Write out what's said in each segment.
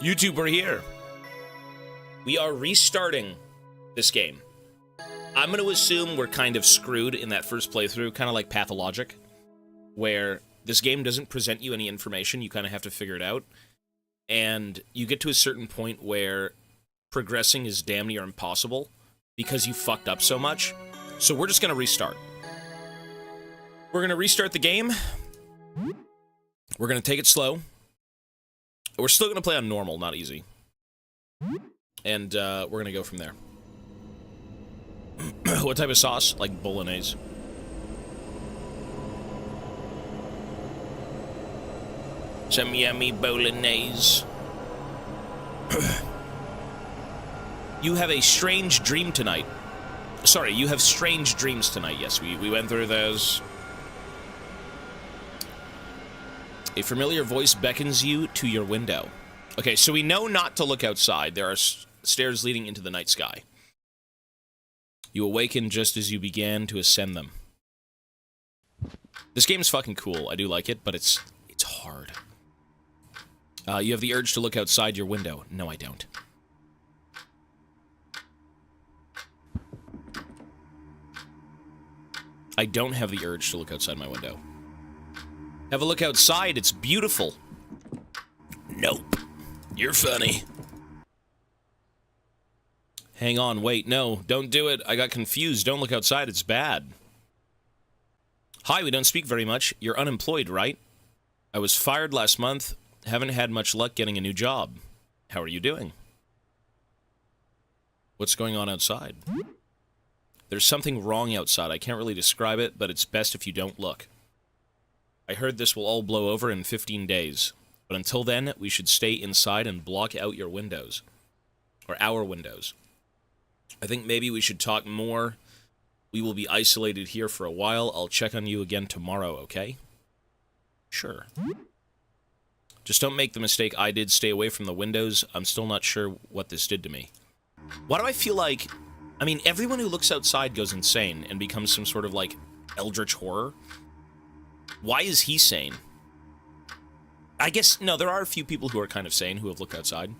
YouTube, we're here. We are restarting this game. I'm going to assume we're kind of screwed in that first playthrough, kind of like Pathologic, where this game doesn't present you any information, you kind of have to figure it out, and you get to a certain point where progressing is damn near impossible because you fucked up so much. So we're just going to restart. We're going to restart the game. We're going to take it slow. We're still going to play on normal, not easy. And we're going to go from there. What type of sauce? Like bolognese. Some yummy bolognese. You have a strange dream tonight. Sorry, you have strange dreams tonight. Yes, we went through those. A familiar voice beckons you to your window. Okay, so we know not to look outside. There are stairs leading into the night sky. You awaken just as you began to ascend them. This game is fucking cool. I do like it, but it's hard. You have the urge to look outside your window. No, I don't. I don't have the urge to look outside my window. Have a look outside. It's beautiful. Nope. You're funny. Hang on, wait, no, don't do it. I got confused. Don't look outside, it's bad. Hi, we don't speak very much. You're unemployed, right? I was fired last month. Haven't had much luck getting a new job. How are you doing? What's going on outside? There's something wrong outside. I can't really describe it, but it's best if you don't look. I heard this will all blow over in 15 days. But until then, we should stay inside and block out your windows. Or our windows. I think maybe we should talk more. We will be isolated here for a while. I'll check on you again tomorrow, okay? Sure. Just don't make the mistake I did. Stay away from the windows. I'm still not sure what this did to me. Why do I feel like... I mean, everyone who looks outside goes insane and becomes some sort of, like, eldritch horror. Why is he sane? I guess, no, there are a few people who are kind of sane who have looked outside.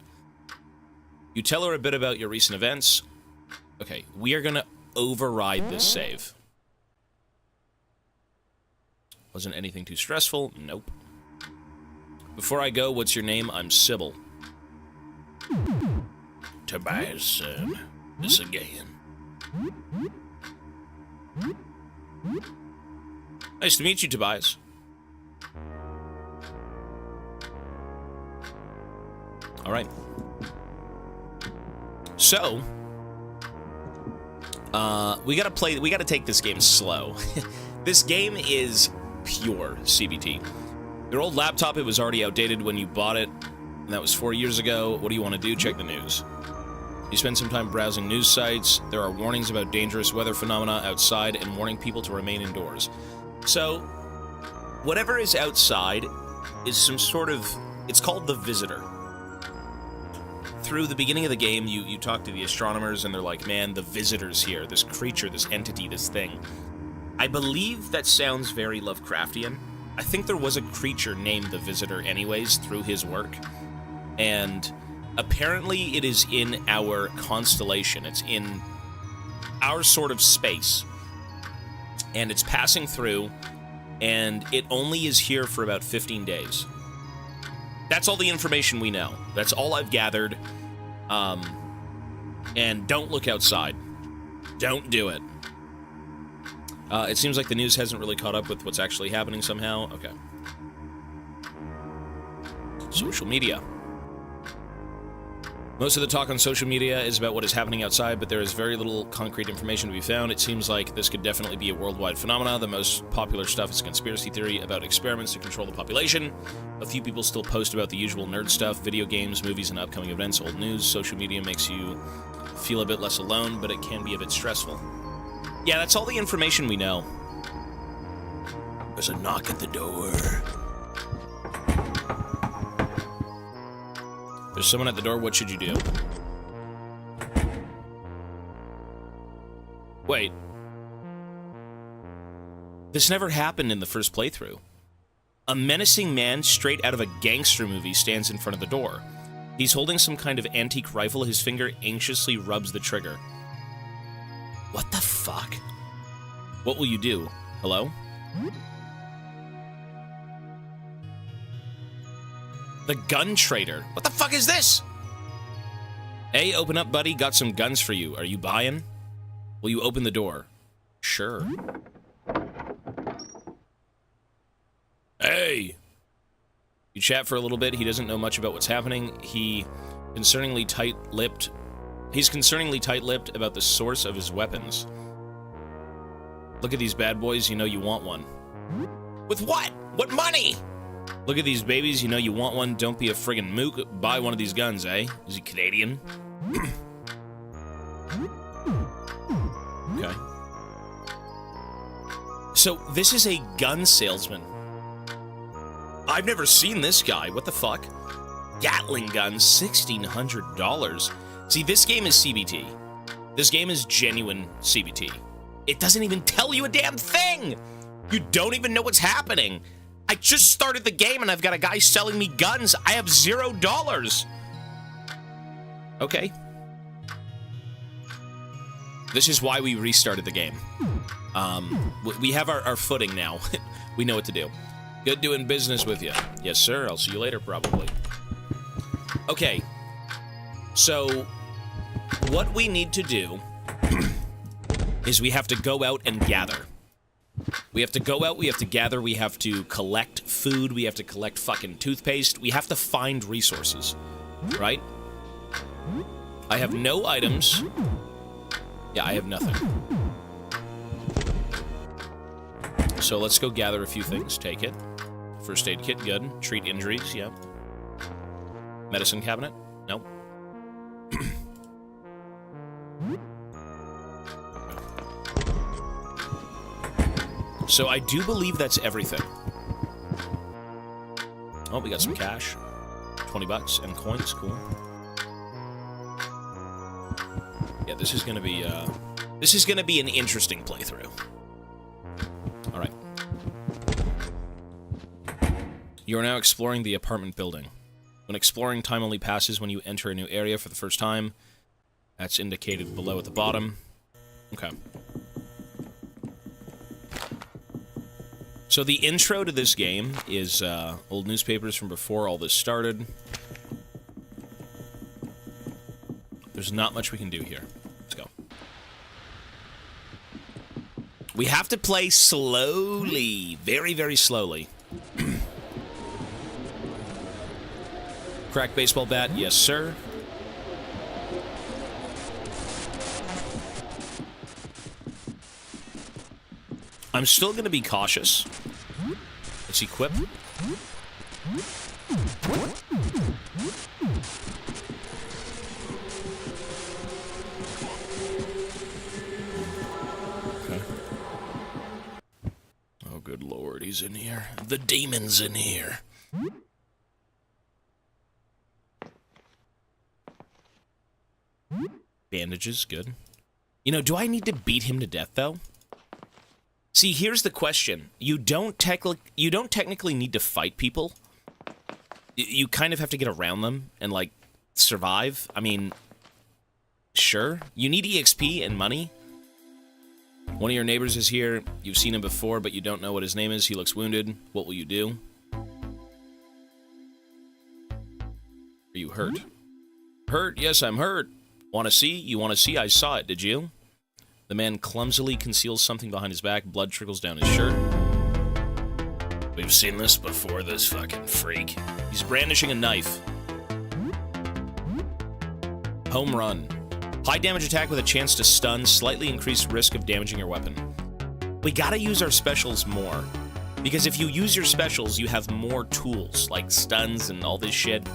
You tell her a bit about your recent events. Okay, we are gonna override this save. Wasn't anything too stressful? Nope. Before I go, what's your name? I'm Sybil. Tobias, this again. Nice to meet you, Tobias. Alright. So... we gotta take this game slow. This game is pure CBT. Your old laptop, it was already outdated when you bought it, and that was 4 years ago. What do you want to do? Check the news. You spend some time browsing news sites. There are warnings about dangerous weather phenomena outside and warning people to remain indoors. So, whatever is outside is some sort of... It's called the Visitor. Through the beginning of the game, you talk to the astronomers, and they're like, man, the Visitor's here. This creature, this entity, this thing. I believe that sounds very Lovecraftian. I think there was a creature named the Visitor anyways, through his work. And apparently it is in our constellation. It's in our sort of space. And it's passing through, and it only is here for about 15 days. That's all the information we know. That's all I've gathered. And don't look outside. Don't do it. It seems like the news hasn't really caught up with what's actually happening somehow. Okay. Social media. Most of the talk on social media is about what is happening outside, but there is very little concrete information to be found. It seems like this could definitely be a worldwide phenomenon. The most popular stuff is conspiracy theory about experiments to control the population. A few people still post about the usual nerd stuff, video games, movies, and upcoming events, old news. Social media makes you feel a bit less alone, but it can be a bit stressful. Yeah, that's all the information we know. There's a knock at the door. There's someone at the door, what should you do? Wait. This never happened in the first playthrough. A menacing man straight out of a gangster movie stands in front of the door. He's holding some kind of antique rifle. His finger anxiously rubs the trigger. What the fuck? What will you do? Hello? The gun trader. What the fuck is this? Hey, open up, buddy. Got some guns for you. Are you buying? Will you open the door? Sure. Hey! You chat for a little bit. He doesn't know much about what's happening. He's concerningly tight-lipped about the source of his weapons. Look at these bad boys. You know you want one. With what? What money? Look at these babies. You know you want one. Don't be a friggin' mook. Buy one of these guns, eh? Is he Canadian? Okay. So, this is a gun salesman. I've never seen this guy. What the fuck? Gatling guns, $1,600. See, this game is CBT. This game is genuine CBT. It doesn't even tell you a damn thing! You don't even know what's happening. I just started the game and I've got a guy selling me guns. I have $0. Okay. This is why we restarted the game. We have our footing now. We know what to do. Good doing business with you. Yes, sir. I'll see you later, probably. Okay. So, what we need to do is we have to go out and gather. We have to go out, we have to gather, we have to collect food, we have to collect fucking toothpaste, we have to find resources, right? I have no items. Yeah, I have nothing. So let's go gather a few things. Take it. First aid kit, good. Treat injuries, yeah. Medicine cabinet? Nope. So I do believe that's everything. Oh, we got some cash. 20 bucks and coins, cool. Yeah, this is gonna be an interesting playthrough. Alright. You are now exploring the apartment building. When exploring, time only passes when you enter a new area for the first time. That's indicated below at the bottom. Okay. So the intro to this game is old newspapers from before all this started. There's not much we can do here. Let's go. We have to play slowly. Very, very slowly. Crack baseball bat, yes, sir. I'm still going to be cautious. Let's equip. Okay. Oh, good lord, he's in here. The demon's in here. Bandages, good. You know, do I need to beat him to death, though? See, here's the question. You don't technically need to fight people. You kind of have to get around them and, like, survive. I mean, sure. You need EXP and money. One of your neighbors is here. You've seen him before, but you don't know what his name is. He looks wounded. What will you do? Are you hurt? Hurt? Yes, I'm hurt. Want to see? You want to see? I saw it. Did you? The man clumsily conceals something behind his back. Blood trickles down his shirt. We've seen this before, this fucking freak. He's brandishing a knife. Home run. High damage attack with a chance to stun. Slightly increased risk of damaging your weapon. We gotta use our specials more. Because if you use your specials, you have more tools, like stuns and all this shit.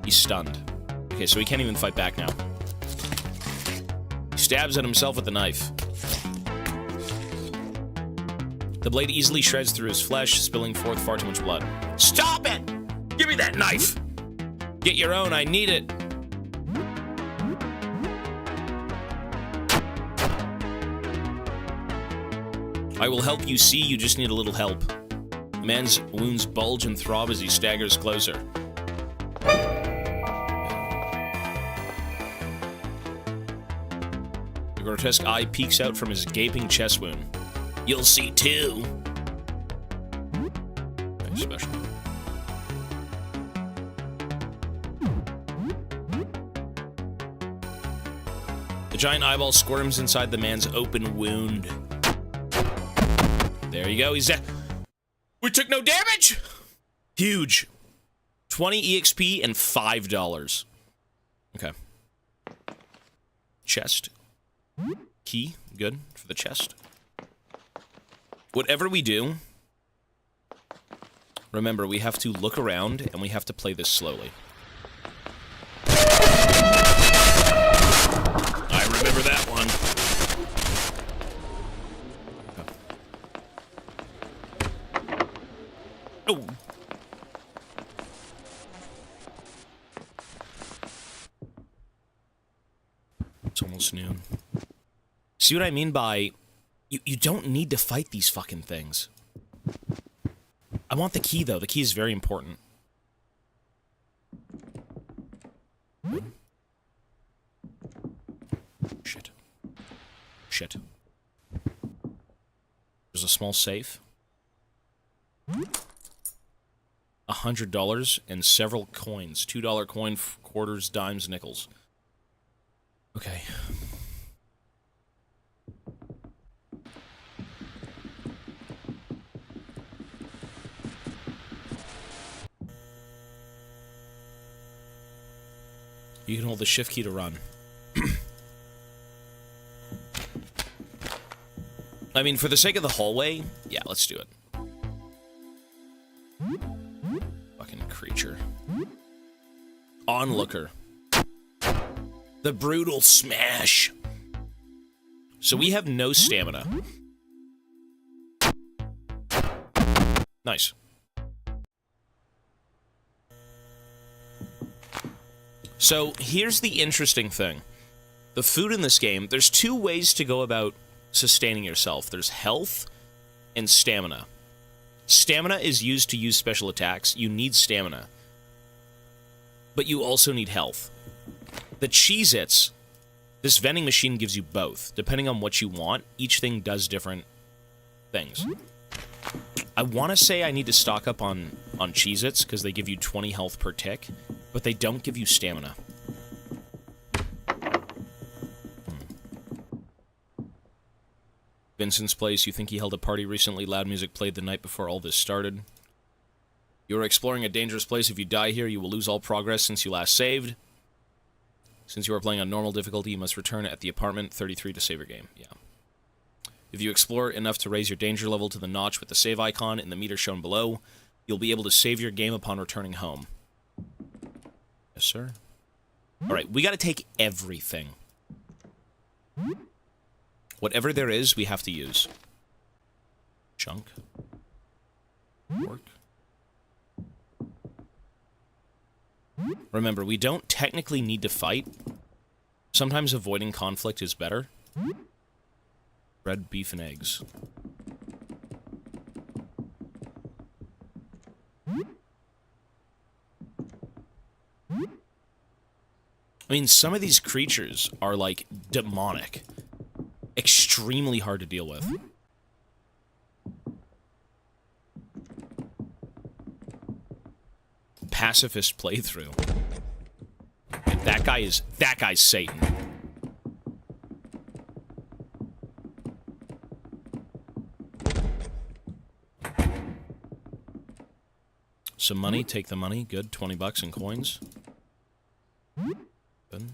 He's stunned. Okay, so he can't even fight back now. He stabs at himself with the knife. The blade easily shreds through his flesh, spilling forth far too much blood. Stop it! Give me that knife! Get your own, I need it. I will help you see, you just need a little help. The man's wounds bulge and throb as he staggers closer. The grotesque eye peeks out from his gaping chest wound. You'll see too. Very special. The giant eyeball squirms inside the man's open wound. There you go, he's dead. We took no damage! Huge. 20 EXP and $5. Okay. Chest. Key, good for the chest. Whatever we do, remember, we have to look around and we have to play this slowly. I remember that one. Oh. It's almost noon. See what I mean by you don't need to fight these fucking things. I want the key though. The key is very important. Shit. Shit. There's a small safe. $100 and several coins. $2 coin, quarters, dimes, nickels. Okay. You can hold the shift key to run. I mean, for the sake of the hallway, yeah, let's do it. Fucking creature. Onlooker. The brutal smash. So we have no stamina. Nice. So here's the interesting thing. The food in this game, there's two ways to go about sustaining yourself. There's health and stamina. Stamina is used to use special attacks. You need stamina. But you also need health. The Cheez-Its, this vending machine gives you both. Depending on what you want, each thing does different things. I want to say I need to stock up on Cheez-Its because they give you 20 health per tick, but they don't give you stamina. Vincent's place, you think he held a party recently? Loud music played the night before all this started. You are exploring a dangerous place. If you die here, you will lose all progress since you last saved. Since you are playing on normal difficulty, you must return at the apartment 33 to save your game. Yeah. If you explore enough to raise your danger level to the notch with the save icon in the meter shown below, you'll be able to save your game upon returning home. Yes, sir. Alright, we gotta take everything. Whatever there is, we have to use. Junk. Work. Remember, we don't technically need to fight. Sometimes avoiding conflict is better. Bread, beef, and eggs. I mean, some of these creatures are, like, demonic. Extremely hard to deal with. Pacifist playthrough. And that guy's Satan. Some money, take the money. Good, 20 bucks in coins. Good.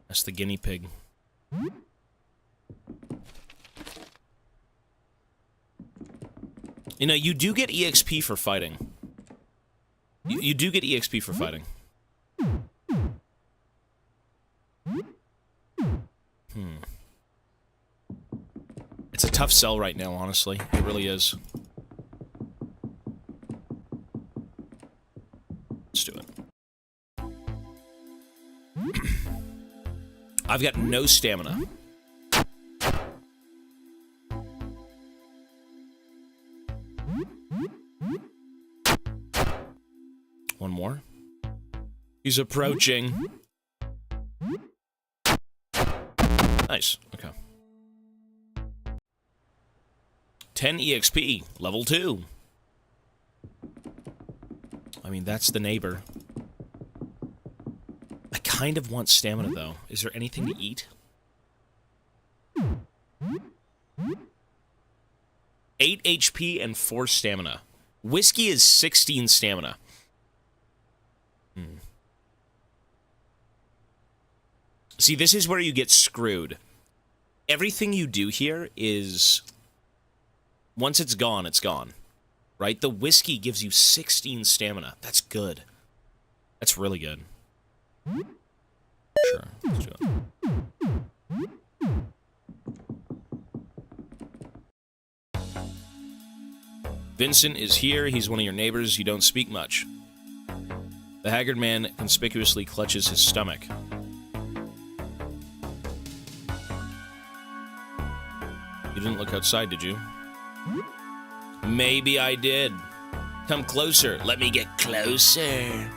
That's the guinea pig. You know, you do get EXP for fighting. You do get EXP for fighting. It's a tough sell right now, honestly. It really is. Let's do it. I've got no stamina. One more. He's approaching. Nice. Okay. 10 EXP, level 2. I mean, that's the neighbor. I kind of want stamina, though. Is there anything to eat? 8 HP and 4 stamina. Whiskey is 16 stamina. See, this is where you get screwed. Everything you do here is... Once it's gone, right? The whiskey gives you 16 stamina. That's good. That's really good. Sure, let's do it. Vincent is here. He's one of your neighbors. You don't speak much. The haggard man conspicuously clutches his stomach. You didn't look outside, did you? Maybe I did. Come closer. Let me get closer.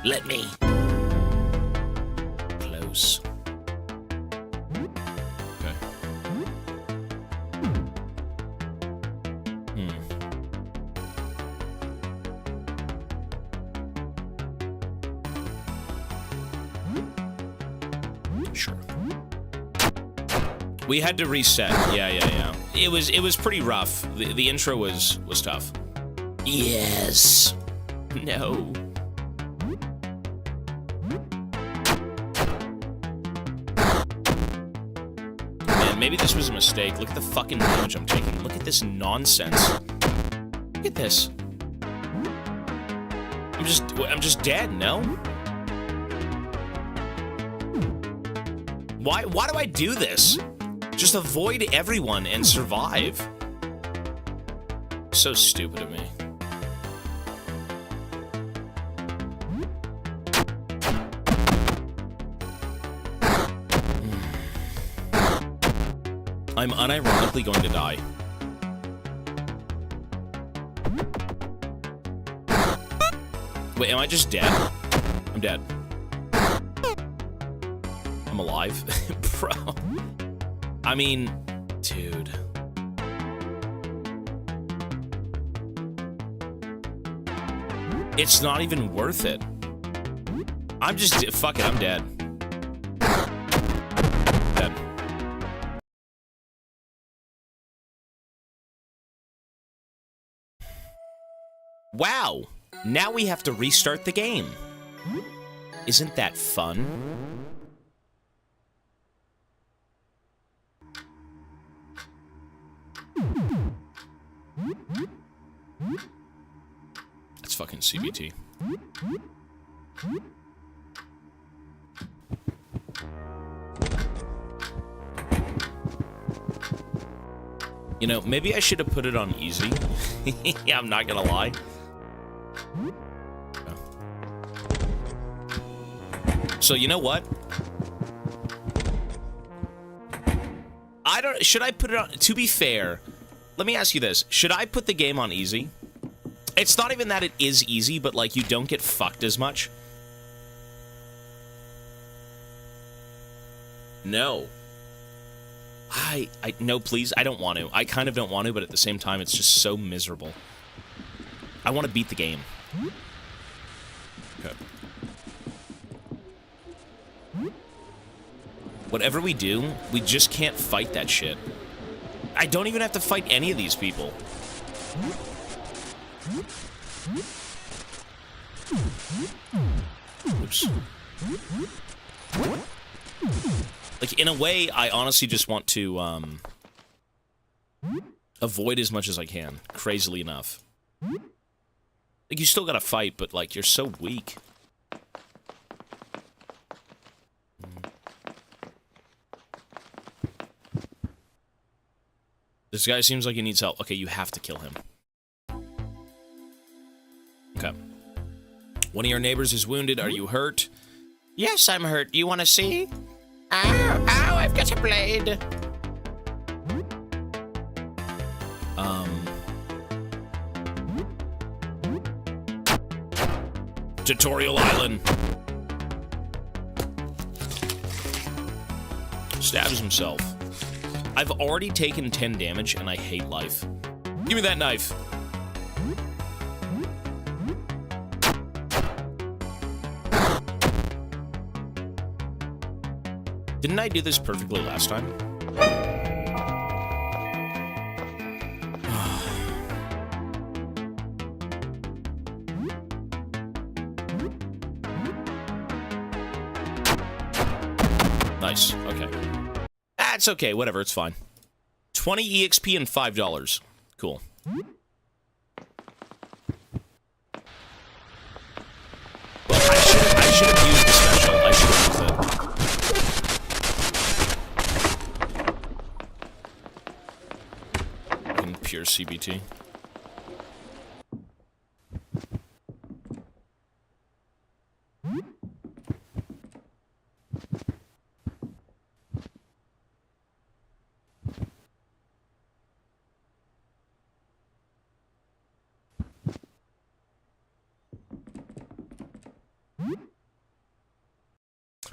Let me. Close. Okay. Sure. We had to reset. Yeah. It was pretty rough. The intro was tough. Yes. No. Man, maybe this was a mistake. Look at the fucking damage I'm taking. Look at this nonsense. Look at this. I'm just dead, no? Why do I do this? Just avoid everyone and survive. So stupid of me. I'm unironically going to die. Wait, am I just dead? I'm dead. I'm alive? Bro. I mean, dude. It's not even worth it. I'm just... Fuck it, I'm dead. Dead. Wow! Now we have to restart the game. Isn't that fun? That's fucking CBT. You know, maybe I should have put it on easy. Yeah, I'm not gonna lie. So, you know what? Should I put it on... To be fair, let me ask you this. Should I put the game on easy? It's not even that it is easy, but, like, you don't get fucked as much. No. No, please, I don't want to. I kind of don't want to, but at the same time, it's just so miserable. I want to beat the game. Okay. Whatever we do, we just can't fight that shit. I don't even have to fight any of these people. Oops. Like, in a way, I honestly just want to, avoid as much as I can, crazily enough. Like, you still gotta fight, but, like, you're so weak. This guy seems like he needs help. Okay, you have to kill him. Okay. One of your neighbors is wounded. Are you hurt? Yes, I'm hurt. You want to see? Ow, ow, I've got a blade. Tutorial Island. Stabs himself. I've already taken 10 damage and I hate life. Give me that knife. Didn't I do this perfectly last time? Nice. Okay. That's okay. Whatever. It's fine. 20 EXP and $5. Cool. Well, I should have used the special. I should have used it. In pure CBT.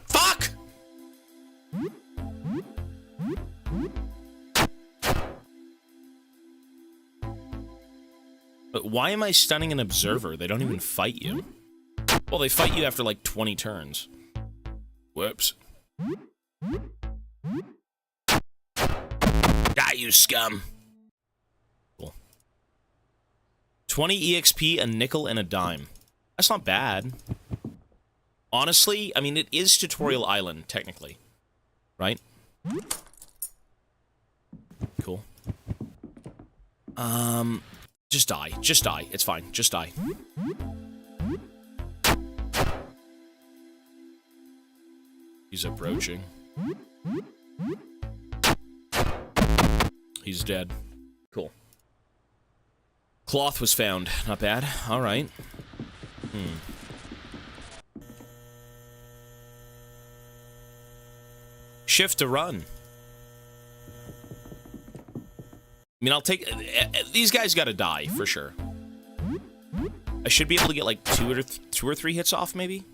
Fuck! But why am I stunning an observer? They don't even fight you. Well, they fight you after like 20 turns. Whoops. Die, you scum. Cool. 20 EXP, a nickel, and a dime. That's not bad. Honestly, I mean, it is Tutorial Island, technically. Right? Cool. Just die. Just die. It's fine. Just die. He's approaching. He's dead. Cool. Cloth was found. Not bad. All right. Shift to run. I mean, I'll take... these guys gotta die, for sure. I should be able to get, like, two or three hits off, maybe?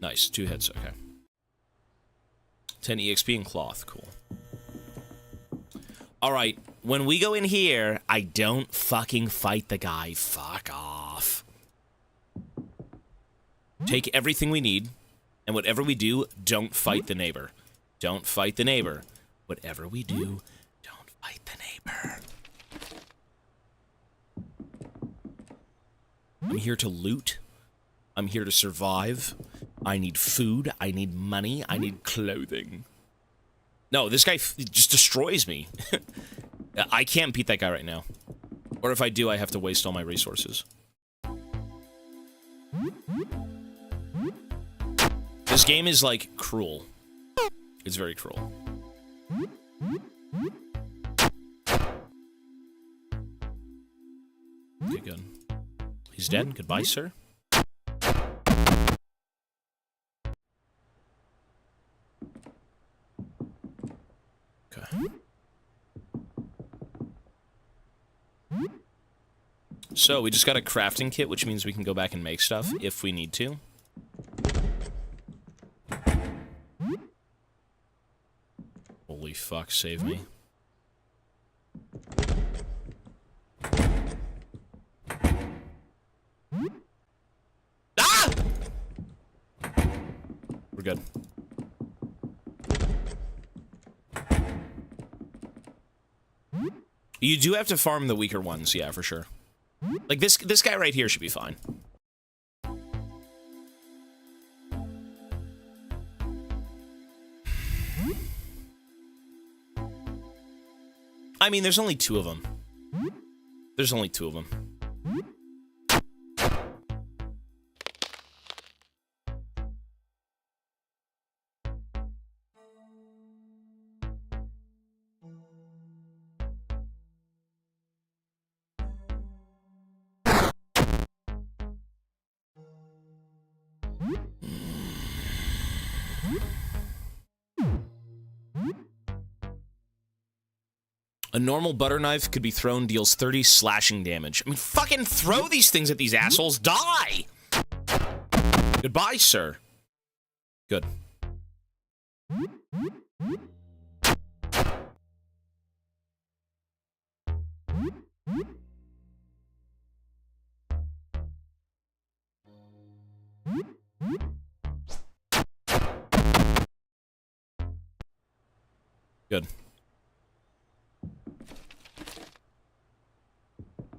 Nice, 2 hits, okay. 10 EXP and cloth, cool. Alright, when we go in here, I don't fucking fight the guy. Fuck off. Take everything we need, and whatever we do, don't fight the neighbor. Don't fight the neighbor. Whatever we do, don't fight the neighbor. I'm here to loot. I'm here to survive. I need food. I need money. I need clothing. No, this guy just destroys me. I can't beat that guy right now. Or if I do, I have to waste all my resources. This game is, like, cruel. It's very cruel. Okay, good. He's dead. Goodbye, sir. Okay. So, we just got a crafting kit, which means we can go back and make stuff if we need to. Holy fuck, save me. Ah! We're good. You do have to farm the weaker ones, yeah, for sure. Like, this guy right here should be fine. I mean, there's only 2 of them. There's only 2 of them. A normal butter knife could be thrown, deals 30 slashing damage. I mean, fucking throw these things at these assholes. Die! Goodbye, sir. Good. Good.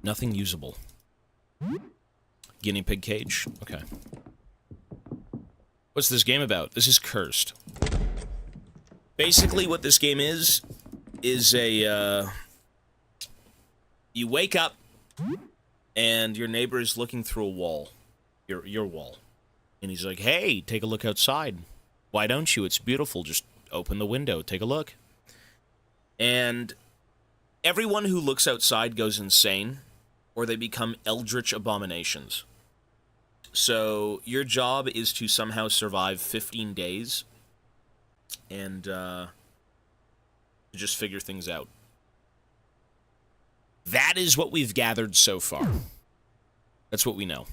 Nothing usable. Guinea pig cage? Okay. What's this game about? This is Cursed. Basically, what this game is a, you wake up, and your neighbor is looking through a wall. Your wall. And he's like, hey, take a look outside. Why don't you? It's beautiful. Just open the window. Take a look. And everyone who looks outside goes insane, or they become eldritch abominations. So your job is to somehow survive 15 days and to just figure things out. That is what we've gathered so far. That's what we know.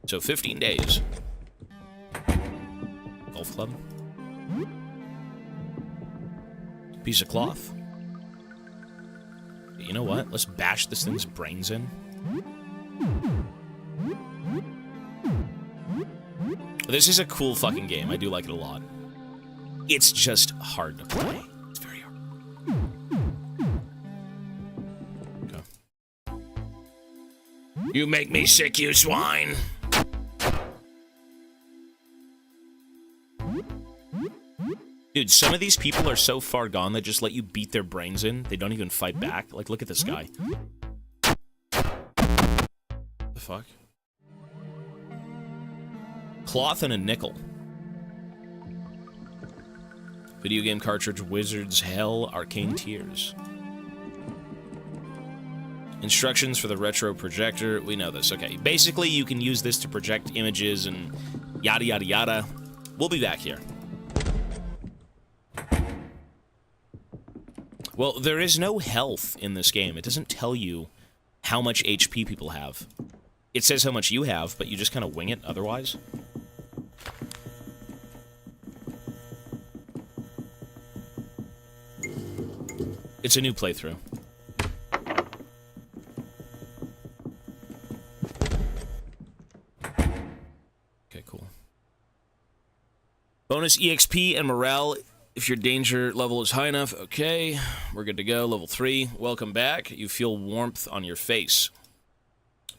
So 15 days. Golf club. Piece of cloth. You know what? Let's bash this thing's brains in. This is a cool fucking game. I do like it a lot. It's just hard to play. It's very hard. Okay. You make me sick, you swine! Dude, some of these people are so far gone that just let you beat their brains in. They don't even fight back. Like, look at this guy. The fuck? Cloth and a nickel. Video game cartridge, Wizard's Hell, Arcane Tears. Instructions for the retro projector. We know this. Okay. Basically, you can use this to project images and yada yada yada. We'll be back here. Well, there is no health in this game. It doesn't tell you how much HP people have. It says how much you have, but you just kind of wing it otherwise. It's a new playthrough. Okay, cool. Bonus EXP and morale if your danger level is high enough. Okay, we're good to go. Level 3. Welcome back. You feel warmth on your face.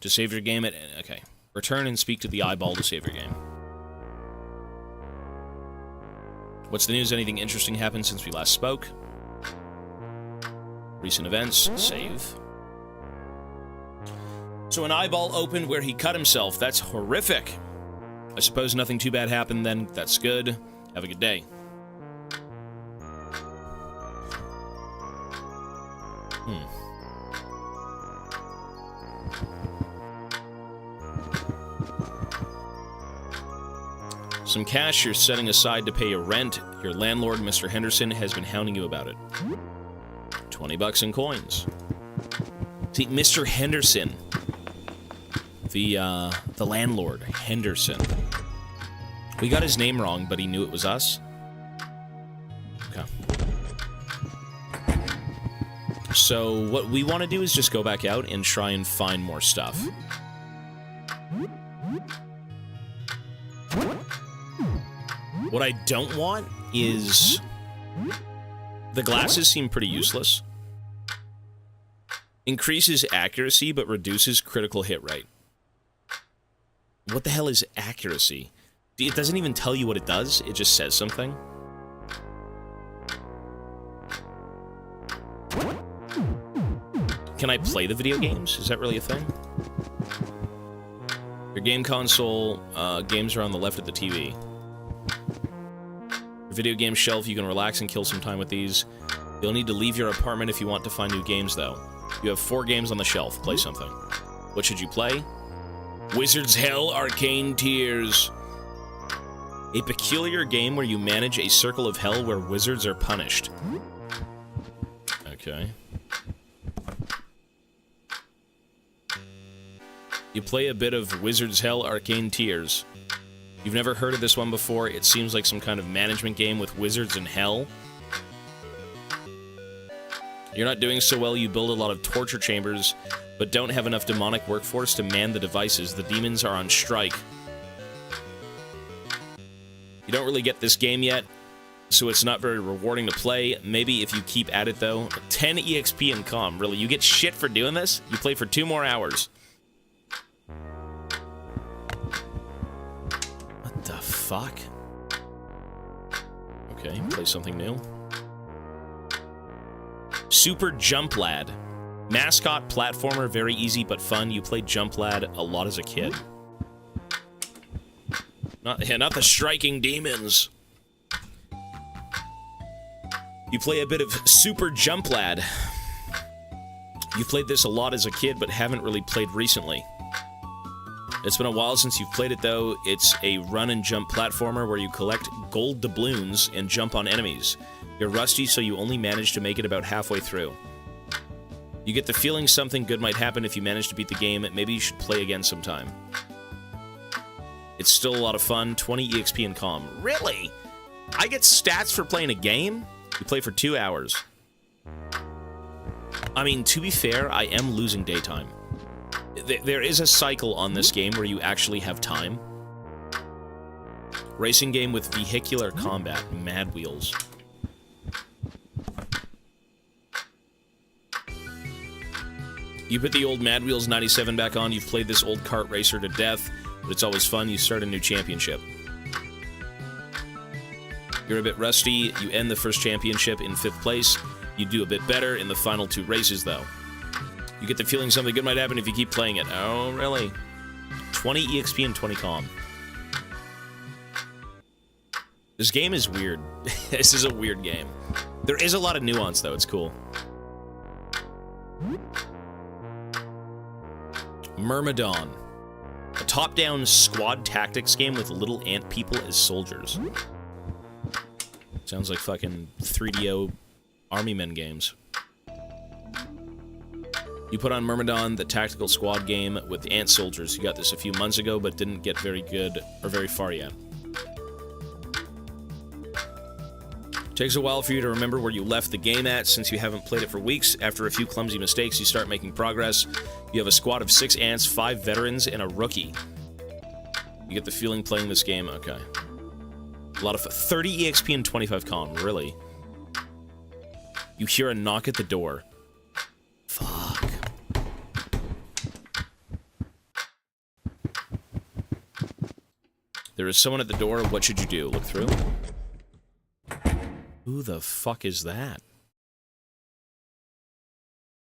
To save your game, okay. Return and speak to the eyeball to save your game. What's the news? Anything interesting happened since we last spoke? Recent events. Save. So an eyeball opened where he cut himself. That's horrific. I suppose nothing too bad happened then. That's good. Have a good day. Some cash you're setting aside to pay your rent. Your landlord, Mr. Henderson, has been hounding you about it. 20 bucks in coins. See, Mr. Henderson. The landlord, Henderson. We got his name wrong, but he knew it was us. Okay. So, what we want to do is just go back out and try and find more stuff. What I don't want is... The glasses seem pretty useless. Increases accuracy, but reduces critical hit rate. What the hell is accuracy? It doesn't even tell you what it does, it just says something. Can I play the video games? Is that really a thing? Your game console, games are on the left of the TV. Your video game shelf, you can relax and kill some time with these. You'll need to leave your apartment if you want to find new games, though. You have 4 games on the shelf. Play something. What should you play? Wizard's Hell, Arcane Tears. A peculiar game where you manage a circle of hell where wizards are punished. Okay. You play a bit of Wizard's Hell Arcane Tears. You've never heard of this one before. It seems like some kind of management game with wizards in hell. You're not doing so well. You build a lot of torture chambers, but don't have enough demonic workforce to man the devices. The demons are on strike. You don't really get this game yet, so it's not very rewarding to play. Maybe if you keep at it, though. 10 EXP and calm. Really, you get shit for doing this? You play for 2 more hours. What the fuck? Okay, play something new. Super Jump Lad. Mascot, platformer, very easy but fun. You played Jump Lad a lot as a kid. Not the striking demons. You play a bit of Super Jump Lad. You played this a lot as a kid, but haven't really played recently. It's been a while since you've played it, though. It's a run-and-jump platformer where you collect gold doubloons and jump on enemies. You're rusty, so you only manage to make it about halfway through. You get the feeling something good might happen if you manage to beat the game. Maybe you should play again sometime. It's still a lot of fun. 20 EXP and calm. Really? I get stats for playing a game? You play for 2 hours. I mean, to be fair, I am losing daytime. There is a cycle on this game where you actually have time. Racing game with vehicular combat. Mad Wheels. You put the old Mad Wheels 97 back on. You've played this old kart racer to death, but it's always fun. You start a new championship. You're a bit rusty. You end the first championship in 5th place. You do a bit better in the final 2 races, though. You get the feeling something good might happen if you keep playing it. Oh, really? 20 EXP and 20 calm. This game is weird. This is a weird game. There is a lot of nuance, though. It's cool. Myrmidon. A top-down squad tactics game with little ant people as soldiers. Sounds like fucking 3DO Army Men games. You put on Myrmidon, the tactical squad game with ant soldiers. You got this a few months ago, but didn't get very good or very far yet. Takes a while for you to remember where you left the game at since you haven't played it for weeks. After a few clumsy mistakes, you start making progress. You have a squad of 6 ants, 5 veterans, and a rookie. You get the feeling playing this game. Okay. A lot of 30 EXP and 25 calm. Really? You hear a knock at the door. Fuck. There is someone at the door. What should you do? Look through? Who the fuck is that?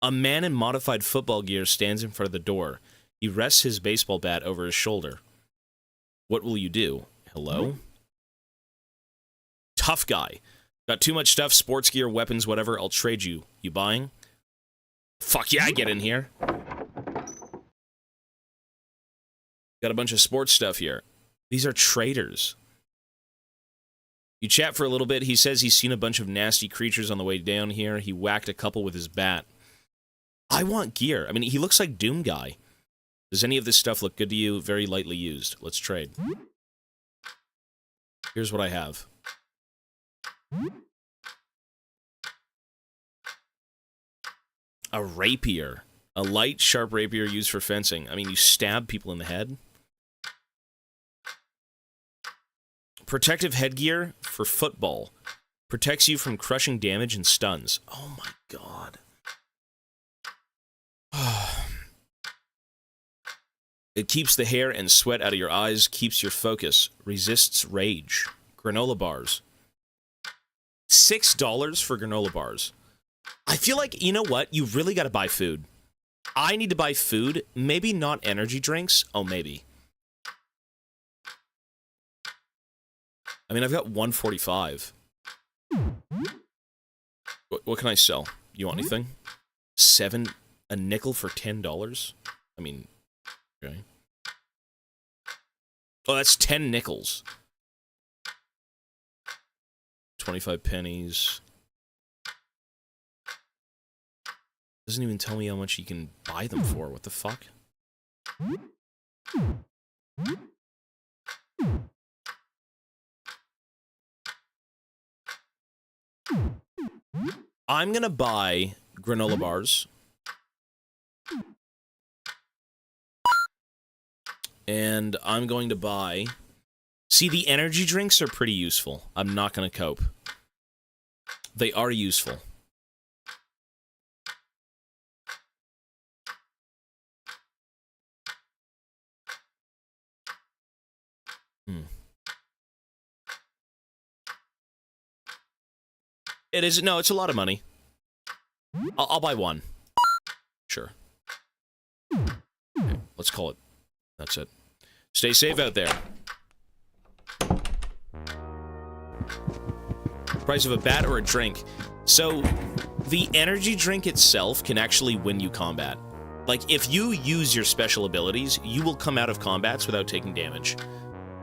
A man in modified football gear stands in front of the door. He rests his baseball bat over his shoulder. What will you do? Hello? Tough guy. Got too much stuff, sports gear, weapons, whatever. I'll trade you. You buying? Fuck yeah, get in here. Got a bunch of sports stuff here. These are traders. You chat for a little bit. He says he's seen a bunch of nasty creatures on the way down here. He whacked a couple with his bat. I want gear. I mean, he looks like Doom Guy. Does any of this stuff look good to you? Very lightly used. Let's trade. Here's what I have. A rapier. A light, sharp rapier used for fencing. I mean, you stab people in the head. Protective headgear for football. Protects you from crushing damage and stuns. Oh my god. It keeps the hair and sweat out of your eyes, keeps your focus, resists rage. Granola bars. $6 for granola bars. I feel like, you know what? You really gotta buy food. I need to buy food. Maybe not energy drinks. Oh, maybe. I mean, I've got 145. What can I sell? You want anything? A nickel for $10? I mean, okay. Oh, that's 10 nickels. 25 pennies. Doesn't even tell me how much you can buy them for. What the fuck? I'm gonna buy granola bars. And I'm going to buy... See, the energy drinks are pretty useful. I'm not gonna cope. They are useful. It is... No, it's a lot of money. I'll buy one. Sure. Okay, let's call it. That's it. Stay safe out there. Price of a bat or a drink. So, the energy drink itself can actually win you combat. Like, if you use your special abilities, you will come out of combats without taking damage.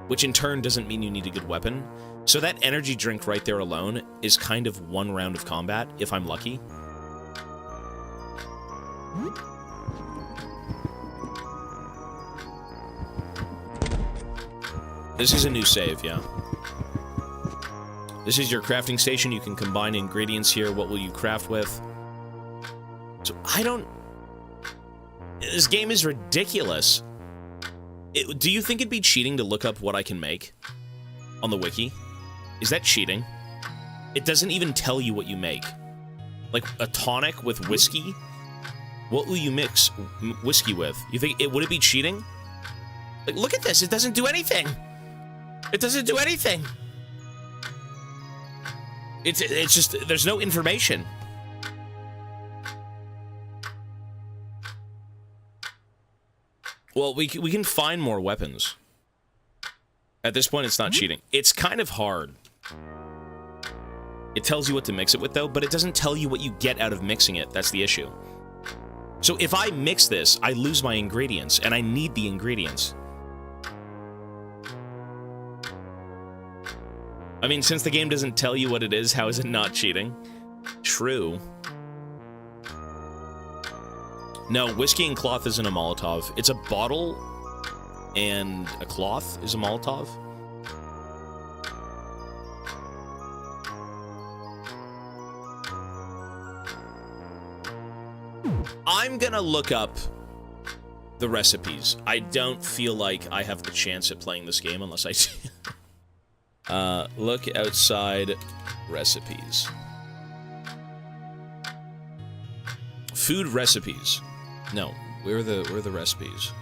Which in turn doesn't mean you need a good weapon. So that energy drink right there alone is kind of one round of combat, if I'm lucky. This is a new save, yeah. This is your crafting station. You can combine ingredients here. What will you craft with? So, I don't... This game is ridiculous. Do you think it'd be cheating to look up what I can make on the wiki? Is that cheating? It doesn't even tell you what you make. Like, a tonic with whiskey? What will you mix whiskey with? You think would it be cheating? Like, look at this. It doesn't do anything. It doesn't do anything. It's just, there's no information. Well, we can find more weapons. At this point, it's not cheating. It's kind of hard. It tells you what to mix it with, though, but it doesn't tell you what you get out of mixing it. That's the issue. So if I mix this, I lose my ingredients, and I need the ingredients. I mean, since the game doesn't tell you what it is, how is it not cheating? True. No, whiskey and cloth isn't a Molotov. It's a bottle and a cloth is a Molotov. I'm gonna look up the recipes. I don't feel like I have the chance at playing this game unless I do. Look outside recipes. Food recipes. No, where are the recipes?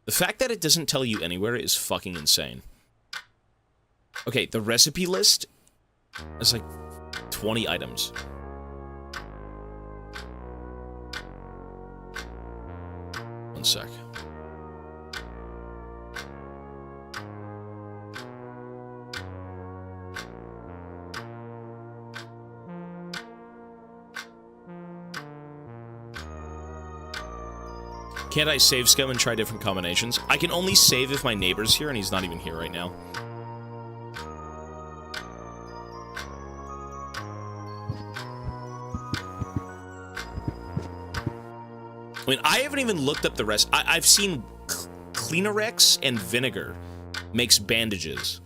The fact that it doesn't tell you anywhere is fucking insane. Okay, the recipe list is like 20 items. One sec. Can't I save Scum and try different combinations? I can only save if my neighbor's here, and he's not even here right now. I mean, I haven't even looked up the rest. I've seen Cleanorex and vinegar makes bandages.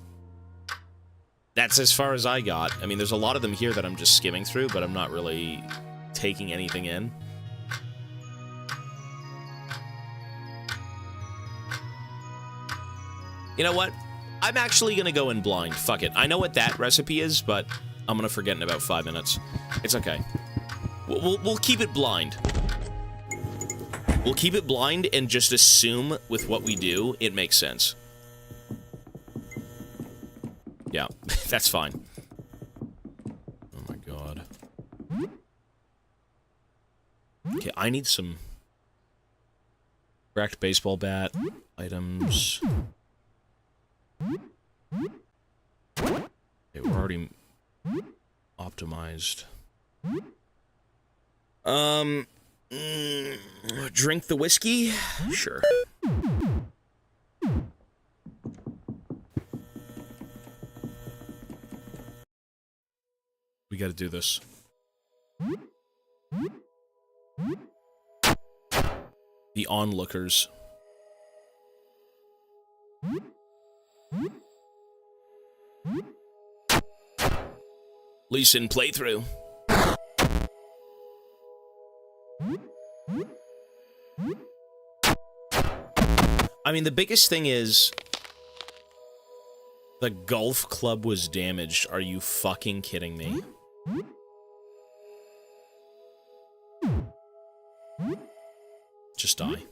That's as far as I got. I mean, there's a lot of them here that I'm just skimming through, but I'm not really taking anything in. You know what? I'm actually gonna go in blind. Fuck it. I know what that recipe is, but I'm gonna forget in about 5 minutes. It's okay. We'll keep it blind. We'll keep it blind and just assume with what we do, it makes sense. Yeah, that's fine. Oh my god. Okay, I need some cracked baseball bat items. Okay, we're already Optimized. Drink the whiskey? Sure. We gotta do this. The onlookers. Leeson playthrough. I mean, the biggest thing is the golf club was damaged. Are you fucking kidding me? Just die.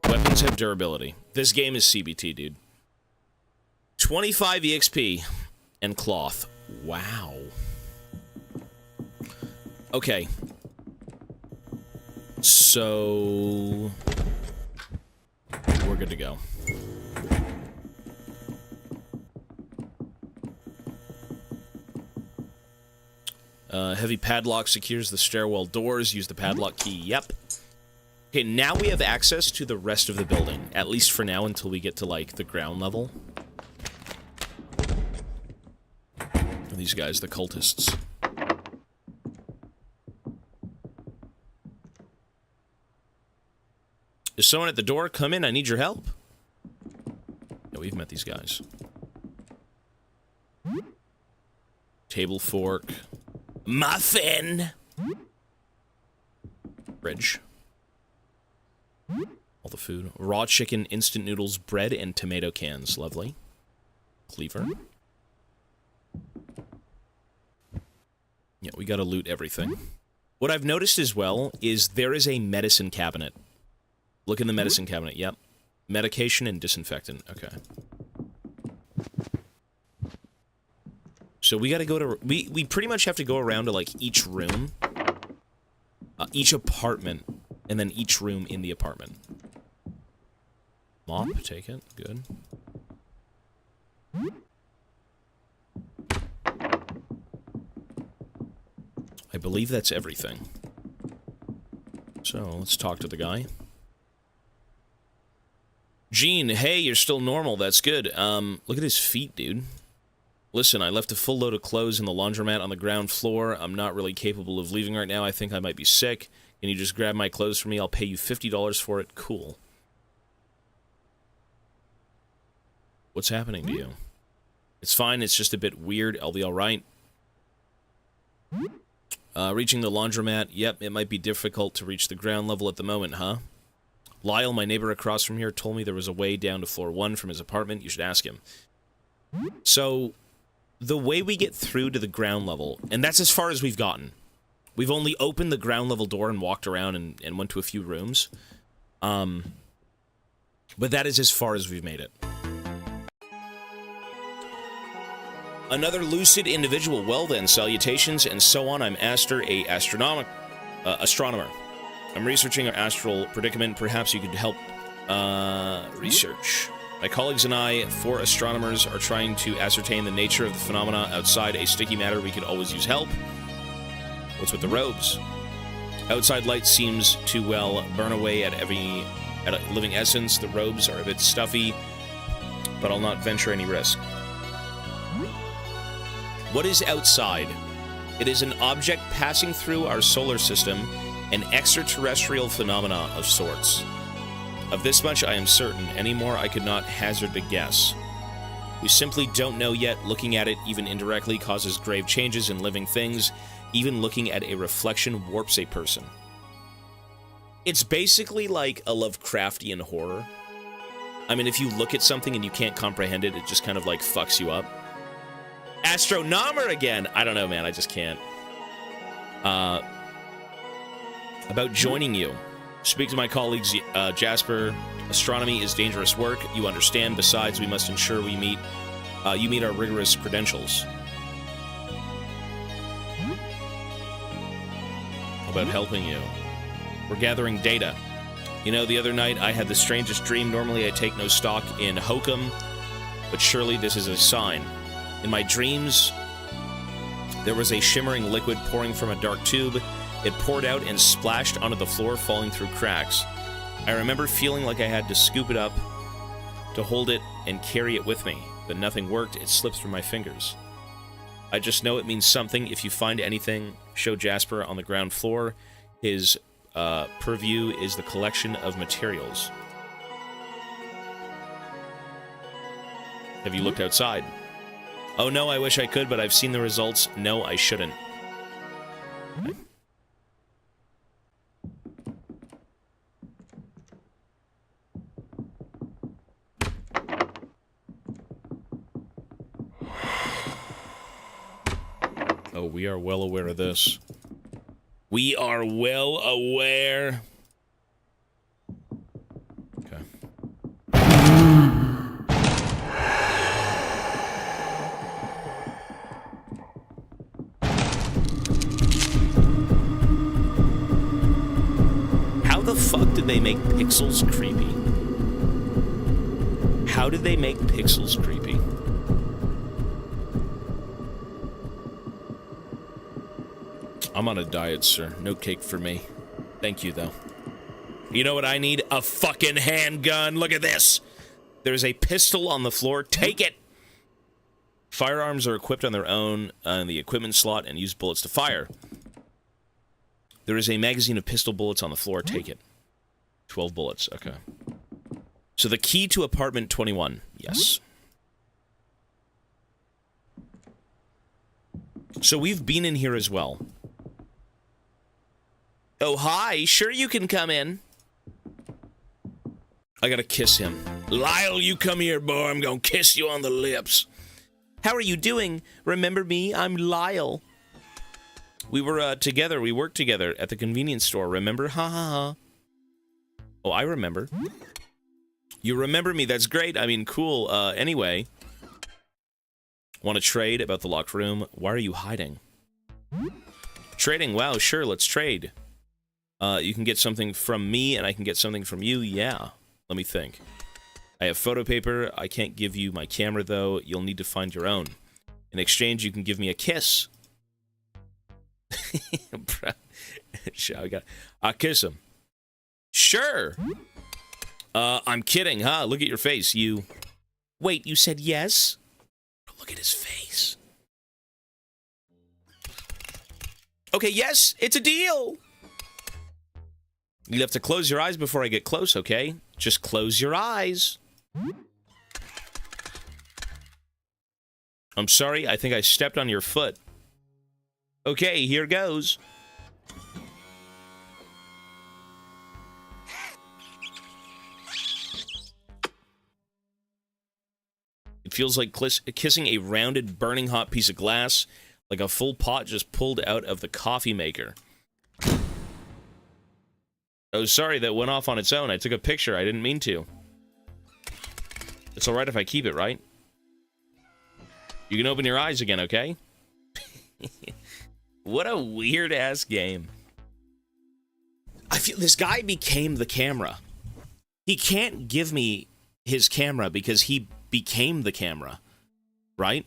Weapons have durability. This game is CBT, dude. 25 EXP and cloth. Wow. Okay. So we're good to go. Heavy padlock secures the stairwell doors. Use the padlock key. Yep. Okay, now we have access to the rest of the building. At least for now, until we get to, like, the ground level. These guys, the cultists. Is someone at the door? Come in, I need your help. No, we've met these guys. Table, fork. Muffin! Fridge. All the food. Raw chicken, instant noodles, bread, and tomato cans. Lovely. Cleaver. Yeah, we gotta loot everything. What I've noticed as well is there is a medicine cabinet. Look in the medicine cabinet, yep. Medication and disinfectant, okay. So we gotta go to... We pretty much have to go around to, like, each room. Each apartment. And then each room in the apartment. Mop, take it, good. I believe that's everything. So, let's talk to the guy. Gene, hey, you're still normal, that's good. Look at his feet, dude. Listen, I left a full load of clothes in the laundromat on the ground floor. I'm not really capable of leaving right now. I think I might be sick. Can you just grab my clothes for me? I'll pay you $50 for it. Cool. What's happening to you? It's fine, it's just a bit weird. I'll be alright. Reaching the laundromat. Yep, it might be difficult to reach the ground level at the moment, huh? Lyle, my neighbor across from here, told me there was a way down to floor 1 from his apartment. You should ask him. So, the way we get through to the ground level, and that's as far as we've gotten. We've only opened the ground level door and walked around and went to a few rooms. But that is as far as we've made it. Another lucid individual. Well then, salutations and so on. I'm Aster, a astronomer. I'm researching our astral predicament. Perhaps you could help research. My colleagues and I, 4 astronomers, are trying to ascertain the nature of the phenomena outside a sticky matter. We could always use help. What's with the robes? Outside light seems to, well, burn away at a living essence. The robes are a bit stuffy, but I'll not venture any risk. What is outside? It is an object passing through our solar system, an extraterrestrial phenomena of sorts. Of this much I am certain. Any more I could not hazard a guess. We simply don't know yet. Looking at it, even indirectly, causes grave changes in living things. Even looking at a reflection warps a person. It's basically like a Lovecraftian horror. I mean, if you look at something and you can't comprehend it, it just kind of, like, fucks you up. Astronomer again! I don't know, man. I just can't. About joining you. Speak to my colleagues, Jasper. Astronomy is dangerous work. You understand. Besides, we must ensure you meet our rigorous credentials. about helping you. We're gathering data. You know, the other night I had the strangest dream. Normally I take no stock in hokum, but surely this is a sign. In my dreams, there was a shimmering liquid pouring from a dark tube. It poured out and splashed onto the floor, falling through cracks. I remember feeling like I had to scoop it up, to hold it and carry it with me, but nothing worked. It slipped through my fingers. I just know it means something. If you find anything, show Jasper on the ground floor. His purview is the collection of materials. Have you looked outside? Oh no, I wish I could, but I've seen the results. No, I shouldn't. Okay. Oh, we are well aware of this. We are well aware. Okay. How the fuck did they make pixels creepy? How did they make pixels creepy? I'm on a diet, sir. No cake for me. Thank you, though. You know what I need? A fucking handgun. Look at this. There's a pistol on the floor. Take it. Firearms are equipped on their own in the equipment slot and use bullets to fire. There is a magazine of pistol bullets on the floor. Take it. 12 bullets. Okay. So the key to apartment 21. Yes. So we've been in here as well. Oh, hi. Sure you can come in. I gotta kiss him. Lyle, you come here, boy. I'm gonna kiss you on the lips. How are you doing? Remember me? I'm Lyle. We were together. We worked together at the convenience store. Remember? Ha ha ha. Oh, I remember. You remember me. That's great. I mean, cool. Anyway. Want to trade about the locked room? Why are you hiding? Trading? Wow, sure. Let's trade. You can get something from me, and I can get something from you. Yeah. Let me think. I have photo paper. I can't give you my camera, though. You'll need to find your own. In exchange, you can give me a kiss. I'll kiss him. Sure. I'm kidding, huh? Look at your face. You... Wait, you said yes? Look at his face. Okay, yes, it's a deal. You have to close your eyes before I get close, okay? Just close your eyes. I'm sorry, I think I stepped on your foot. Okay, here goes. It feels like kissing a rounded, burning hot piece of glass, like a full pot just pulled out of the coffee maker. Oh, sorry, that went off on its own. I took a picture. I didn't mean to. It's alright if I keep it, right? You can open your eyes again, okay? What a weird-ass game. I feel this guy became the camera. He can't give me his camera because he became the camera. Right?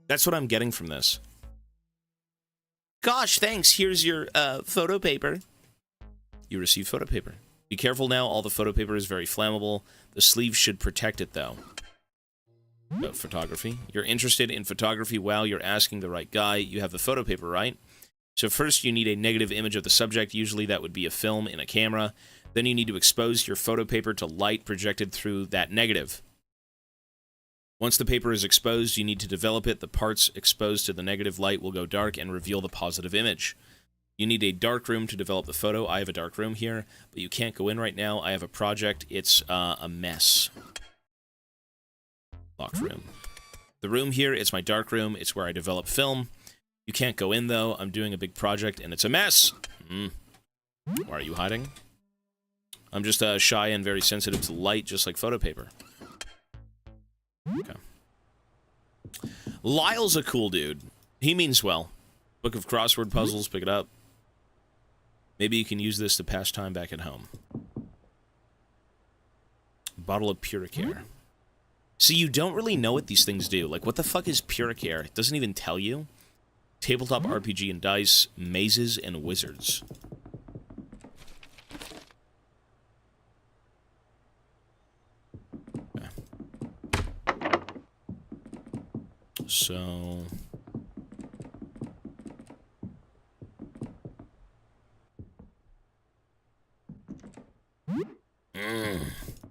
That's what I'm getting from this. Gosh, thanks. Here's your photo paper. You receive photo paper. Be careful now, all the photo paper is very flammable. The sleeve should protect it, though. Photography. You're interested in photography? Wow, you're asking the right guy. You have the photo paper, right? So first you need a negative image of the subject. Usually that would be a film in a camera. Then you need to expose your photo paper to light projected through that negative. Once the paper is exposed, you need to develop it. The parts exposed to the negative light will go dark and reveal the positive image. You need a dark room to develop the photo. I have a dark room here, but you can't go in right now. I have a project. It's a mess. Locked room. The room here, it's my dark room. It's where I develop film. You can't go in, though. I'm doing a big project, and it's a mess. Why are you hiding? I'm just shy and very sensitive to light, just like photo paper. Okay. Lyle's a cool dude. He means well. Book of crossword puzzles, pick it up. Maybe you can use this to pass time back at home. Bottle of Puricare. See, you don't really know what these things do. Like, what the fuck is Puricare? It doesn't even tell you. Tabletop RPG and dice, mazes, and wizards. Okay. So...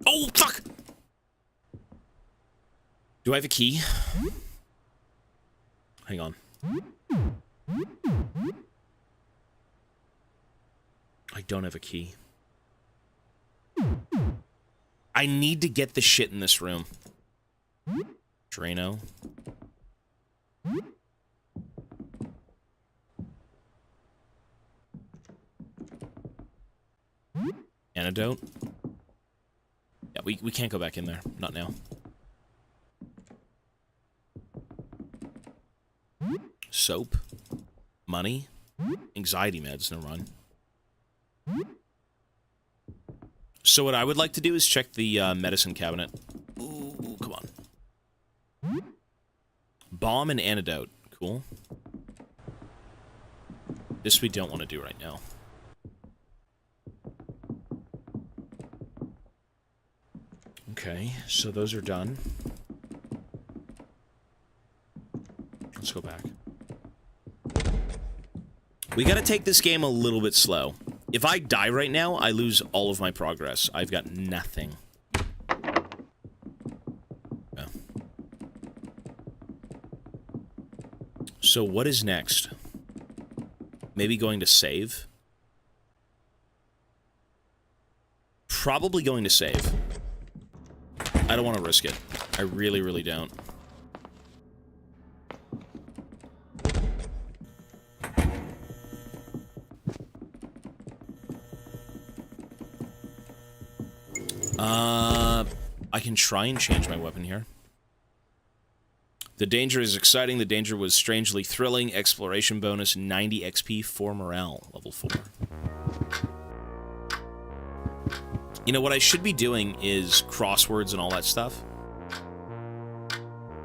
Oh, fuck! Do I have a key? Hang on. I don't have a key. I need to get the shit in this room. Drano. Antidote. Yeah, we can't go back in there. Not now. Soap. Money. Anxiety meds. No run. So what I would like to do is check the medicine cabinet. Ooh, come on. Bomb and antidote. Cool. This we don't want to do right now. Okay, so those are done. Let's go back. We gotta take this game a little bit slow. If I die right now, I lose all of my progress. I've got nothing. Oh. So what is next? Maybe going to save? Probably going to save. I don't want to risk it. I really, really don't. I can try and change my weapon here. The danger is exciting. The danger was strangely thrilling. Exploration bonus, 90 XP for morale, level 4. You know, what I should be doing is crosswords and all that stuff.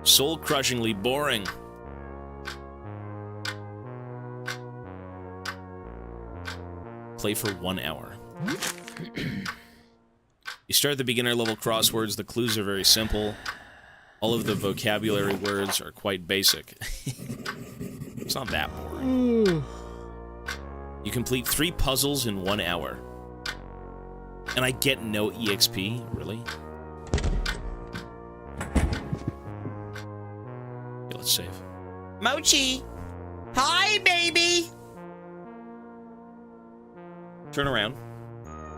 Soul-crushingly boring. Play for 1 hour. You start the beginner level crosswords. The clues are very simple. All of the vocabulary words are quite basic. It's not that boring. You complete 3 puzzles in 1 hour. And I get no EXP? Really? Okay, let's save. Mochi! Hi, baby! Turn around.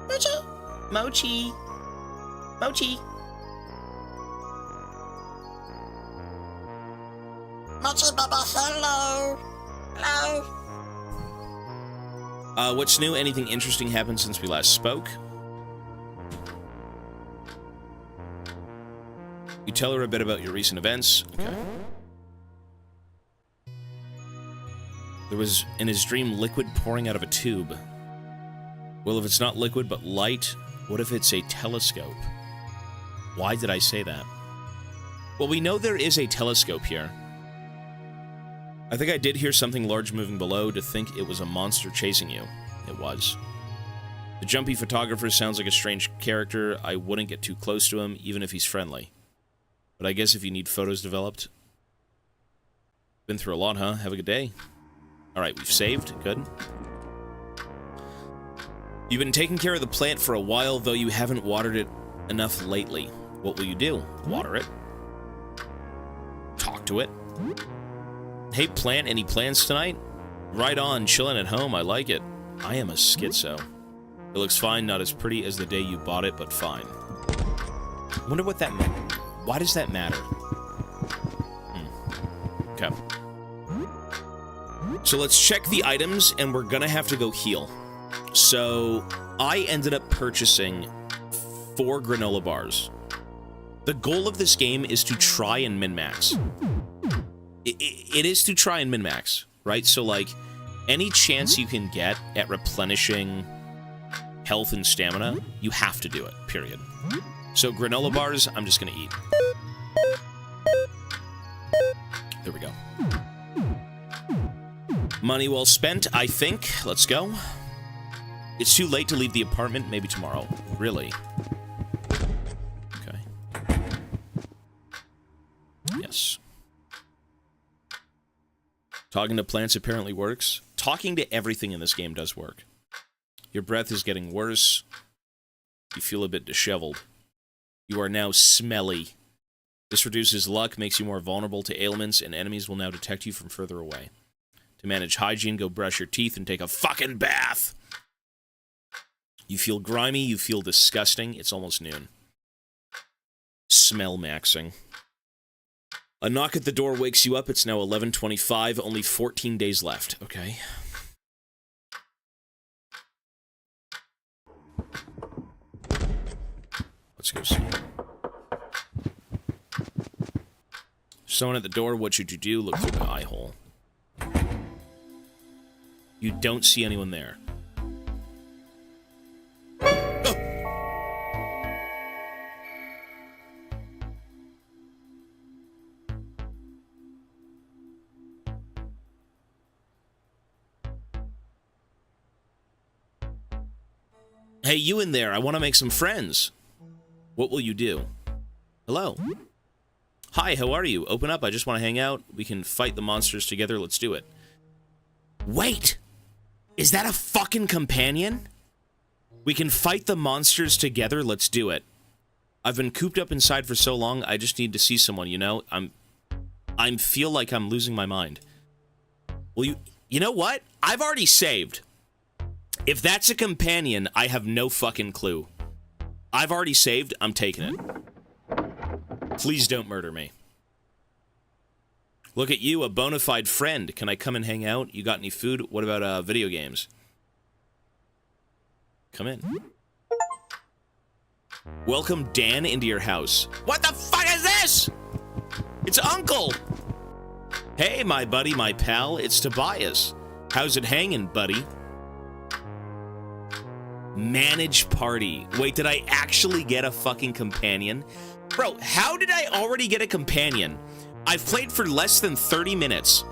Mochi! Mochi! Mochi! Mochi, baby, hello! Hello! What's new? Anything interesting happened since we last spoke? You tell her a bit about your recent events. Okay. There was, in his dream, liquid pouring out of a tube. Well, if it's not liquid but light, what if it's a telescope? Why did I say that? Well, we know there is a telescope here. I think I did hear something large moving below to think it was a monster chasing you. It was. The jumpy photographer sounds like a strange character. I wouldn't get too close to him, even if he's friendly. But I guess if you need photos developed... Been through a lot, huh? Have a good day. Alright, we've saved. Good. You've been taking care of the plant for a while, though you haven't watered it enough lately. What will you do? Water it? Talk to it? Hey, plant, any plans tonight? Right on, chilling at home, I like it. I am a schizo. It looks fine, not as pretty as the day you bought it, but fine. Wonder what that meant. Why does that matter? Okay. So let's check the items, and we're gonna have to go heal. So, I ended up purchasing 4 granola bars. The goal of this game is to try and min-max. It is to try and min-max, right? So, like, Any chance you can get at replenishing health and stamina, you have to do it, period. So granola bars, I'm just gonna eat. There we go. Money well spent, I think. Let's go. It's too late to leave the apartment, maybe tomorrow. Really? Okay. Yes. Talking to plants apparently works. Talking to everything in this game does work. Your breath is getting worse. You feel a bit disheveled. You are now smelly. This reduces luck, makes you more vulnerable to ailments, and enemies will now detect you from further away. To manage hygiene, go brush your teeth and take a fucking bath! You feel grimy, you feel disgusting. It's almost noon. Smell maxing. A knock at the door wakes you up. It's now 11:25, only 14 days left. Okay. Let's go see. Someone at the door, what should you do? Look through the eye hole. You don't see anyone there. Oh. Hey, you in there, I want to make some friends. What will you do? Hello. Hi, how are you? Open up, I just want to hang out. We can fight the monsters together, let's do it. Wait! Is that a fucking companion? We can fight the monsters together, let's do it. I've been cooped up inside for so long, I just need to see someone, you know? I feel like I'm losing my mind. Well, you know what? I've already saved. If that's a companion, I have no fucking clue. I've already saved, I'm taking it. Please don't murder me. Look at you, a bona fide friend. Can I come and hang out? You got any food? What about video games? Come in. Welcome Dan into your house. What the fuck is this? It's Uncle. Hey, my buddy, my pal, it's Tobias. How's it hanging, buddy? Manage party. Wait, did I actually get a fucking companion? Bro, how did I already get a companion? I've played for less than 30 minutes.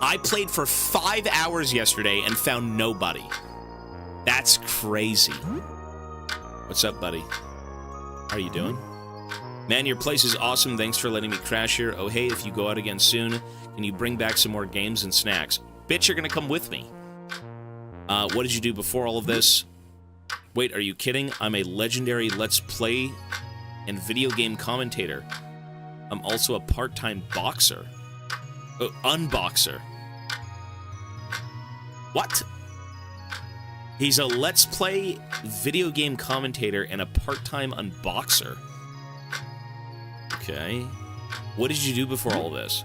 I played for 5 hours yesterday and found nobody. That's crazy. What's up, buddy? How are you doing? Man, your place is awesome. Thanks for letting me crash here. Oh, hey, if you go out again soon, can you bring back some more games and snacks? Bitch, you're gonna come with me. What did you do before all of this? Wait, are you kidding? I'm a legendary Let's Play and video game commentator. I'm also a part-time boxer. Oh, unboxer. What? He's a Let's Play video game commentator and a part-time unboxer. Okay. What did you do before all of this?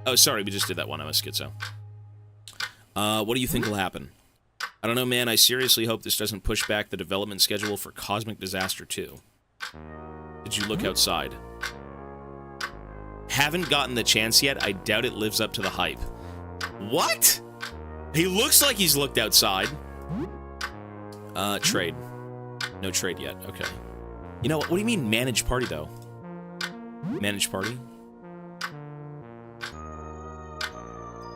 Oh, sorry, we just did that one. I'm a schizo. What do you think will happen? I don't know, man. I seriously hope this doesn't push back the development schedule for Cosmic Disaster 2. Did you look outside? Haven't gotten the chance yet. I doubt it lives up to the hype. What? He looks like he's looked outside. Trade. No trade yet. Okay. You know what? What do you mean manage party, though? Manage party?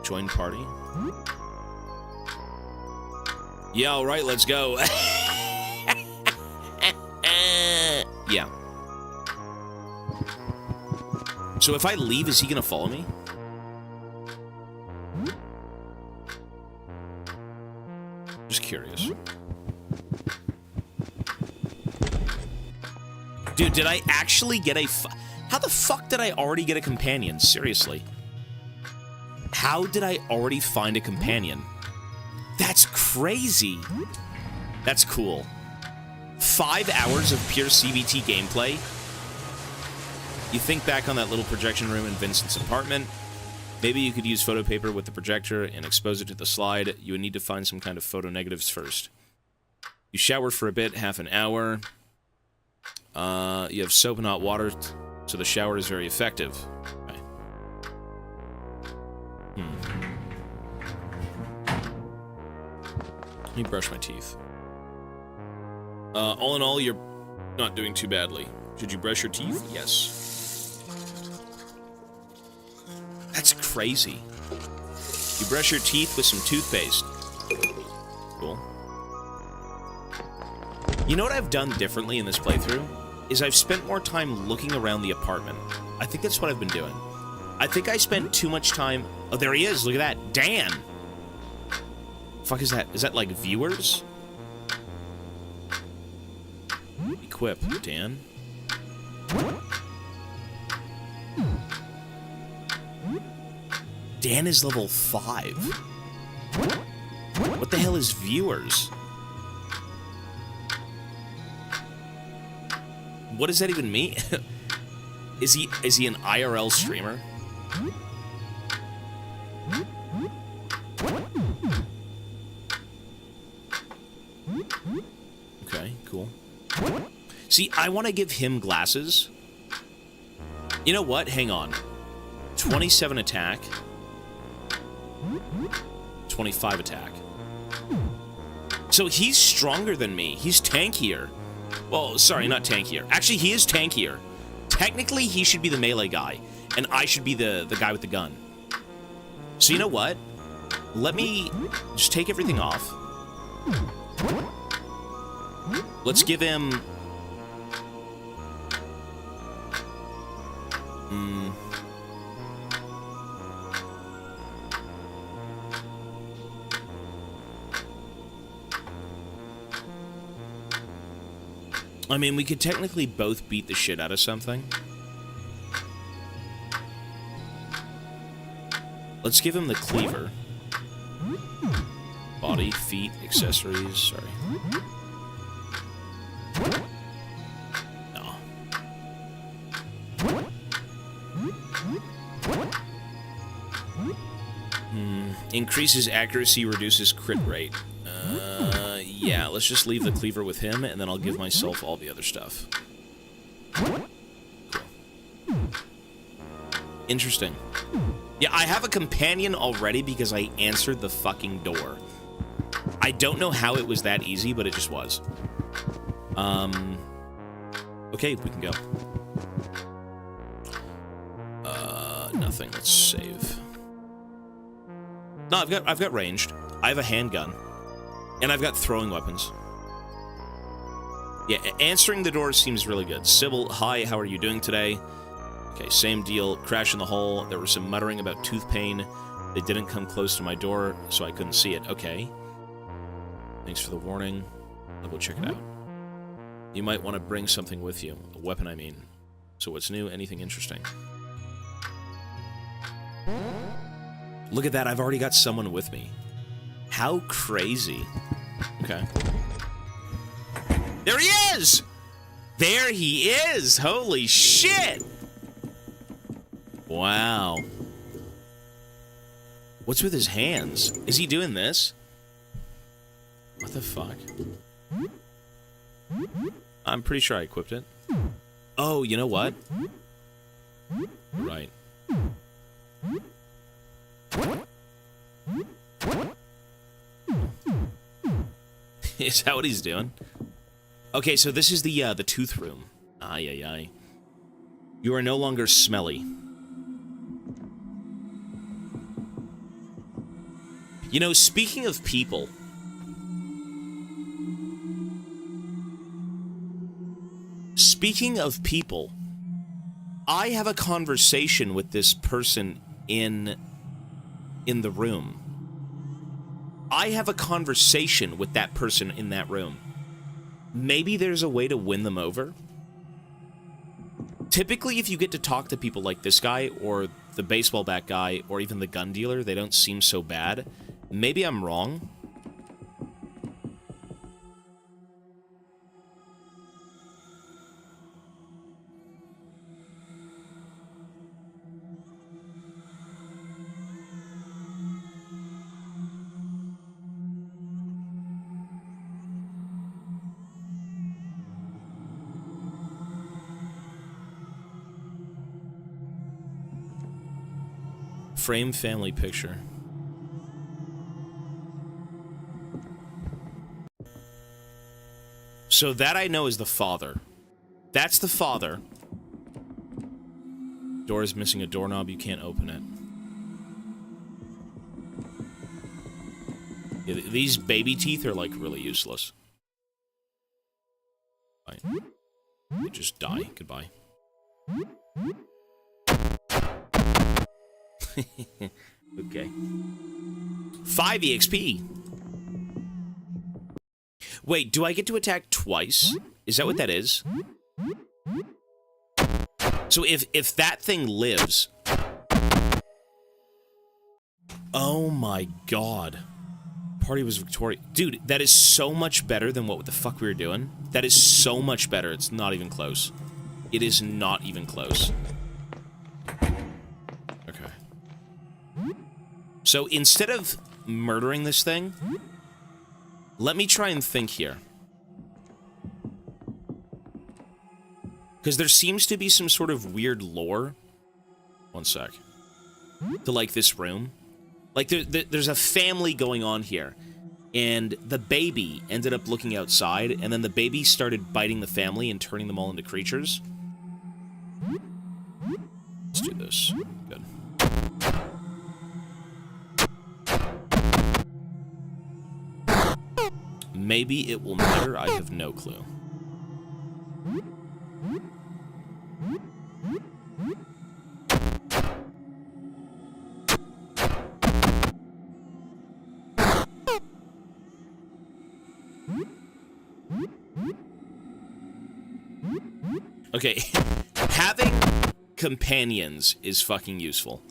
Join party? Yeah, alright, let's go. Yeah. So if I leave, is he gonna follow me? Just curious. Dude, did I actually get a how the fuck did I already get a companion? Seriously. How did I already find a companion? That's crazy. That's cool. 5 hours of pure CBT gameplay. You think back on that little projection room in Vincent's apartment. Maybe you could use photo paper with the projector and expose it to the slide. You would need to find some kind of photo negatives first. You shower for a bit, half an hour. You have soap and hot water, so the shower is very effective. Okay. Let me brush my teeth. All in all, you're not doing too badly. Did you brush your teeth? Yes. That's crazy. You brush your teeth with some toothpaste. Cool. You know what I've done differently in this playthrough? Is I've spent more time looking around the apartment. I think that's what I've been doing. I think I spent too much time... Oh, there he is. Look at that. Dan. Fuck is that? Is that like viewers? Equip, Dan. Dan is level 5. What the hell is viewers? What does that even mean? Is he an IRL streamer? Okay, cool. See, I want to give him glasses. You know what? Hang on. 27 attack. 25 attack. So he's stronger than me. He's tankier. Well, sorry, not tankier. Actually, he is tankier. Technically, he should be the melee guy, and I should be the guy with the gun. So you know what? Let me just take everything off. Let's give him... I mean, we could technically both beat the shit out of something. Let's give him the cleaver. Body, feet, accessories, sorry. No. Increases accuracy, reduces crit rate. Yeah, let's just leave the cleaver with him, and then I'll give myself all the other stuff. Cool. Interesting. Yeah, I have a companion already because I answered the fucking door. I don't know how it was that easy, but it just was. Okay, we can go. Nothing. Let's save. No, I've got ranged. I have a handgun. And I've got throwing weapons. Yeah, answering the door seems really good. Sybil, hi, how are you doing today? Okay, same deal. Crash in the hole. There was some muttering about tooth pain. They didn't come close to my door, so I couldn't see it. Okay. Thanks for the warning. I'll go check it out. You might want to bring something with you. A weapon, I mean. So what's new? Anything interesting? Look at that, I've already got someone with me. How crazy. Okay. There he is! There he is! Holy shit! Wow. What's with his hands? Is he doing this? What the fuck? I'm pretty sure I equipped it. Oh, you know what? Right. Is that what he's doing? Okay, so this is the tooth room. Ay, ay, ay. You are no longer smelly. You know, speaking of people... Speaking of people, I have a conversation with this person in the room. I have a conversation with that person in that room. Maybe there's a way to win them over? Typically, if you get to talk to people like this guy, or the baseball bat guy, or even the gun dealer, they don't seem so bad. Maybe I'm wrong. Frame family picture. So that I know is the father. That's the father. Door is missing a doorknob. You can't open it. Yeah, these baby teeth are, like, really useless. Fine. You just die. Goodbye. Okay. 5 EXP. Wait, do I get to attack twice? Is that what that is? So if that thing lives... Oh my god. Party was victorious. Dude, that is so much better than what the fuck we were doing. That is so much better. It's not even close. It is not even close. Okay. So instead of murdering this thing, let me try and think here. Because there seems to be some sort of weird lore. One sec. To, like, this room. Like, there's a family going on here. And the baby ended up looking outside, and then the baby started biting the family and turning them all into creatures. Let's do this. Good. Maybe it will matter. I have no clue. Okay, having companions is fucking useful.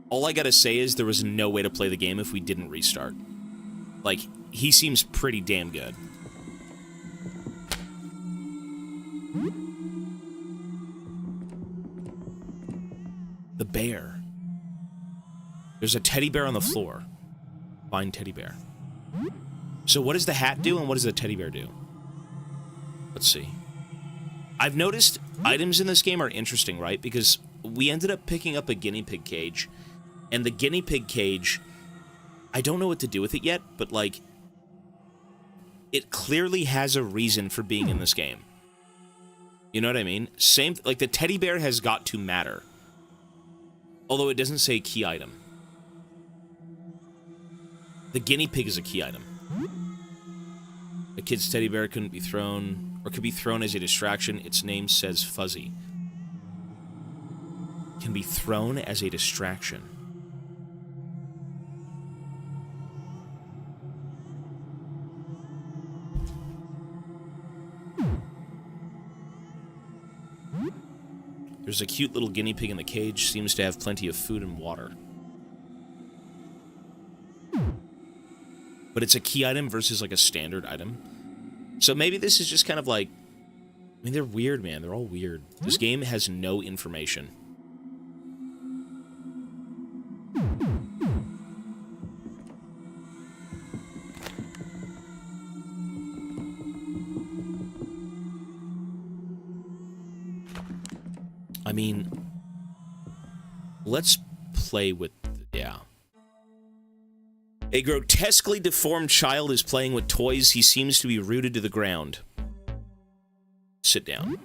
All I gotta say is there was no way to play the game if we didn't restart. Like, he seems pretty damn good. The bear. There's a teddy bear on the floor. Find teddy bear. So what does the hat do and what does the teddy bear do? Let's see. I've noticed items in this game are interesting, right? Because we ended up picking up a guinea pig cage. And the guinea pig cage, I don't know what to do with it yet, but, like, it clearly has a reason for being in this game. You know what I mean? Same, like, the teddy bear has got to matter. Although it doesn't say key item. The guinea pig is a key item. The kid's teddy bear couldn't be thrown, or could be thrown as a distraction. Its name says Fuzzy. Can be thrown as a distraction. There's a cute little guinea pig in the cage. Seems to have plenty of food and water. But it's a key item versus, like, a standard item. So maybe this is just kind of like... I mean, they're weird, man. They're all weird. This game has no information. I mean... Let's play with... Yeah. A grotesquely deformed child is playing with toys. He seems to be rooted to the ground. Sit down.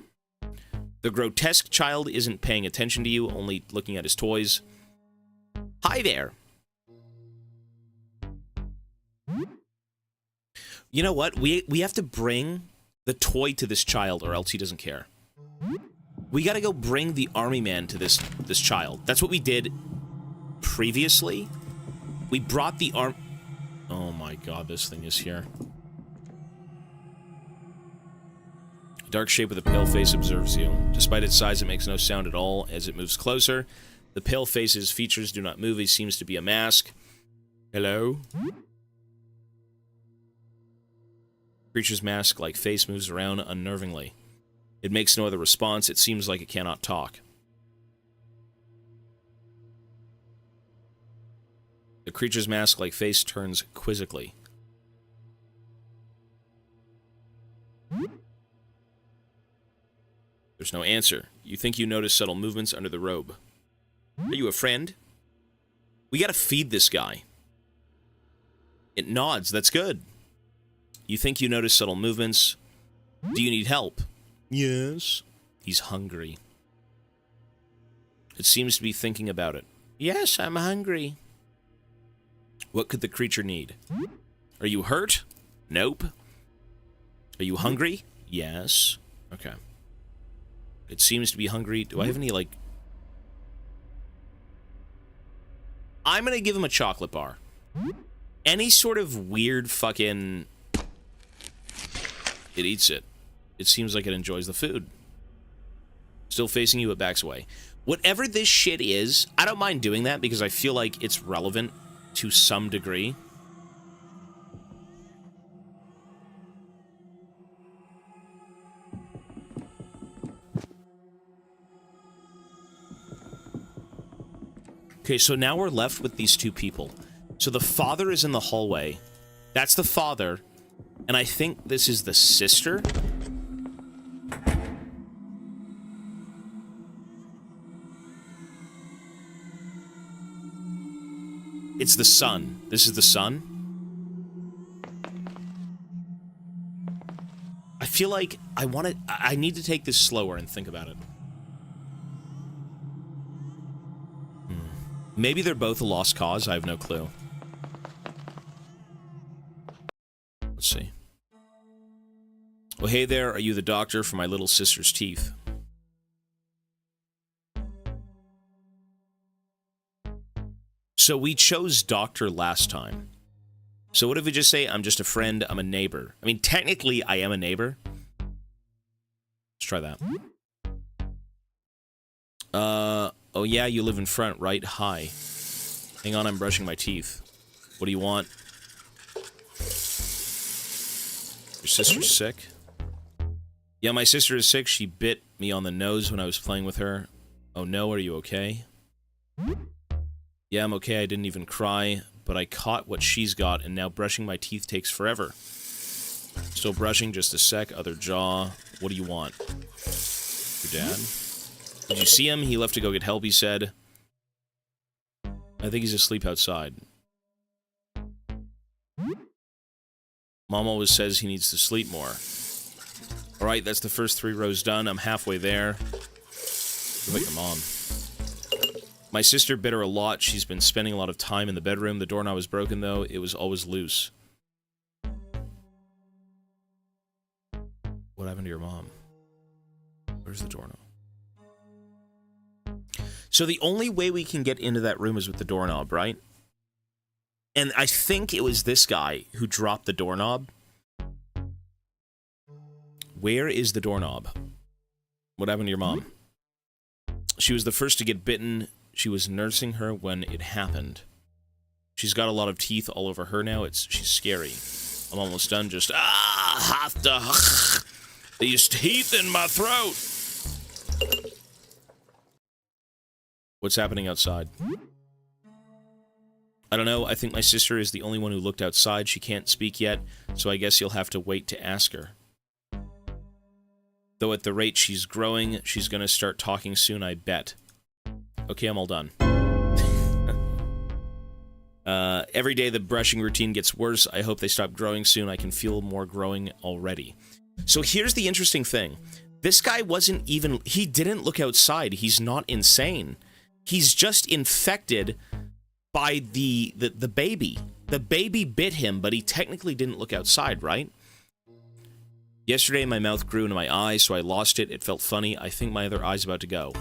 The grotesque child isn't paying attention to you, only looking at his toys. Hi there. You know what? We have to bring the toy to this child, or else he doesn't care. We gotta go bring the army man to this child. That's what we did previously. We brought the arm... Oh my god, this thing is here. A dark shape with a pale face observes you. Despite its size, it makes no sound at all as it moves closer. The pale face's features do not move. He seems to be a mask. Hello? Creature's mask-like face moves around unnervingly. It makes no other response. It seems like it cannot talk. The creature's mask-like face turns quizzically. There's no answer. You think you notice subtle movements under the robe. Are you a friend? We gotta feed this guy. It nods. That's good. You think you notice subtle movements Do you need help? Yes. He's hungry. It seems to be thinking about it. Yes, I'm hungry. What could the creature need? Are you hurt? Nope. Are you hungry? Yes. Okay. It seems to be hungry. Do I have any, like... I'm gonna give him a chocolate bar. Any sort of weird fucking... It eats it. It seems like it enjoys the food. Still facing you, it backs away. Whatever this shit is, I don't mind doing that because I feel like it's relevant to some degree. Okay, so now we're left with these two people. So the father is in the hallway. That's the father. And I think this is the sister. It's the son. This is the son. I feel like I need to take this slower and think about it. Maybe they're both a lost cause. I have no clue. Let's see. Well, hey there. Are you the doctor for my little sister's teeth? So we chose doctor last time. So what if we just say, I'm just a friend, I'm a neighbor? I mean, technically, I am a neighbor. Let's try that. Oh yeah, you live in front, right? Hi. Hang on, I'm brushing my teeth. What do you want? Your sister's sick? Yeah, my sister is sick. She bit me on the nose when I was playing with her. Oh no, are you okay? Yeah, I'm okay. I didn't even cry, but I caught what she's got, and now brushing my teeth takes forever. Still brushing, just a sec. Other jaw. What do you want? Your dad? Did you see him? He left to go get help, he said. I think he's asleep outside. Mom always says he needs to sleep more. Alright, that's the first 3 rows done. I'm halfway there. Look like your mom. My sister bit her a lot. She's been spending a lot of time in the bedroom. The doorknob was broken, though. It was always loose. What happened to your mom? Where's the doorknob? So the only way we can get into that room is with the doorknob, right? And I think it was this guy who dropped the doorknob. Where is the doorknob? What happened to your mom? She was the first to get bitten. She was nursing her when it happened. She's got a lot of teeth all over her now. She's scary. I'm almost done. Just have to these teeth in my throat. What's happening outside? I don't know. I think my sister is the only one who looked outside. She can't speak yet, so I guess you'll have to wait to ask her. Though at the rate she's growing, she's gonna start talking soon, I bet. Okay, I'm all done. Every day the brushing routine gets worse. I hope they stop growing soon. I can feel more growing already. So here's the interesting thing. This guy wasn't even... He didn't look outside. He's not insane. He's just infected by the baby. The baby bit him, but he technically didn't look outside, right? Yesterday, my mouth grew into my eye, so I lost it. It felt funny. I think my other eye's about to go.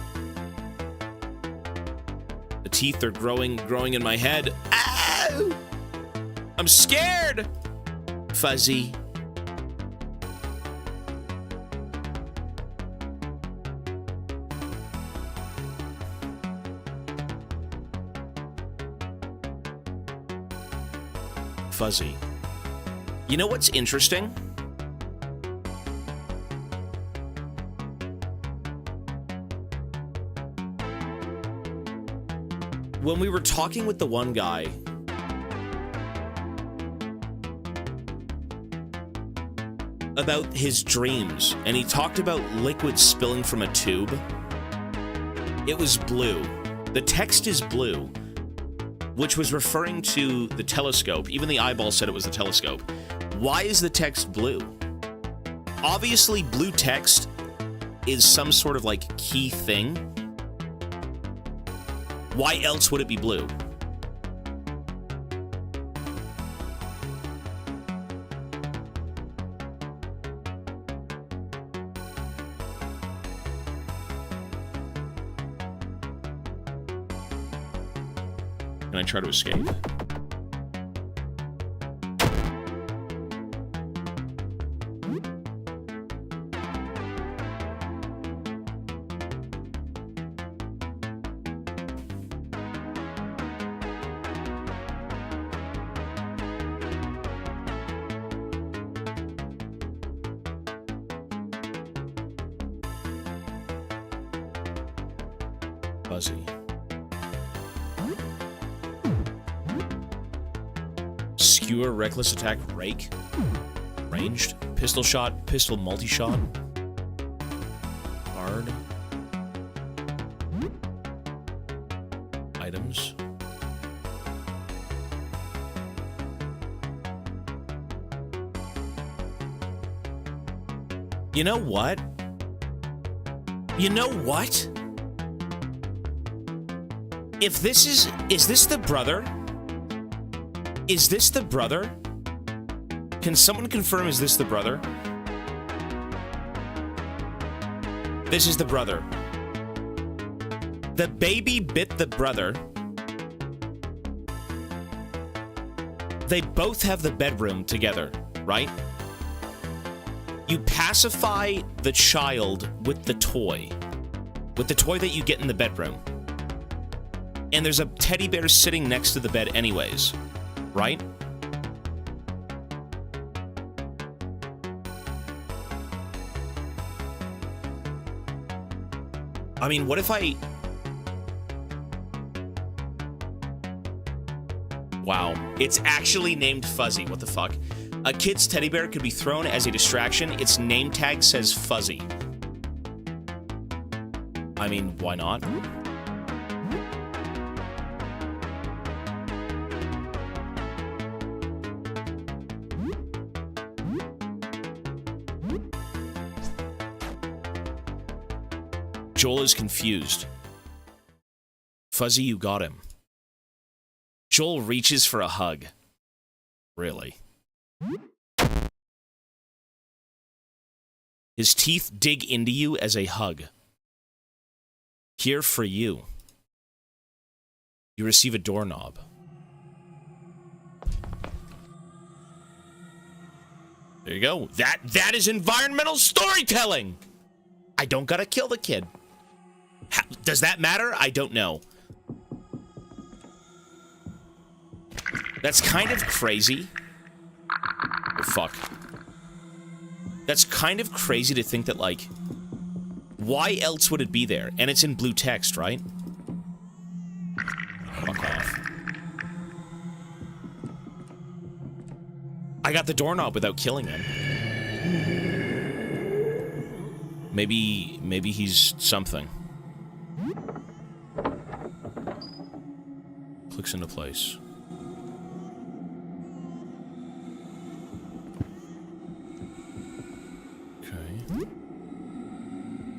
The teeth are growing in my head. Ow! I'm scared! Fuzzy. Fuzzy. You know what's interesting? When we were talking with the one guy about his dreams, and he talked about liquid spilling from a tube, it was blue. The text is blue, which was referring to the telescope. Even the eyeball said it was the telescope. Why is the text blue? Obviously, blue text is some sort of, like, key thing. Why else would it be blue? Can I try to escape? Fuzzy. Skewer, reckless attack, rake. Ranged. Pistol shot, pistol multi-shot. Hard. Items. You know what? You know what? If this is this the brother? Is this the brother? Can someone confirm, is this the brother? This is the brother. The baby bit the brother. They both have the bedroom together, right? You pacify the child with the toy that you get in the bedroom. And there's a teddy bear sitting next to the bed anyways, right? I mean, what if I... Wow, it's actually named Fuzzy, what the fuck? A kid's teddy bear could be thrown as a distraction. Its name tag says Fuzzy. I mean, why not? Joel is confused. Fuzzy, you got him. Joel reaches for a hug. Really? His teeth dig into you as a hug. Here for you. You receive a doorknob. There you go. That is environmental storytelling! I don't gotta kill the kid. Does that matter? I don't know. That's kind of crazy. Oh, fuck. That's kind of crazy to think that, like, why else would it be there? And it's in blue text, right? Fuck off. I got the doorknob without killing him. Maybe he's something. Clicks into place. Okay.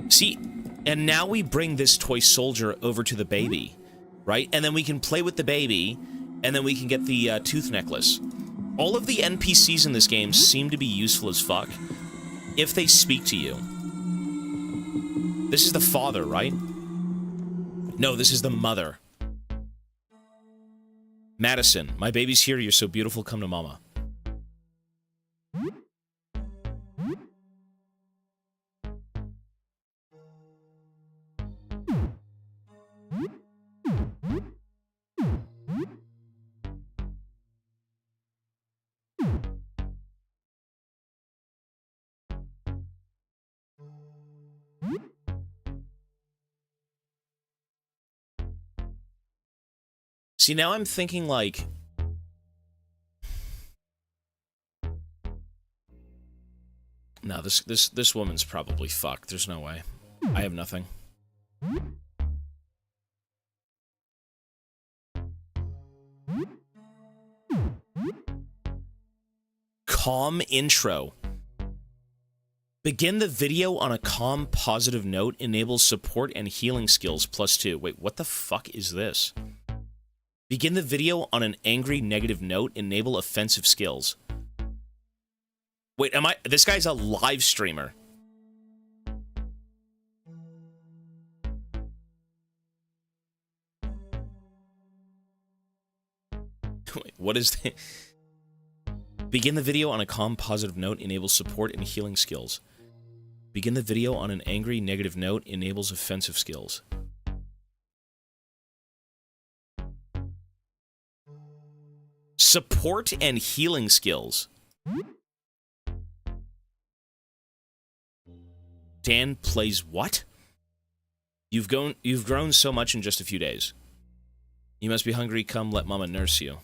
See, and now we bring this toy soldier over to the baby, right? And then we can play with the baby, and then we can get the tooth necklace. All of the NPCs in this game seem to be useful as fuck if they speak to you. This is the father, right? No, this is the mother. Madison, my baby's here. You're so beautiful. Come to mama. See, now I'm thinking, like... No, this woman's probably fucked. There's no way. I have nothing. Calm intro. Begin the video on a calm, positive note. Enables support and healing skills +2. Wait, what the fuck is this? Begin the video on an angry, negative note. Enable offensive skills. Wait, am I... This guy's a live streamer. Wait, what is the... Begin the video on a calm, positive note. Enables support and healing skills. Begin the video on an angry, negative note. Enables offensive skills. Support and healing skills. Dan plays what? You've grown so much in just a few days. You must be hungry. Come, let mama nurse you.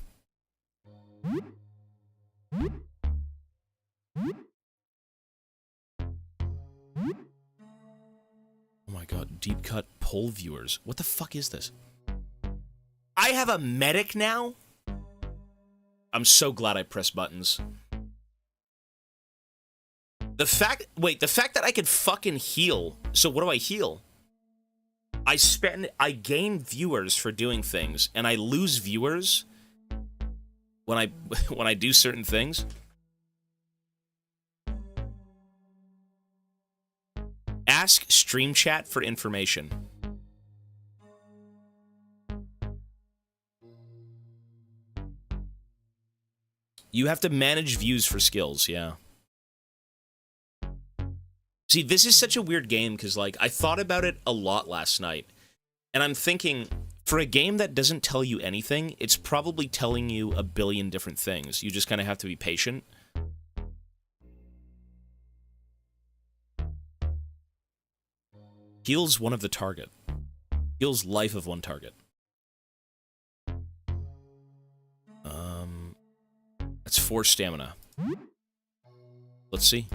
Oh my god, deep cut poll viewers. What the fuck is this? I have a medic now? I'm so glad I pressed buttons. The fact that I could fucking heal. So what do I heal? I gain viewers for doing things, and I lose viewers when I do certain things. Ask Stream Chat for information. You have to manage views for skills, yeah. See, this is such a weird game, because, like, I thought about it a lot last night, and I'm thinking, for a game that doesn't tell you anything, it's probably telling you a billion different things. You just kind of have to be patient. Heals one of the target. Heals life of one target. That's 4 stamina. Let's see.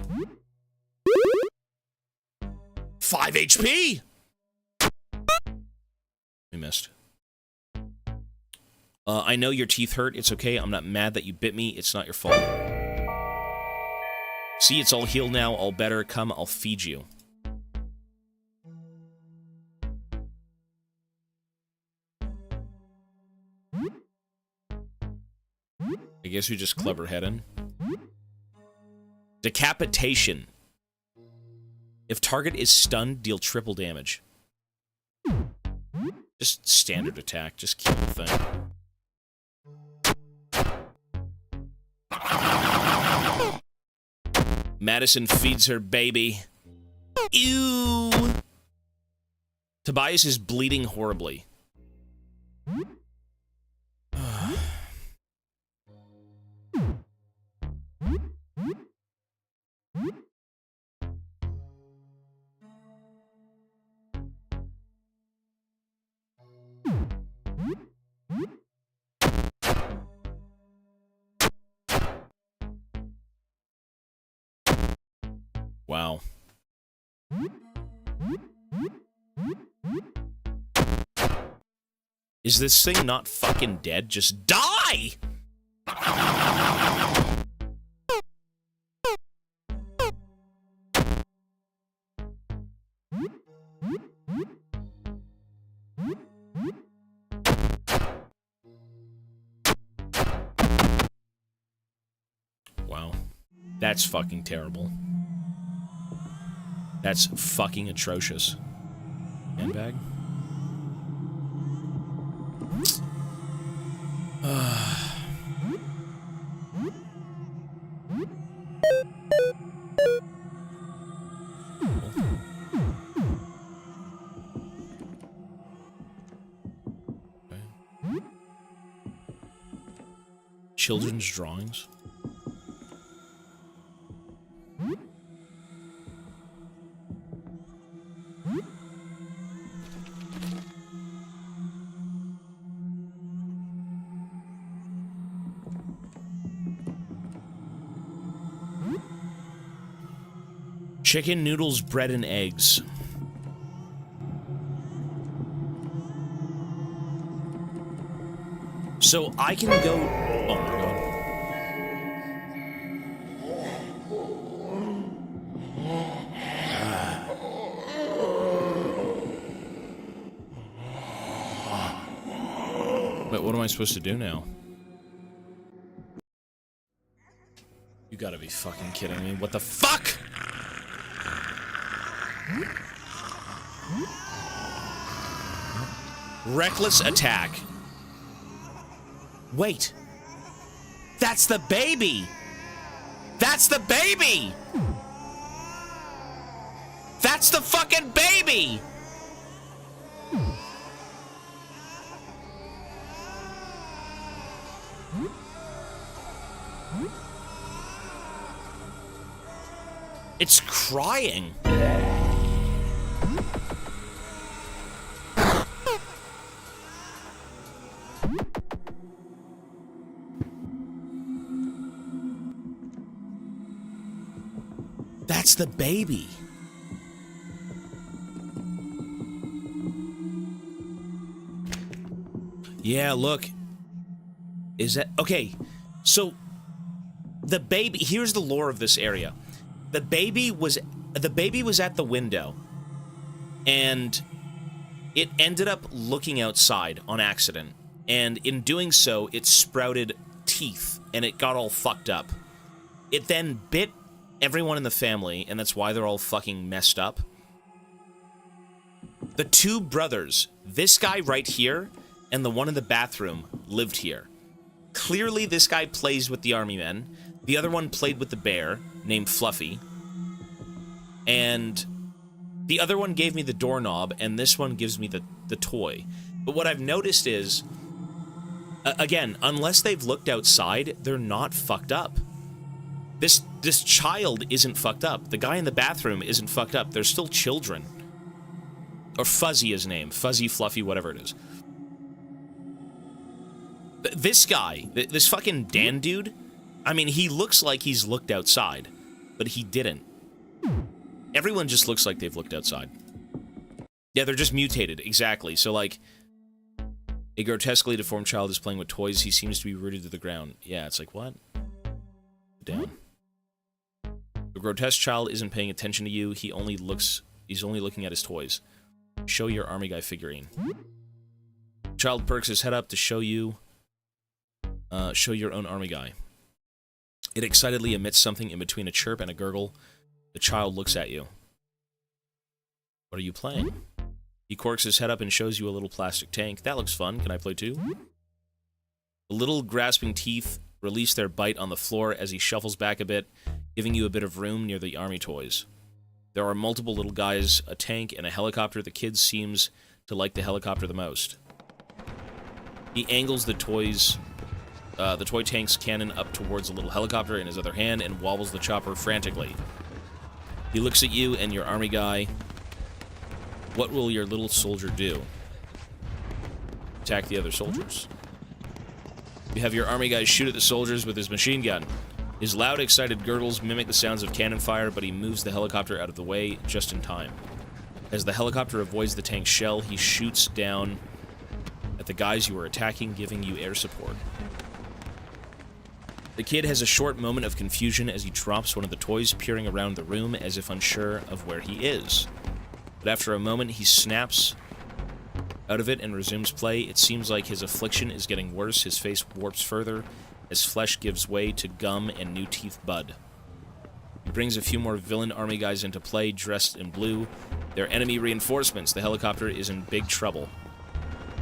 5 HP! We missed. I know your teeth hurt. It's okay. I'm not mad that you bit me. It's not your fault. See, it's all healed now. All better. Come, I'll feed you. I guess we just clever head in. Decapitation. If target is stunned, deal triple damage. Just standard attack. Just kill the thing. Madison feeds her baby. Ew. Tobias is bleeding horribly. Wow. Is this thing not fucking dead? Just die! Wow. That's fucking terrible. That's fucking atrocious. Handbag? Children's drawings? Chicken noodles, bread, and eggs. So I can go... Oh my god. Wait, what am I supposed to do now? You gotta be fucking kidding me. What the fuck? Reckless attack. Wait. That's the baby! That's the baby! That's the fucking baby! It's crying. That's the baby. Yeah, look. Is that... Okay, so... The baby... Here's the lore of this area. The baby was at the window. And... it ended up looking outside on accident. And in doing so, it sprouted teeth. And it got all fucked up. It then bit everyone in the family, and that's why they're all fucking messed up. The two brothers, this guy right here, and the one in the bathroom, lived here. Clearly, this guy plays with the army men. The other one played with the bear, named Fluffy. And the other one gave me the doorknob, and this one gives me the toy. But what I've noticed is, again, unless they've looked outside, they're not fucked up. This child isn't fucked up. The guy in the bathroom isn't fucked up. They're still children. Or Fuzzy is named. Fuzzy, Fluffy, whatever it is. This guy, this fucking Dan dude, I mean, he looks like he's looked outside, but he didn't. Everyone just looks like they've looked outside. Yeah, they're just mutated, exactly. So, like, a grotesquely deformed child is playing with toys. He seems to be rooted to the ground. Yeah, it's like, what? Down. The grotesque child isn't paying attention to you. He's only looking at his toys. Show your army guy figurine. Child perks his head up to show you show your own army guy. It excitedly emits something in between a chirp and a gurgle. The child looks at you. What are you playing? He corks his head up and shows you a little plastic tank. That looks fun. Can I play too? The little grasping teeth release their bite on the floor as he shuffles back a bit, giving you a bit of room near the army toys. There are multiple little guys, a tank, and a helicopter. The kid seems to like the helicopter the most. He angles the toy tank's cannon up towards a little helicopter in his other hand and wobbles the chopper frantically. He looks at you and your army guy. What will your little soldier do? Attack the other soldiers. You have your army guy shoot at the soldiers with his machine gun. His loud, excited gurgles mimic the sounds of cannon fire, but he moves the helicopter out of the way just in time. As the helicopter avoids the tank's shell, he shoots down at the guys you are attacking, giving you air support. The kid has a short moment of confusion as he drops one of the toys, peering around the room as if unsure of where he is. But after a moment, he snaps out of it and resumes play. It seems like his affliction is getting worse. His face warps further as flesh gives way to gum and new teeth bud. He brings a few more villain army guys into play, dressed in blue. They're enemy reinforcements. The helicopter is in big trouble.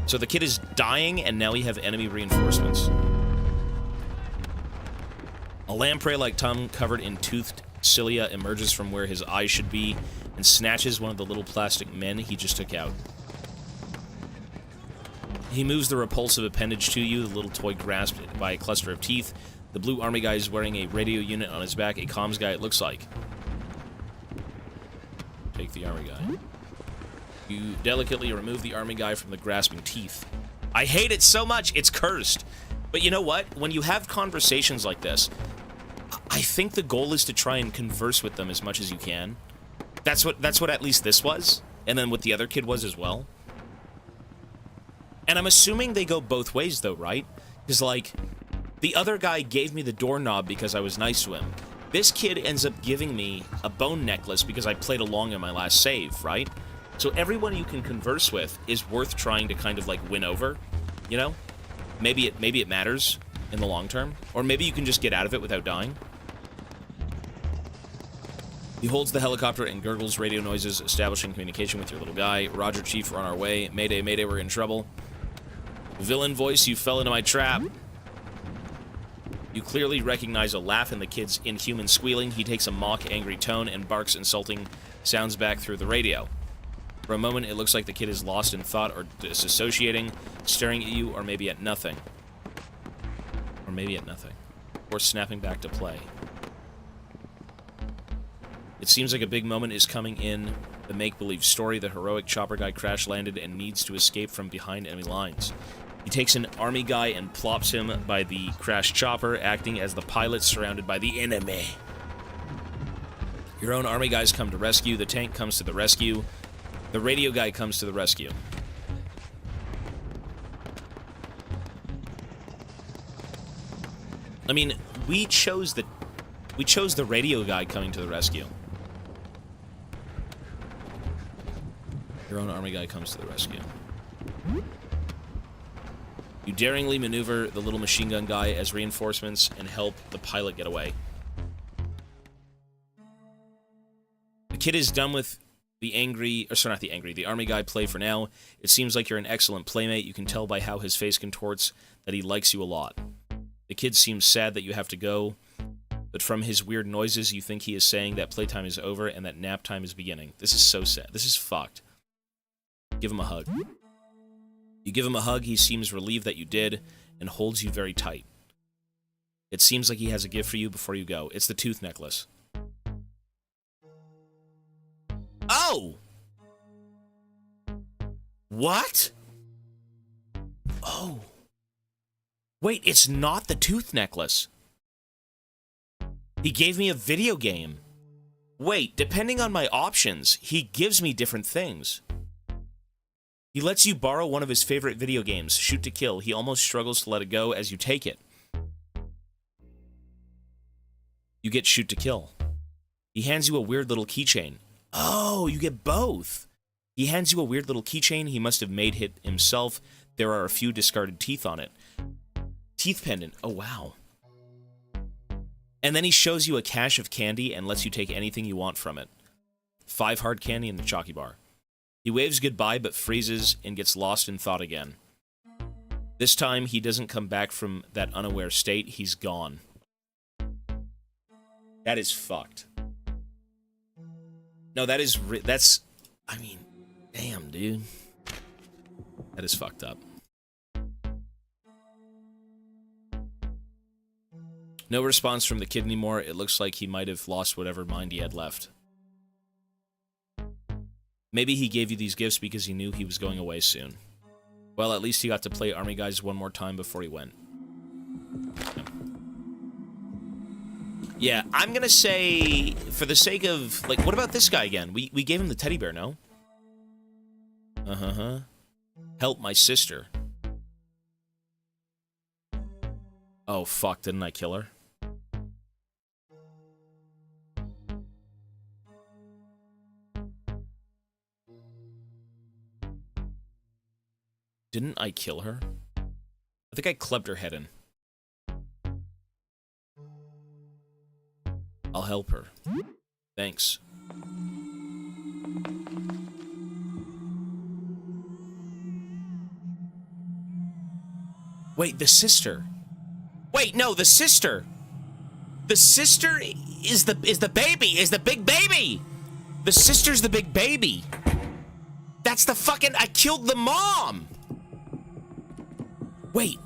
So the kid is dying, and now we have enemy reinforcements. A lamprey-like tongue covered in toothed cilia emerges from where his eyes should be and snatches one of the little plastic men he just took out. He moves the repulsive appendage to you, the little toy grasped by a cluster of teeth. The blue army guy is wearing a radio unit on his back, a comms guy it looks like. Take the army guy. You delicately remove the army guy from the grasping teeth. I hate it so much, it's cursed. But you know what? When you have conversations like this, I think the goal is to try and converse with them as much as you can. That's what at least this was, and then what the other kid was as well. And I'm assuming they go both ways, though, right? Because, like, the other guy gave me the doorknob because I was nice to him. This kid ends up giving me a bone necklace because I played along in my last save, right? So everyone you can converse with is worth trying to kind of, like, win over, you know? maybe it matters in the long term. Or maybe you can just get out of it without dying. He holds the helicopter and gurgles radio noises, establishing communication with your little guy. Roger, Chief, we're on our way. Mayday, mayday, we're in trouble. Villain voice, you fell into my trap. You clearly recognize a laugh in the kid's inhuman squealing. He takes a mock, angry tone and barks insulting sounds back through the radio. For a moment, it looks like the kid is lost in thought or disassociating, staring at you, or maybe at nothing. Or maybe at nothing. Or snapping back to play. It seems like a big moment is coming in the make-believe story. The heroic chopper guy crash-landed and needs to escape from behind enemy lines. He takes an army guy and plops him by the crashed chopper, acting as the pilot surrounded by the enemy. Your own army guys come to rescue. The tank comes to the rescue. The radio guy comes to the rescue. I mean, we chose the radio guy coming to the rescue. Your own army guy comes to the rescue. You daringly maneuver the little machine gun guy as reinforcements and help the pilot get away. The kid is done with the army guy play for now. It seems like you're an excellent playmate. You can tell by how his face contorts that he likes you a lot. The kid seems sad that you have to go, but from his weird noises, you think he is saying that playtime is over and that nap time is beginning. This is so sad. This is fucked. Give him a hug. You give him a hug, he seems relieved that you did, and holds you very tight. It seems like he has a gift for you before you go. It's the tooth necklace. Oh! What? Oh. Wait, it's not the tooth necklace. He gave me a video game. Wait, depending on my options, he gives me different things. He lets you borrow one of his favorite video games, Shoot to Kill. He almost struggles to let it go as you take it. You get Shoot to Kill. He hands you a weird little keychain. Oh, you get both. He hands you a weird little keychain he must have made it himself. There are a few discarded teeth on it. Teeth pendant. Oh, wow. And then he shows you a cache of candy and lets you take anything you want from it. 5 hard candy and the Chalky Bar. He waves goodbye but freezes and gets lost in thought again. This time, he doesn't come back from that unaware state. He's gone. That is fucked. No, that's... I mean, damn, dude. That is fucked up. No response from the kid anymore. It looks like he might have lost whatever mind he had left. Maybe he gave you these gifts because he knew he was going away soon. Well, at least he got to play Army Guys one more time before he went. Yeah, I'm gonna say, for the sake of... Like, what about this guy again? We gave him the teddy bear, no? Uh-huh. Help my sister. Oh, fuck, didn't I kill her? Didn't I kill her? I think I clubbed her head in. I'll help her. Thanks. Wait, the sister. Wait, no, the sister. The sister is the baby, is the big baby. The sister's the big baby. That's the fucking... I killed the mom. Wait.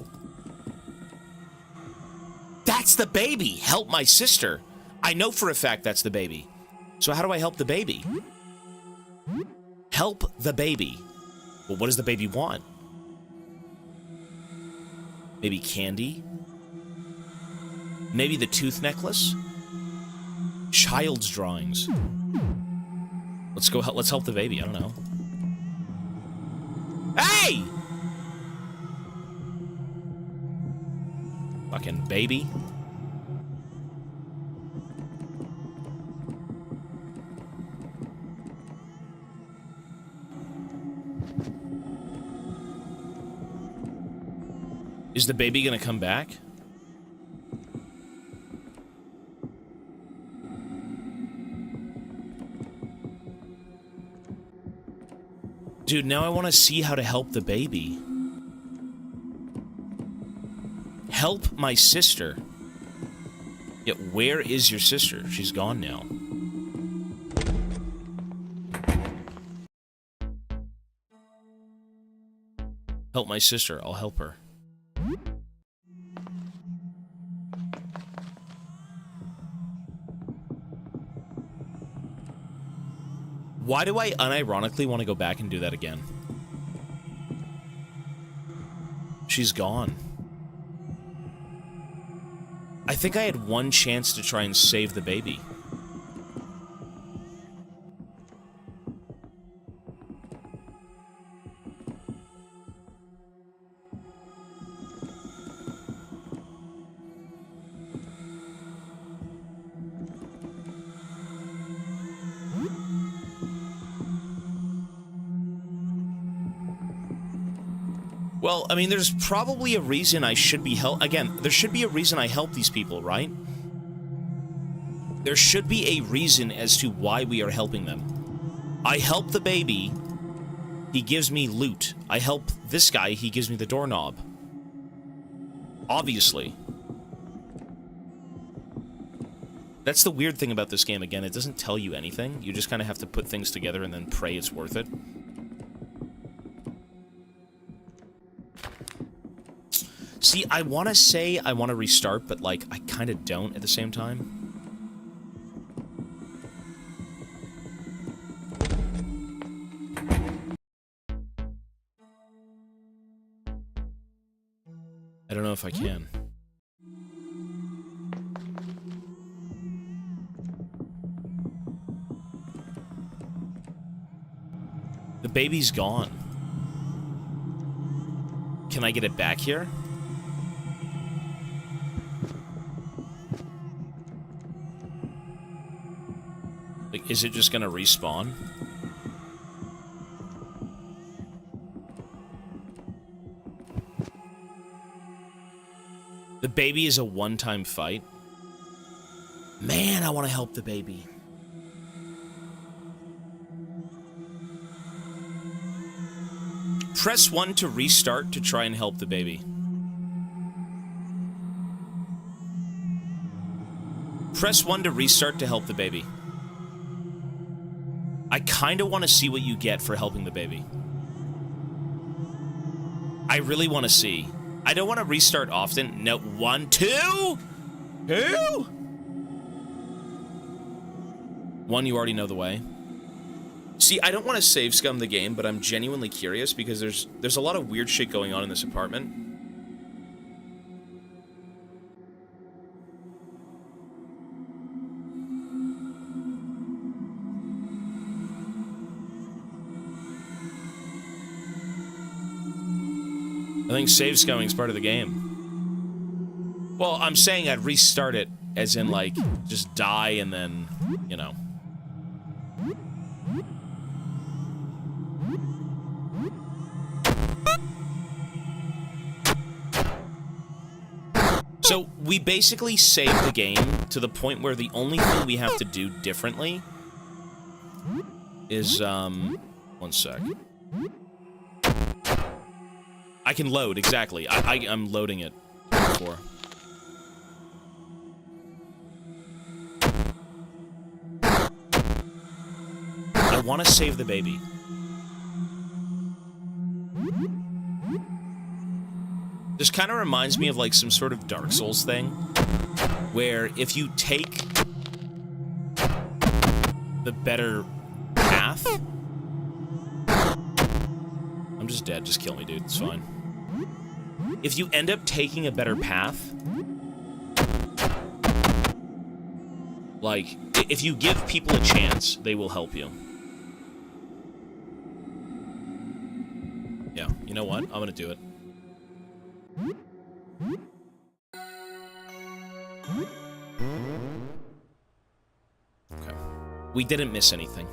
That's the baby. Help my sister. I know for a fact that's the baby. So how do I help the baby? Help the baby. Well, what does the baby want? Maybe candy? Maybe the tooth necklace? Child's drawings. Let's go. Let's help the baby. I don't know. Hey! Fucking baby. Is the baby gonna come back? Dude, now I want to see how to help the baby. Help my sister. Yet where is your sister? She's gone now. Help my sister. I'll help her. Why do I unironically want to go back and do that again? She's gone. I think I had one chance to try and save the baby. Well, I mean, there's probably a reason I should be again, there should be a reason I help these people, right? There should be a reason as to why we are helping them. I help the baby, he gives me loot. I help this guy, he gives me the doorknob. Obviously. That's the weird thing about this game, again, it doesn't tell you anything. You just kind of have to put things together and then pray it's worth it. See, I want to say I want to restart, but, like, I kind of don't at the same time. I don't know if I can. The baby's gone. Can I get it back here? Like, is it just gonna respawn? The baby is a one-time fight. Man, I want to help the baby. Press 1 to restart to try and help the baby. Press 1 to restart to help the baby. I kind of want to see what you get for helping the baby. I really want to see. I don't want to restart often. No, 1, 2? 2? 1, you already know the way. See, I don't want to save scum the game, but I'm genuinely curious because there's a lot of weird shit going on in this apartment. I think save scumming is part of the game. Well, I'm saying I'd restart it, as in, like, just die and then, you know. So, we basically saved the game to the point where the only thing we have to do differently is, 1 sec. I can load, exactly. I'm loading it before. I want to save the baby. This kind of reminds me of, like, some sort of Dark Souls thing, where if you take the better path... I'm just dead, just kill me, dude, it's fine. If you end up taking a better path, like, if you give people a chance, they will help you. Yeah, you know what? I'm gonna do it. Okay. We didn't miss anything.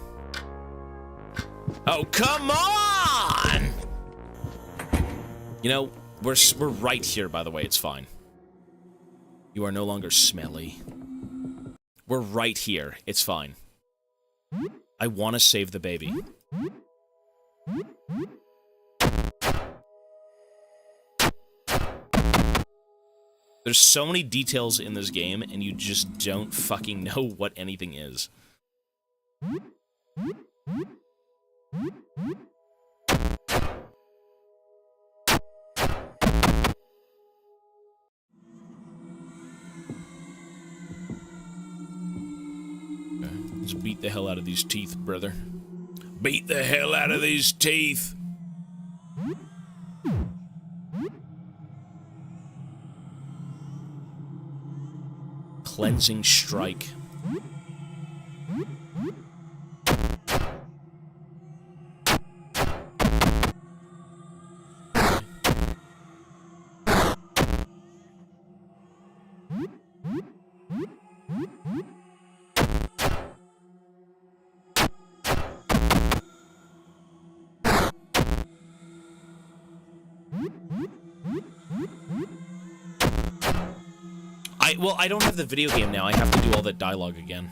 Oh, come on! You know, We're right here, by the way. It's fine. You are no longer smelly. We're right here. It's fine. I want to save the baby. There's so many details in this game, and you just don't fucking know what anything is. Let's beat the hell out of these teeth, brother. Beat the hell out of these teeth! Cleansing strike. Well, I don't have the video game now. I have to do all that dialogue again.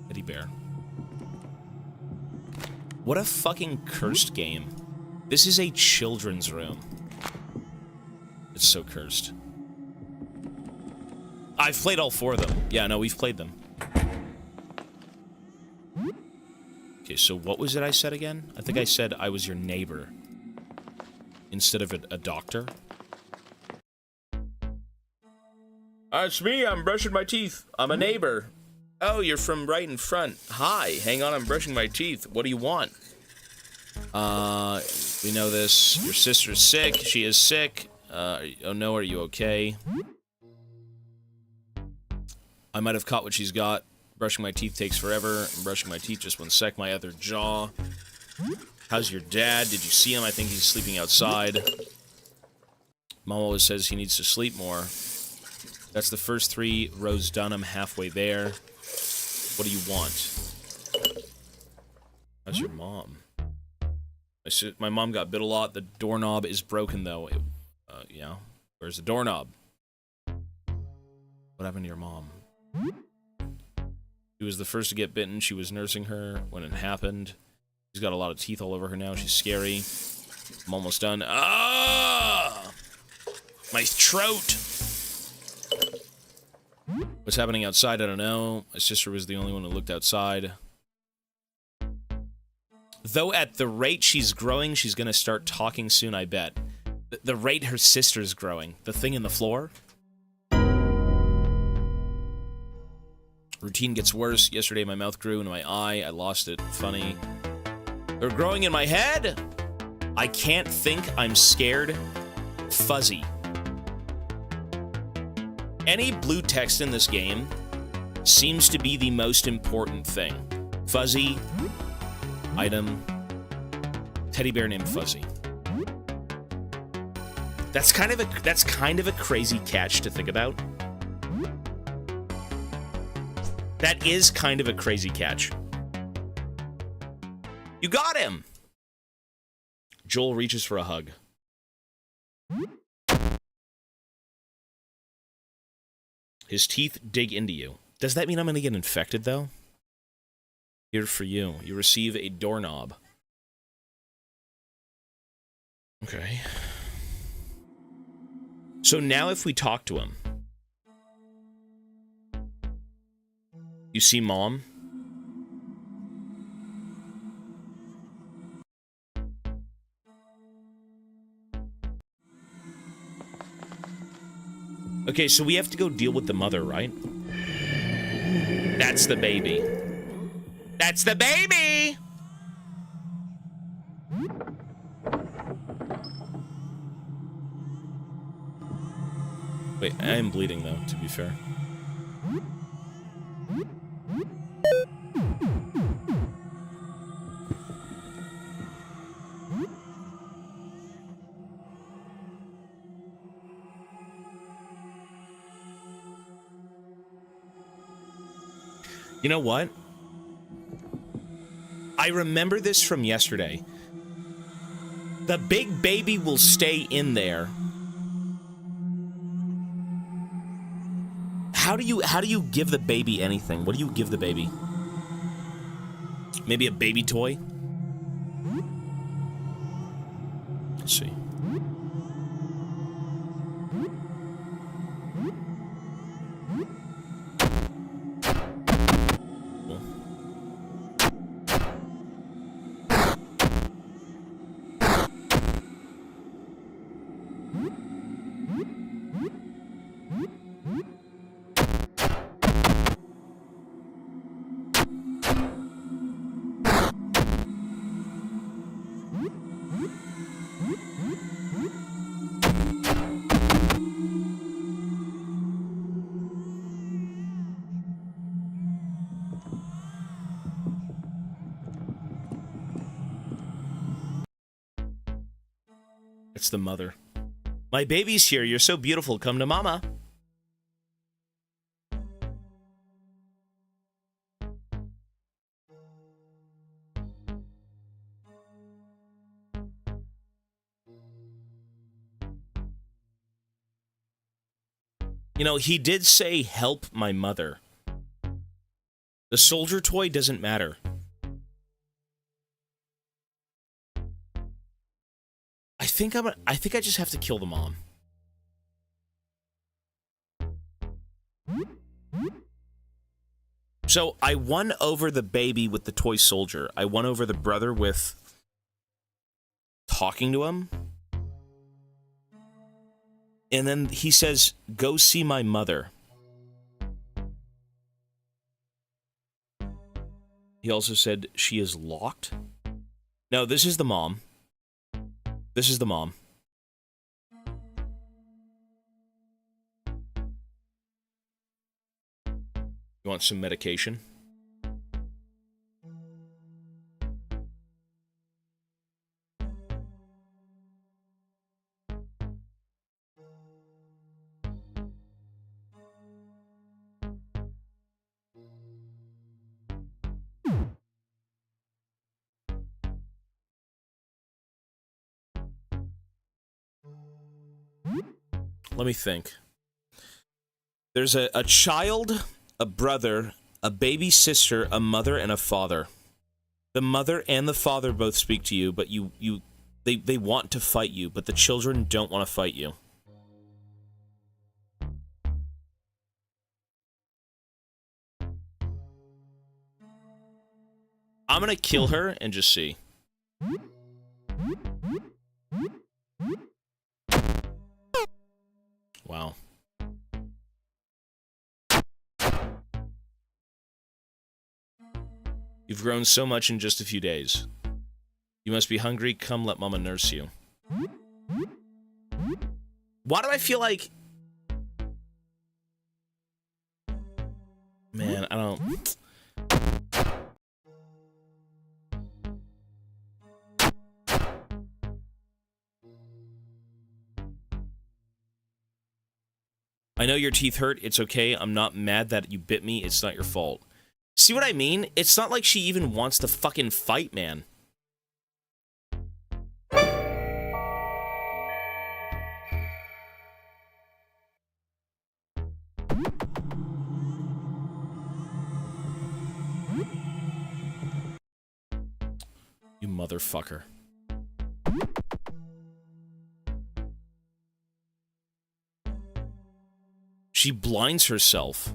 Teddy bear. What a fucking cursed game. This is a children's room. It's so cursed. I've played all 4 of them. Yeah, no, we've played them. Okay, so what was it I said again? I think I said I was your neighbor. Instead of a doctor. It's me, I'm brushing my teeth. I'm a neighbor. Oh, you're from right in front. Hi, hang on, I'm brushing my teeth. What do you want? We know this. Your sister's sick. She is sick. Oh no, are you okay? I might have caught what she's got. Brushing my teeth takes forever. I'm brushing my teeth just 1 sec. My other jaw. How's your dad? Did you see him? I think he's sleeping outside. Mom always says he needs to sleep more. That's the first 3 rows done. I'm halfway there. What do you want? How's your mom? My mom got bit a lot. The doorknob is broken, though. Yeah. Where's the doorknob? What happened to your mom? She was the first to get bitten. She was nursing her when it happened. She's got a lot of teeth all over her now. She's scary. I'm almost done. Ah! My throat! What's happening outside? I don't know. My sister was the only one who looked outside. Though at the rate she's growing, she's gonna start talking soon, I bet. The rate her sister's growing. The thing in the floor? Routine gets worse. Yesterday my mouth grew in my eye. I lost it. Funny. They're growing in my head! I can't think. I'm scared. Fuzzy. Any blue text in this game seems to be the most important thing. Fuzzy. Item. Teddy bear named Fuzzy. That's kind of a crazy catch to think about. That is kind of a crazy catch. You got him! Joel reaches for a hug. His teeth dig into you. Does that mean I'm gonna get infected, though? Here for you. You receive a doorknob. Okay. So now if we talk to him... You see Mom? Okay, so we have to go deal with the mother, right? That's the baby. That's the baby! Wait, I am bleeding, though, to be fair. You know what? I remember this from yesterday. The big baby will stay in there. How do you give the baby anything? What do you give the baby? Maybe a baby toy? Let's see. It's the mother. My baby's here. You're so beautiful. Come to mama. You know, he did say, help my mother. The soldier toy doesn't matter. I think I just have to kill the mom. So I won over the baby with the toy soldier. I won over the brother with talking to him. And then he says, go see my mother. He also said, she is locked. No, this is the mom. This is the mom. You want some medication? Let me think. There's a child, a brother, a baby sister, a mother, and a father. The mother and the father both speak to you, but they want to fight you, but the children don't want to fight you. I'm gonna kill her and just see. Wow. You've grown so much in just a few days. You must be hungry. Come, let Mama nurse you. Why do I feel like... Man, I don't... I know your teeth hurt. It's okay. I'm not mad that you bit me. It's not your fault. See what I mean? It's not like she even wants to fucking fight, man. You motherfucker. She blinds herself.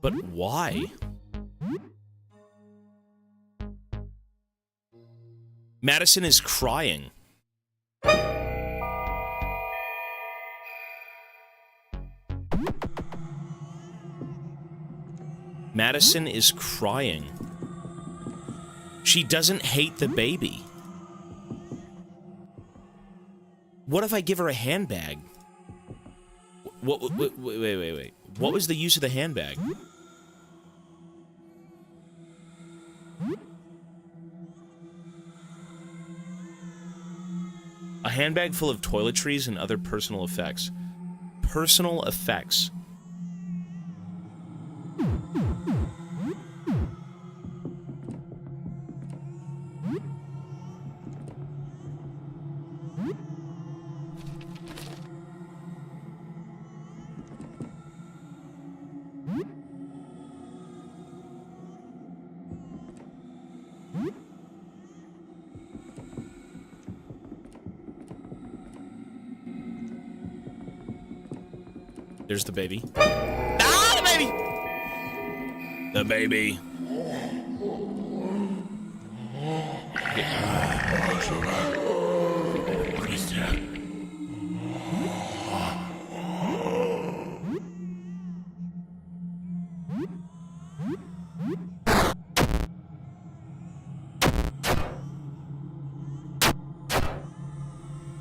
But why? Madison is crying. Madison is crying. She doesn't hate the baby. What if I give her a handbag? Wait. What was the use of the handbag? A handbag full of toiletries and other personal effects. Personal effects. There's the baby. Ah, the baby! The baby.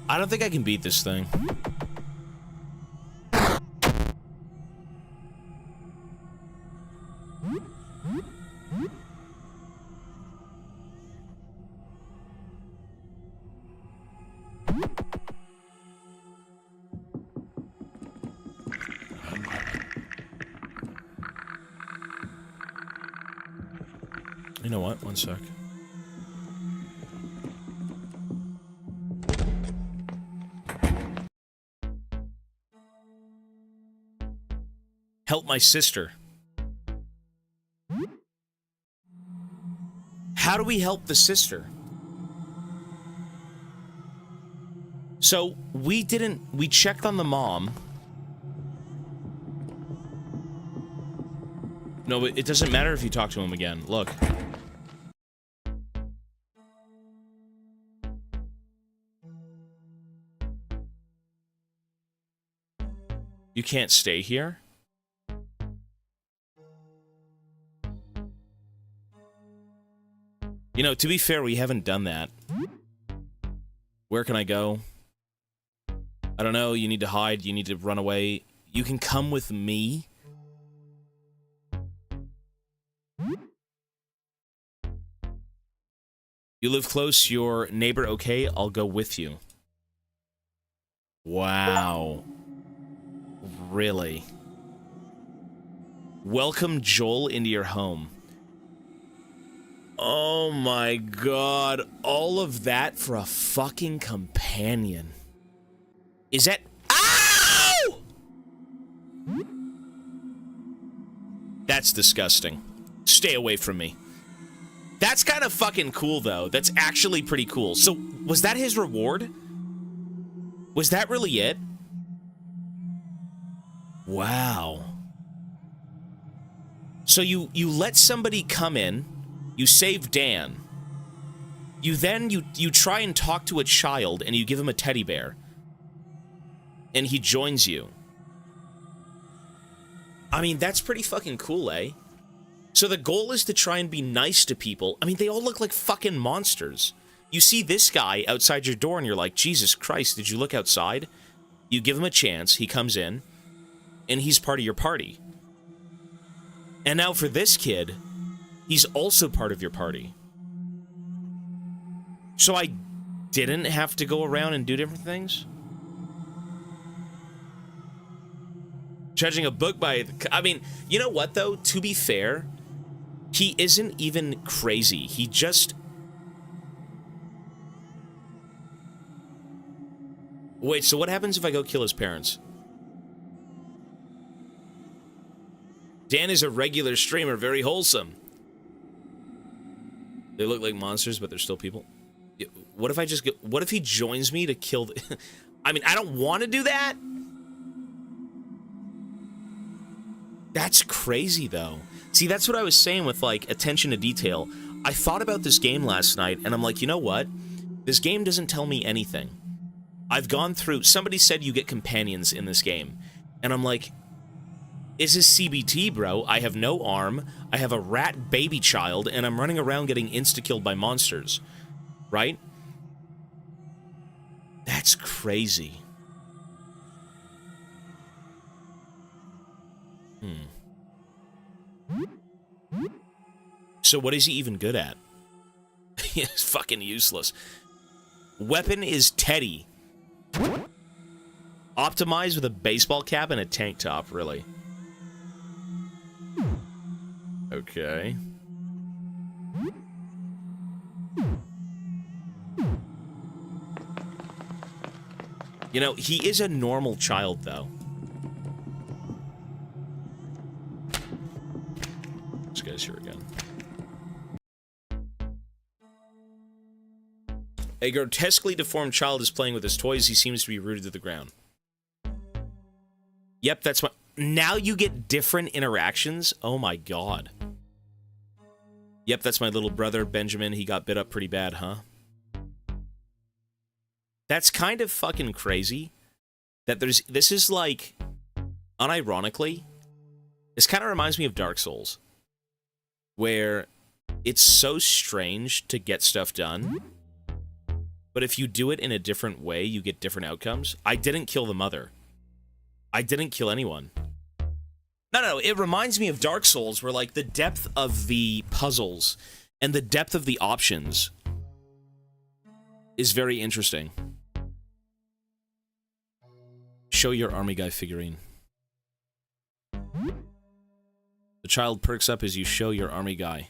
I don't think I can beat this thing. You know what? One sec. Help my sister. How do we help the sister? So, we checked on the mom. No, but it doesn't matter if you talk to him again. Look. You can't stay here? You know, to be fair, we haven't done that. Where can I go? I don't know, you need to hide, you need to run away. You can come with me? You live close, your neighbor okay? I'll go with you. Wow. Really? Welcome Joel into your home. Oh my god, all of that for a fucking companion. Is that— OW! That's disgusting. Stay away from me. That's kind of fucking cool, though. That's actually pretty cool. So, was that his reward? Was that really it? Wow. So you let somebody come in, you save Dan, you try and talk to a child and you give him a teddy bear, and he joins you. I mean, that's pretty fucking cool, eh? So the goal is to try and be nice to people. I mean, they all look like fucking monsters. You see this guy outside your door and you're like, Jesus Christ, did you look outside? You give him a chance, he comes in, and he's part of your party. And now for this kid, he's also part of your party. So I didn't have to go around and do different things? Judging a book by— I mean, you know what, though? To be fair, he isn't even crazy. He just— Wait, so what happens if I go kill his parents? Dan is a regular streamer, very wholesome. They look like monsters, but they're still people. What if I just get— what if he joins me to kill the— I mean, I don't want to do that. That's crazy, though. See, that's what I was saying with, like, attention to detail. I thought about this game last night, and I'm like, you know what? This game doesn't tell me anything. I've gone through— somebody said you get companions in this game, and I'm like, is this CBT, bro? I have no arm, I have a rat baby child, and I'm running around getting insta-killed by monsters. Right? That's crazy. So what is he even good at? He's fucking useless. Weapon is Teddy. Optimized with a baseball cap and a tank top, really. Okay. You know, he is a normal child, though. This guy's here again. A grotesquely deformed child is playing with his toys. He seems to be rooted to the ground. Yep, that's my... Now you get different interactions? Oh my god. Yep, that's my little brother, Benjamin. He got bit up pretty bad, huh? That's kind of fucking crazy. That there's... This is like... Unironically, this kind of reminds me of Dark Souls. Where it's so strange to get stuff done. But if you do it in a different way, you get different outcomes. I didn't kill the mother. I didn't kill anyone. No, it reminds me of Dark Souls, where, like, the depth of the puzzles and the depth of the options is very interesting. Show your army guy figurine. The child perks up as you show your army guy.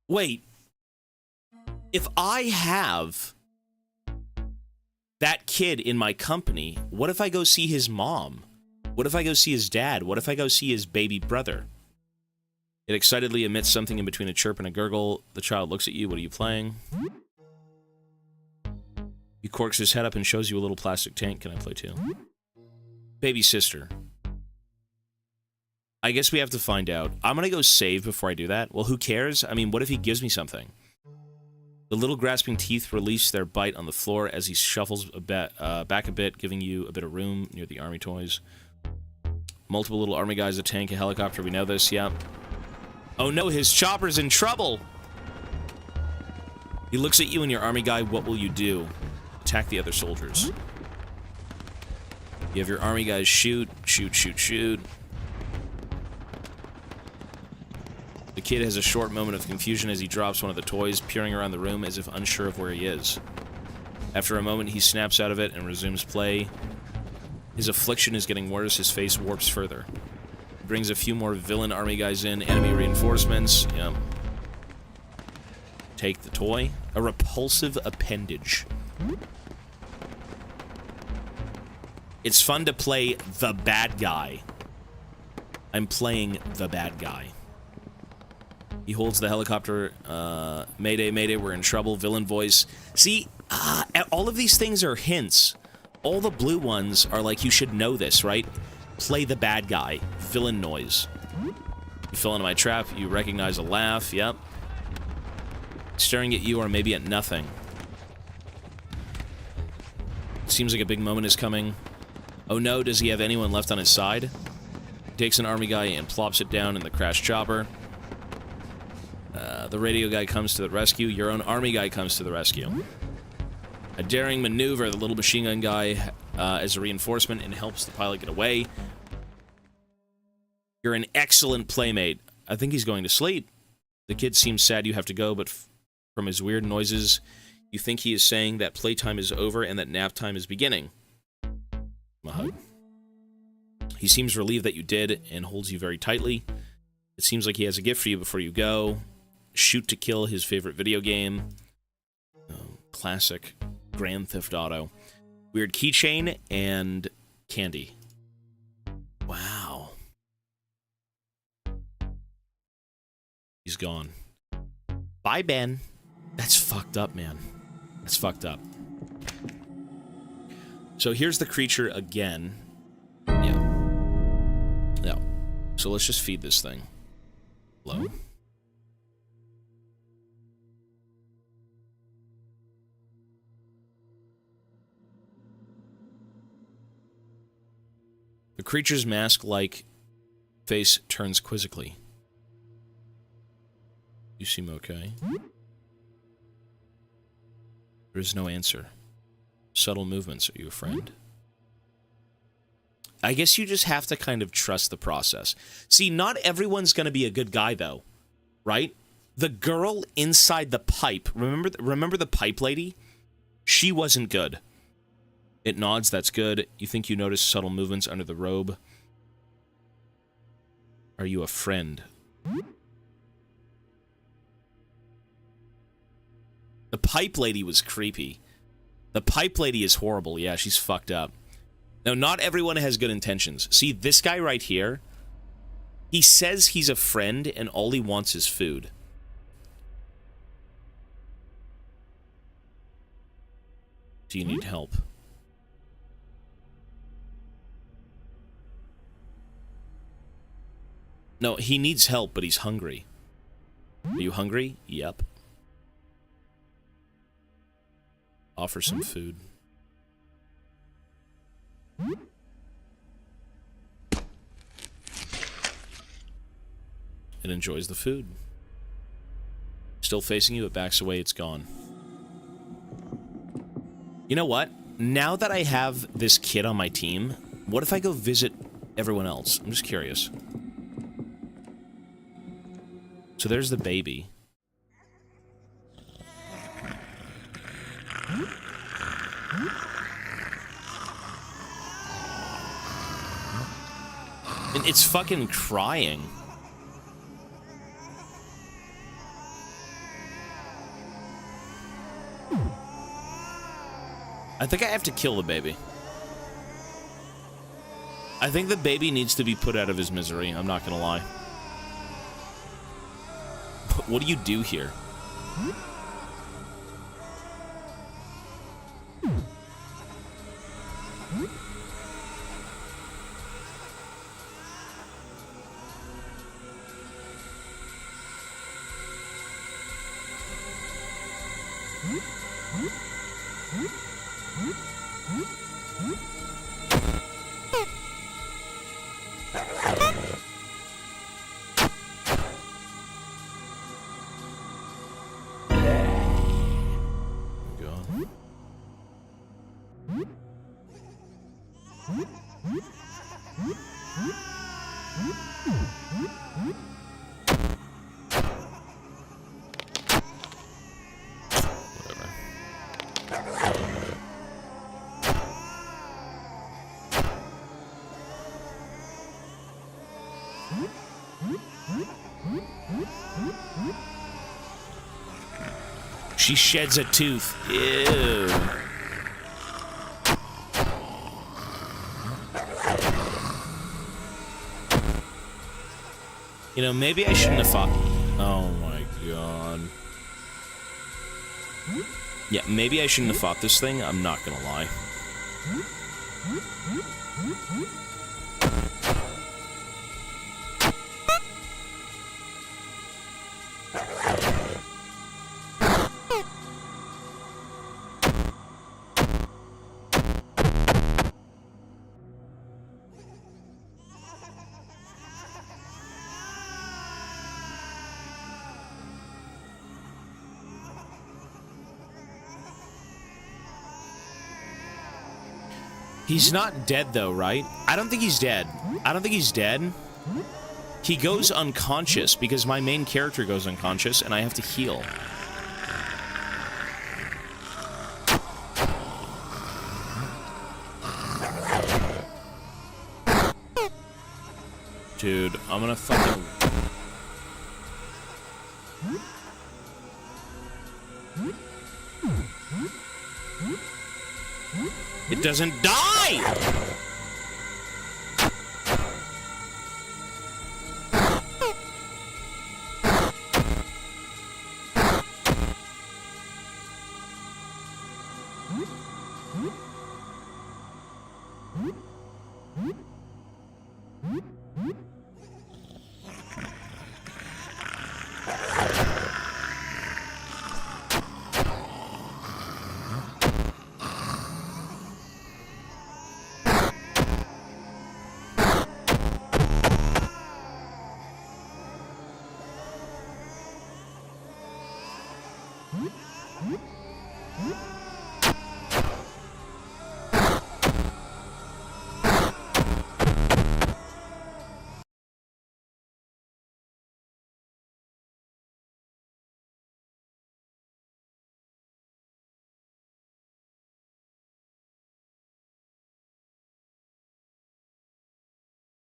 Wait. If I have that kid in my company, what if I go see his mom? What if I go see his dad? What if I go see his baby brother? It excitedly emits something in between a chirp and a gurgle. The child looks at you. What are you playing? He corks his head up and shows you a little plastic tank. Can I play too? Baby sister. I guess we have to find out. I'm gonna go save before I do that. Well, who cares? I mean, what if he gives me something? The little grasping teeth release their bite on the floor as he shuffles back a bit, giving you a bit of room near the army toys. Multiple little army guys, a tank, a helicopter. We know this, yeah. Oh no, his chopper's in trouble! He looks at you and your army guy. What will you do? Attack the other soldiers. You have your army guys shoot, shoot, shoot, shoot. The kid has a short moment of confusion as he drops one of the toys, peering around the room as if unsure of where he is. After a moment, he snaps out of it and resumes play. His affliction is getting worse, his face warps further. He brings a few more villain army guys in, enemy reinforcements. Yep. Take the toy. A repulsive appendage. It's fun to play the bad guy. I'm playing the bad guy. He holds the helicopter. Mayday, mayday, we're in trouble. Villain voice. See, all of these things are hints. All the blue ones are like, you should know this, right? Play the bad guy. Villain noise. You fell into my trap. You recognize a laugh. Yep. Staring at you or maybe at nothing. Seems like a big moment is coming. Oh no, does he have anyone left on his side? He takes an army guy and plops it down in the crashed chopper. The radio guy comes to the rescue. Your own army guy comes to the rescue. A daring maneuver, the little machine gun guy as a reinforcement and helps the pilot get away. You're an excellent playmate. I think he's going to sleep. The kid seems sad you have to go, but from his weird noises, you think he is saying that playtime is over and that nap time is beginning. A hug. He seems relieved that you did and holds you very tightly. It seems like he has a gift for you before you go. Shoot to kill, his favorite video game. Classic Grand Theft Auto. Weird keychain and candy. Wow. He's gone. Bye, Ben. That's fucked up, man. That's fucked up. So here's the creature again. Yeah. So let's just feed this thing. Hello? The creature's mask-like face turns quizzically. You seem okay. There is no answer. Subtle movements. Are you a friend? I guess you just have to kind of trust the process. See, not everyone's going to be a good guy, though. Right? The girl inside the pipe. Remember the pipe lady? She wasn't good. It nods, that's good. You think you notice subtle movements under the robe. Are you a friend? The pipe lady was creepy. The pipe lady is horrible. Yeah, she's fucked up. Now, not everyone has good intentions. See, this guy right here, he says he's a friend and all he wants is food. Do you need help? No, he needs help, but he's hungry. Are you hungry? Yep. Offer some food. It enjoys the food. Still facing you, it backs away, it's gone. You know what? Now that I have this kid on my team, what if I go visit everyone else? I'm just curious. So there's the baby. And it's fucking crying. I think I have to kill the baby. I think the baby needs to be put out of his misery, I'm not gonna lie. What do you do here? She sheds a tooth. Ew. You know, maybe I shouldn't have fought. Oh my god. Yeah, maybe I shouldn't have fought this thing. I'm not gonna lie. He's not dead, though, right? I don't think he's dead. I don't think he's dead. He goes unconscious because my main character goes unconscious and I have to heal. Dude, I'm gonna fucking... It doesn't die!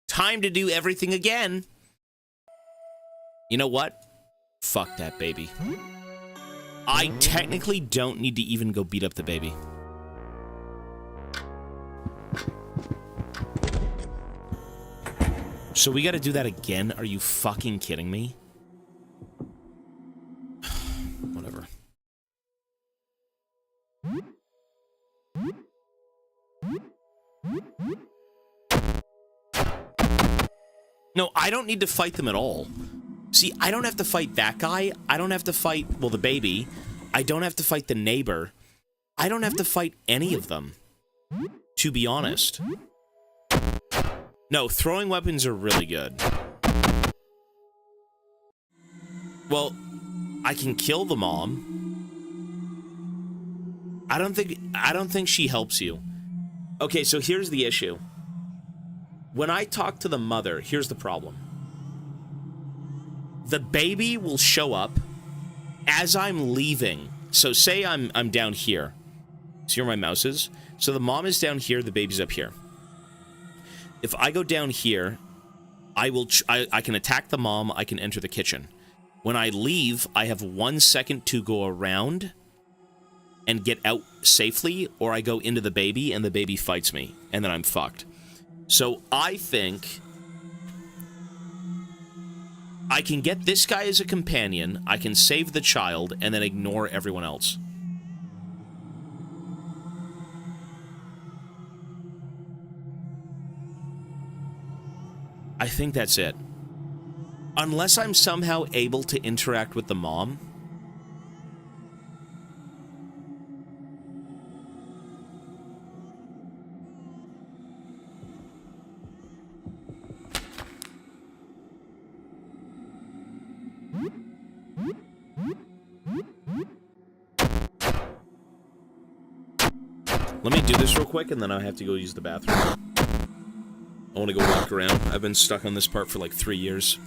Time to do everything again. You know what? Fuck that baby. I technically don't need to even go beat up the baby. So we gotta do that again? Are you fucking kidding me? Whatever. No, I don't need to fight them at all. See, I don't have to fight that guy. I don't have to fight, well, the baby. I don't have to fight the neighbor. I don't have to fight any of them, to be honest. No, throwing weapons are really good. Well, I can kill the mom. I don't think she helps you. Okay, so here's the issue. When I talk to the mother, here's the problem. The baby will show up as I'm leaving. So say I'm down here. See where my mouse is? So the mom is down here, the baby's up here. If I go down here, I can attack the mom, I can enter the kitchen. When I leave, I have 1 second to go around and get out safely, or I go into the baby and the baby fights me, and then I'm fucked. So I think I can get this guy as a companion, I can save the child, and then ignore everyone else. I think that's it. Unless I'm somehow able to interact with the mom. Let me do this real quick, and then I have to go use the bathroom. I want to go walk around. I've been stuck on this part for like 3 years.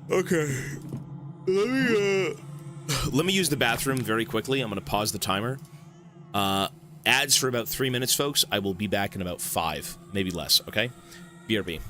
Okay. Let me use the bathroom very quickly. I'm going to pause the timer. Ads for about 3 minutes, folks. I will be back in about 5, maybe less, okay? BRB.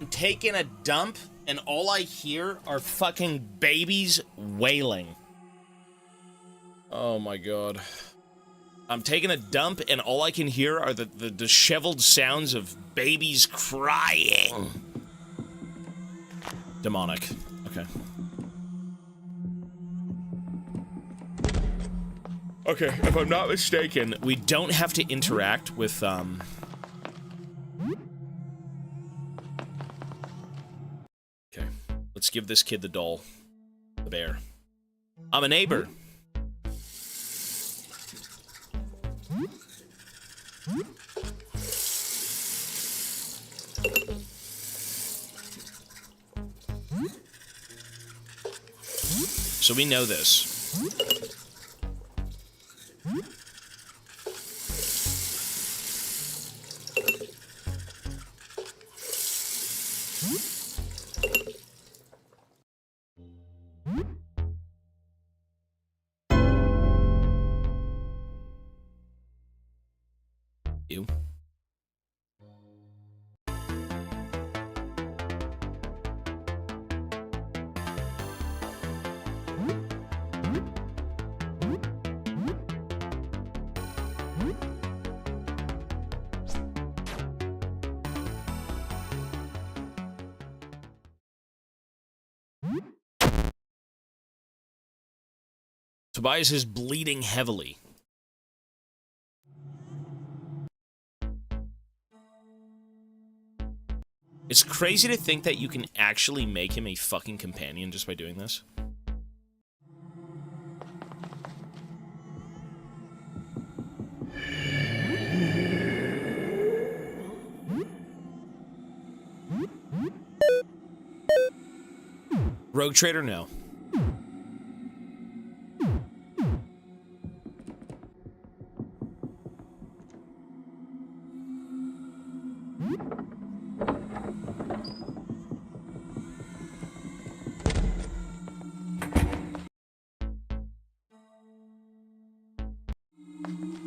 I'm taking a dump, and all I hear are fucking babies wailing. Oh my god. I'm taking a dump, and all I can hear are the disheveled sounds of babies crying. Demonic. Okay. Okay, if I'm not mistaken, we don't have to interact with, Okay, let's give this kid the doll. The bear. I'm a neighbor. So we know this. You. Tobias is bleeding heavily. It's crazy to think that you can actually make him a fucking companion just by doing this. Rogue Trader, no.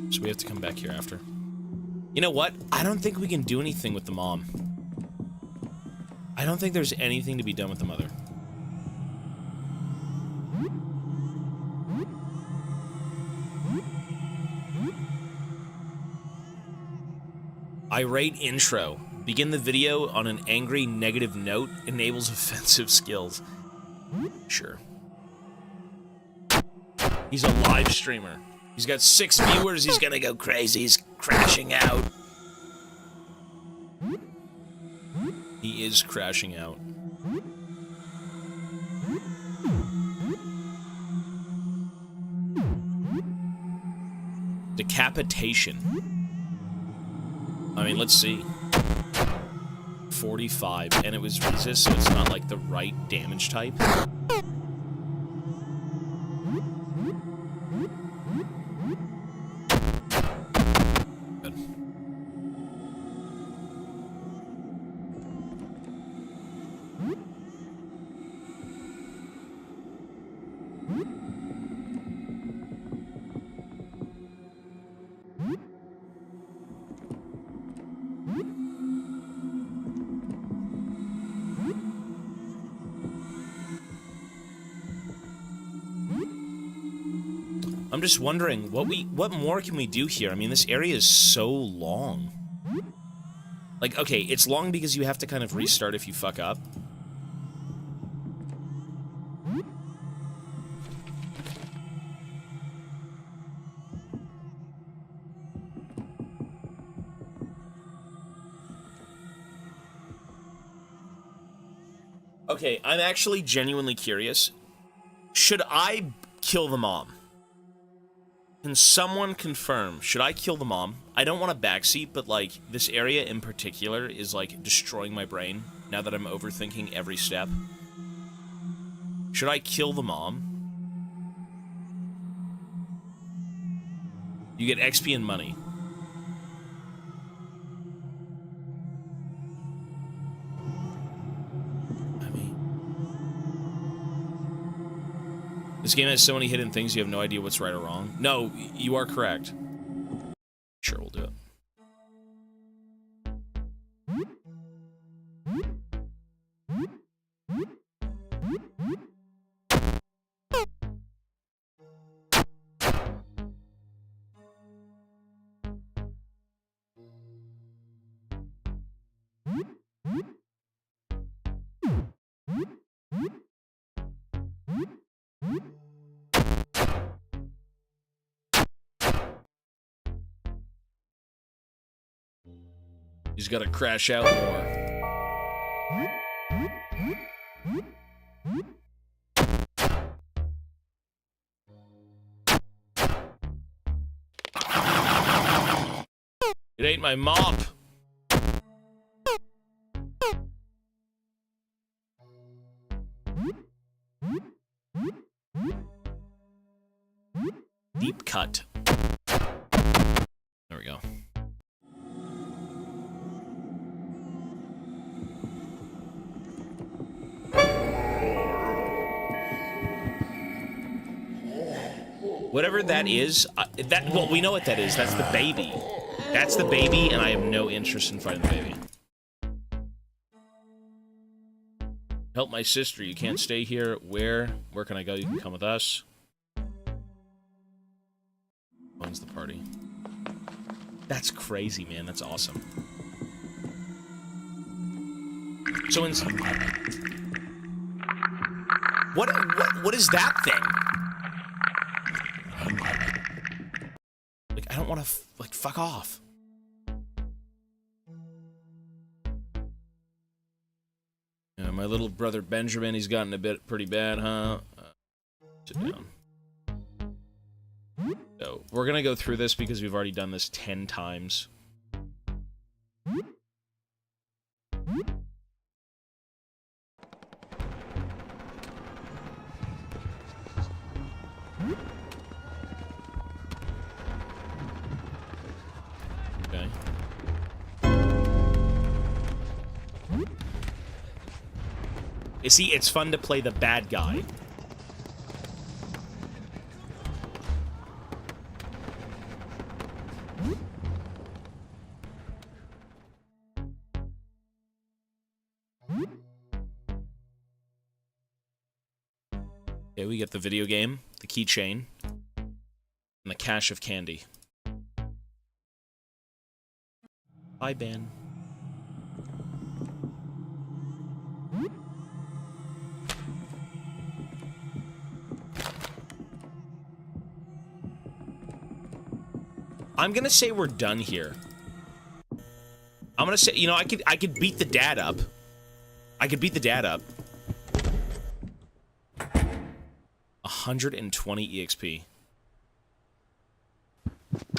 So we have to come back here after. You know what? I don't think we can do anything with the mom. I don't think there's anything to be done with the mother. Irate intro. Begin the video on an angry, negative note. Enables offensive skills. Sure. He's a live streamer. He's got 6 viewers. He's gonna go crazy. He's crashing out. He is crashing out. Decapitation. I mean, let's see. 45, and it was resist, so it's not like the right damage type. Good. I'm just wondering, what more can we do here? I mean, this area is so long. Like, okay, it's long because you have to kind of restart if you fuck up. Okay, I'm actually genuinely curious. Should I kill the mom? Can someone confirm? Should I kill the mom? I don't want a backseat, but, like, this area in particular is, like, destroying my brain now that I'm overthinking every step. Should I kill the mom? You get XP and money. This game has so many hidden things you have no idea what's right or wrong. No, you are correct. Sure, we'll do it. He's got to crash out more. It ain't my mop. Deep cut. There we go. Whatever that is, well, we know what that is. That's the baby. That's the baby, and I have no interest in fighting the baby. Help my sister. You can't stay here. Where can I go? You can come with us. Owns the party. That's crazy, man. That's awesome. So what is that thing? Like, I don't want to like fuck off. Yeah, my little brother Benjamin, he's gotten a bit pretty bad, huh? Sit down. So, we're gonna go through this because we've already done this 10 times. Okay. You see, it's fun to play the bad guy. Okay, we get the video game, the keychain, and the cache of candy. Bye, Ben. I'm gonna say we're done here. I'm gonna say, you know, I could beat the dad up. I could beat the dad up. 120 EXP.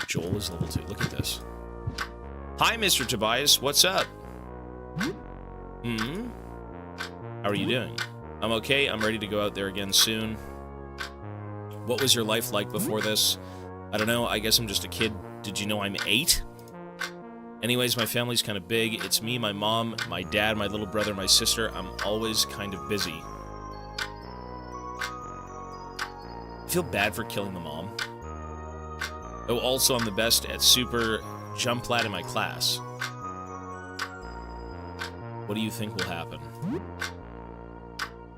Joel is level 2. Look at this. Hi, Mr. Tobias. What's up? Hmm? How are you doing? I'm okay. I'm ready to go out there again soon. What was your life like before this? I don't know. I guess I'm just a kid. Did you know I'm 8? Anyways, my family's kind of big. It's me, my mom, my dad, my little brother, my sister. I'm always kind of busy. I feel bad for killing the mom. Oh, also, I'm the best at super jump lad in my class. What do you think will happen?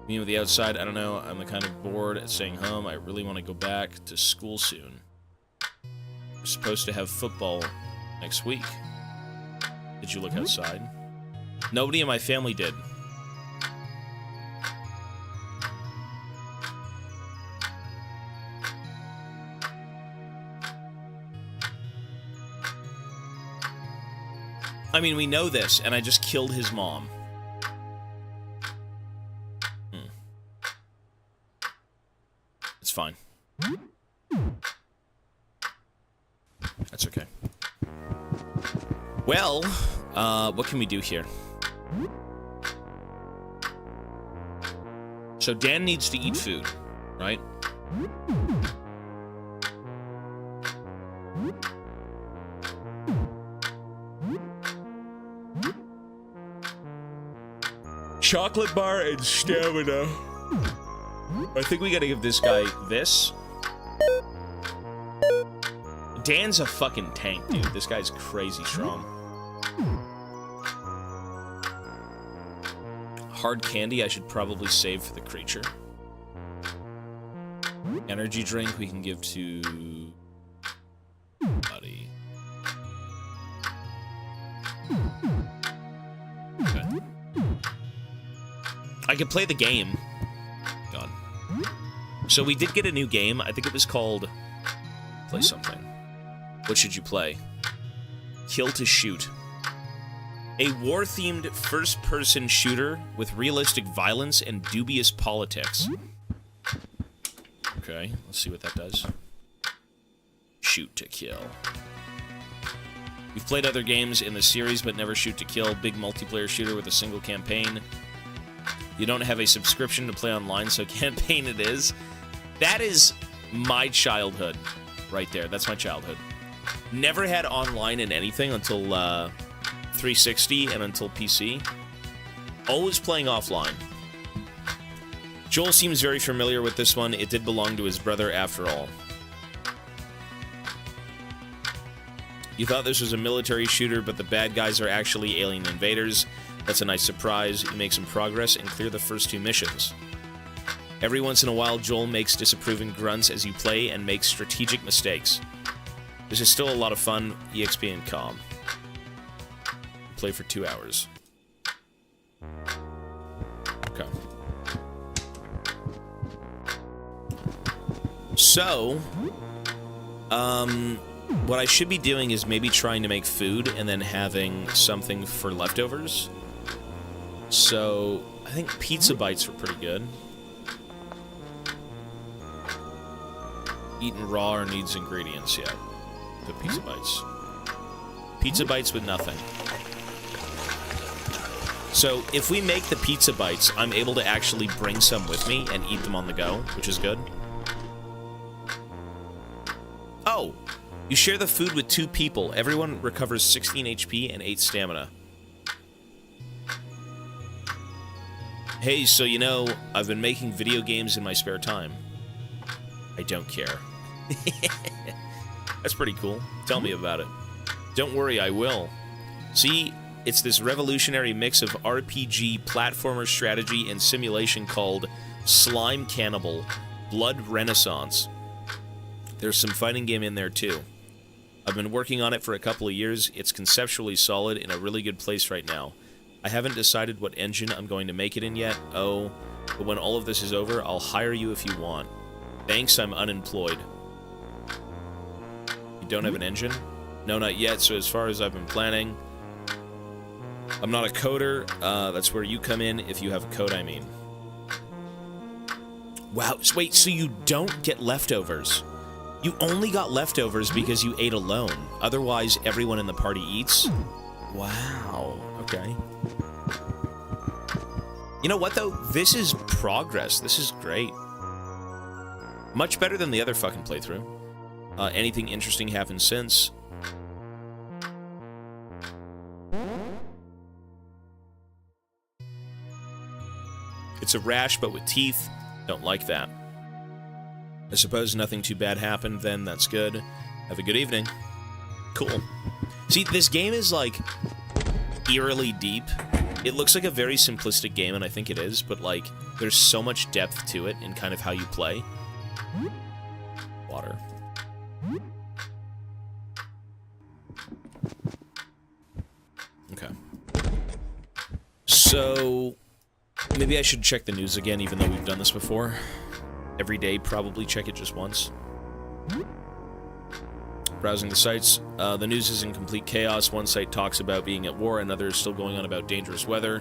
Me with the outside, I don't know. I'm kind of bored at staying home. I really want to go back to school soon. We're supposed to have football next week. Did you look outside? Nobody in my family did. I mean, we know this, and I just killed his mom. It's fine. That's okay. Well, what can we do here? So Dan needs to eat food, right? Chocolate bar and stamina. I think we gotta give this guy this. Dan's a fucking tank, dude. This guy's crazy strong. Hard candy I should probably save for the creature. Energy drink we can give to... Buddy. Okay. I could play the game. God. So we did get a new game. I think it was called... Play something. What should you play? Kill to shoot. A war-themed first-person shooter with realistic violence and dubious politics. Okay, let's see what that does. Shoot to kill. We've played other games in the series, but never Shoot to Kill. Big multiplayer shooter with a single campaign. You don't have a subscription to play online, so campaign it is. That is my childhood right there. That's my childhood. Never had online in anything until 360 and until PC. Always playing offline. Joel seems very familiar with this one. It did belong to his brother after all. You thought this was a military shooter, but the bad guys are actually alien invaders. That's a nice surprise. You make some progress and clear the first 2 missions. Every once in a while, Joel makes disapproving grunts as you play and makes strategic mistakes. This is still a lot of fun. EXP and calm. Play for 2 hours. Okay. So, what I should be doing is maybe trying to make food and then having something for leftovers. So, I think pizza bites were pretty good. Eaten raw or needs ingredients, yeah. The pizza bites. Pizza bites with nothing. So, if we make the pizza bites, I'm able to actually bring some with me and eat them on the go, which is good. Oh! You share the food with 2 people. Everyone recovers 16 HP and 8 stamina. Hey, so you know, I've been making video games in my spare time. I don't care. That's pretty cool. Tell me about it. Don't worry, I will. See, it's this revolutionary mix of RPG, platformer strategy, and simulation called Slime Cannibal Blood Renaissance. There's some fighting game in there too. I've been working on it for a couple of years. It's conceptually solid in a really good place right now. I haven't decided what engine I'm going to make it in yet. Oh, but when all of this is over, I'll hire you if you want. Thanks, I'm unemployed. You don't have an engine? No, not yet, so as far as I've been planning, I'm not a coder. That's where you come in if you have a code, I mean. Wow, wait, so you don't get leftovers? You only got leftovers because you ate alone. Otherwise, everyone in the party eats? Wow, okay. You know what, though? This is progress. This is great. Much better than the other fucking playthrough. Anything interesting happened since? It's a rash, but with teeth. Don't like that. I suppose nothing too bad happened, then that's good. Have a good evening. Cool. See, this game is, like, eerily deep. It looks like a very simplistic game, and I think it is, but, like, there's so much depth to it in kind of how you play. Water. Okay. So, maybe I should check the news again, even though we've done this before. Every day, probably check it just once. Browsing the sites. The news is in complete chaos. One site talks about being at war, another is still going on about dangerous weather.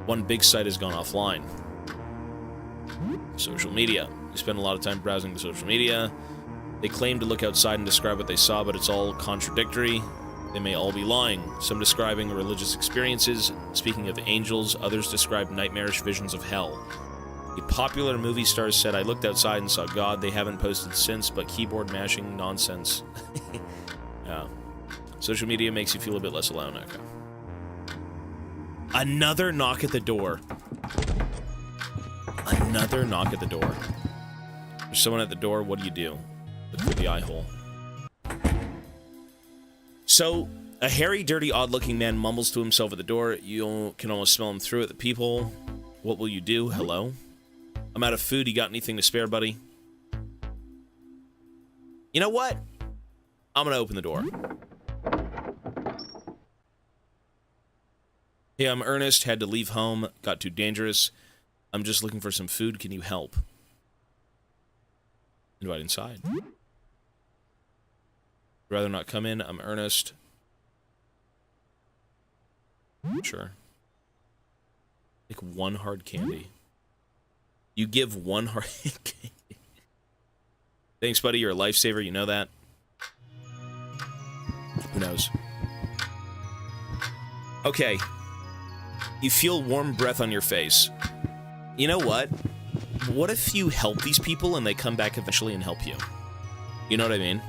One big site has gone offline. Social media. You spend a lot of time browsing the social media. They claim to look outside and describe what they saw, but it's all contradictory. They may all be lying. Some describing religious experiences. Speaking of angels, others describe nightmarish visions of hell. A popular movie star said, I looked outside and saw God. They haven't posted since, but keyboard mashing nonsense. Yeah. Social media makes you feel a bit less alone. Okay. Another knock at the door. Another knock at the door. There's someone at the door. What do? Look through the eye hole. So, a hairy, dirty, odd-looking man mumbles to himself at the door. You can almost smell him through it. The people. What will you do? Hello? I'm out of food. You got anything to spare, buddy? You know what? I'm gonna open the door. Hey, I'm Ernest. Had to leave home. Got too dangerous. I'm just looking for some food. Can you help? Invite inside. Rather not come in. I'm Ernest. Sure. Like one hard candy. You give one hard candy. Thanks, buddy. You're a lifesaver. You know that. Who knows? Okay. You feel warm breath on your face. You know what? What if you help these people and they come back eventually and help you? You know what I mean?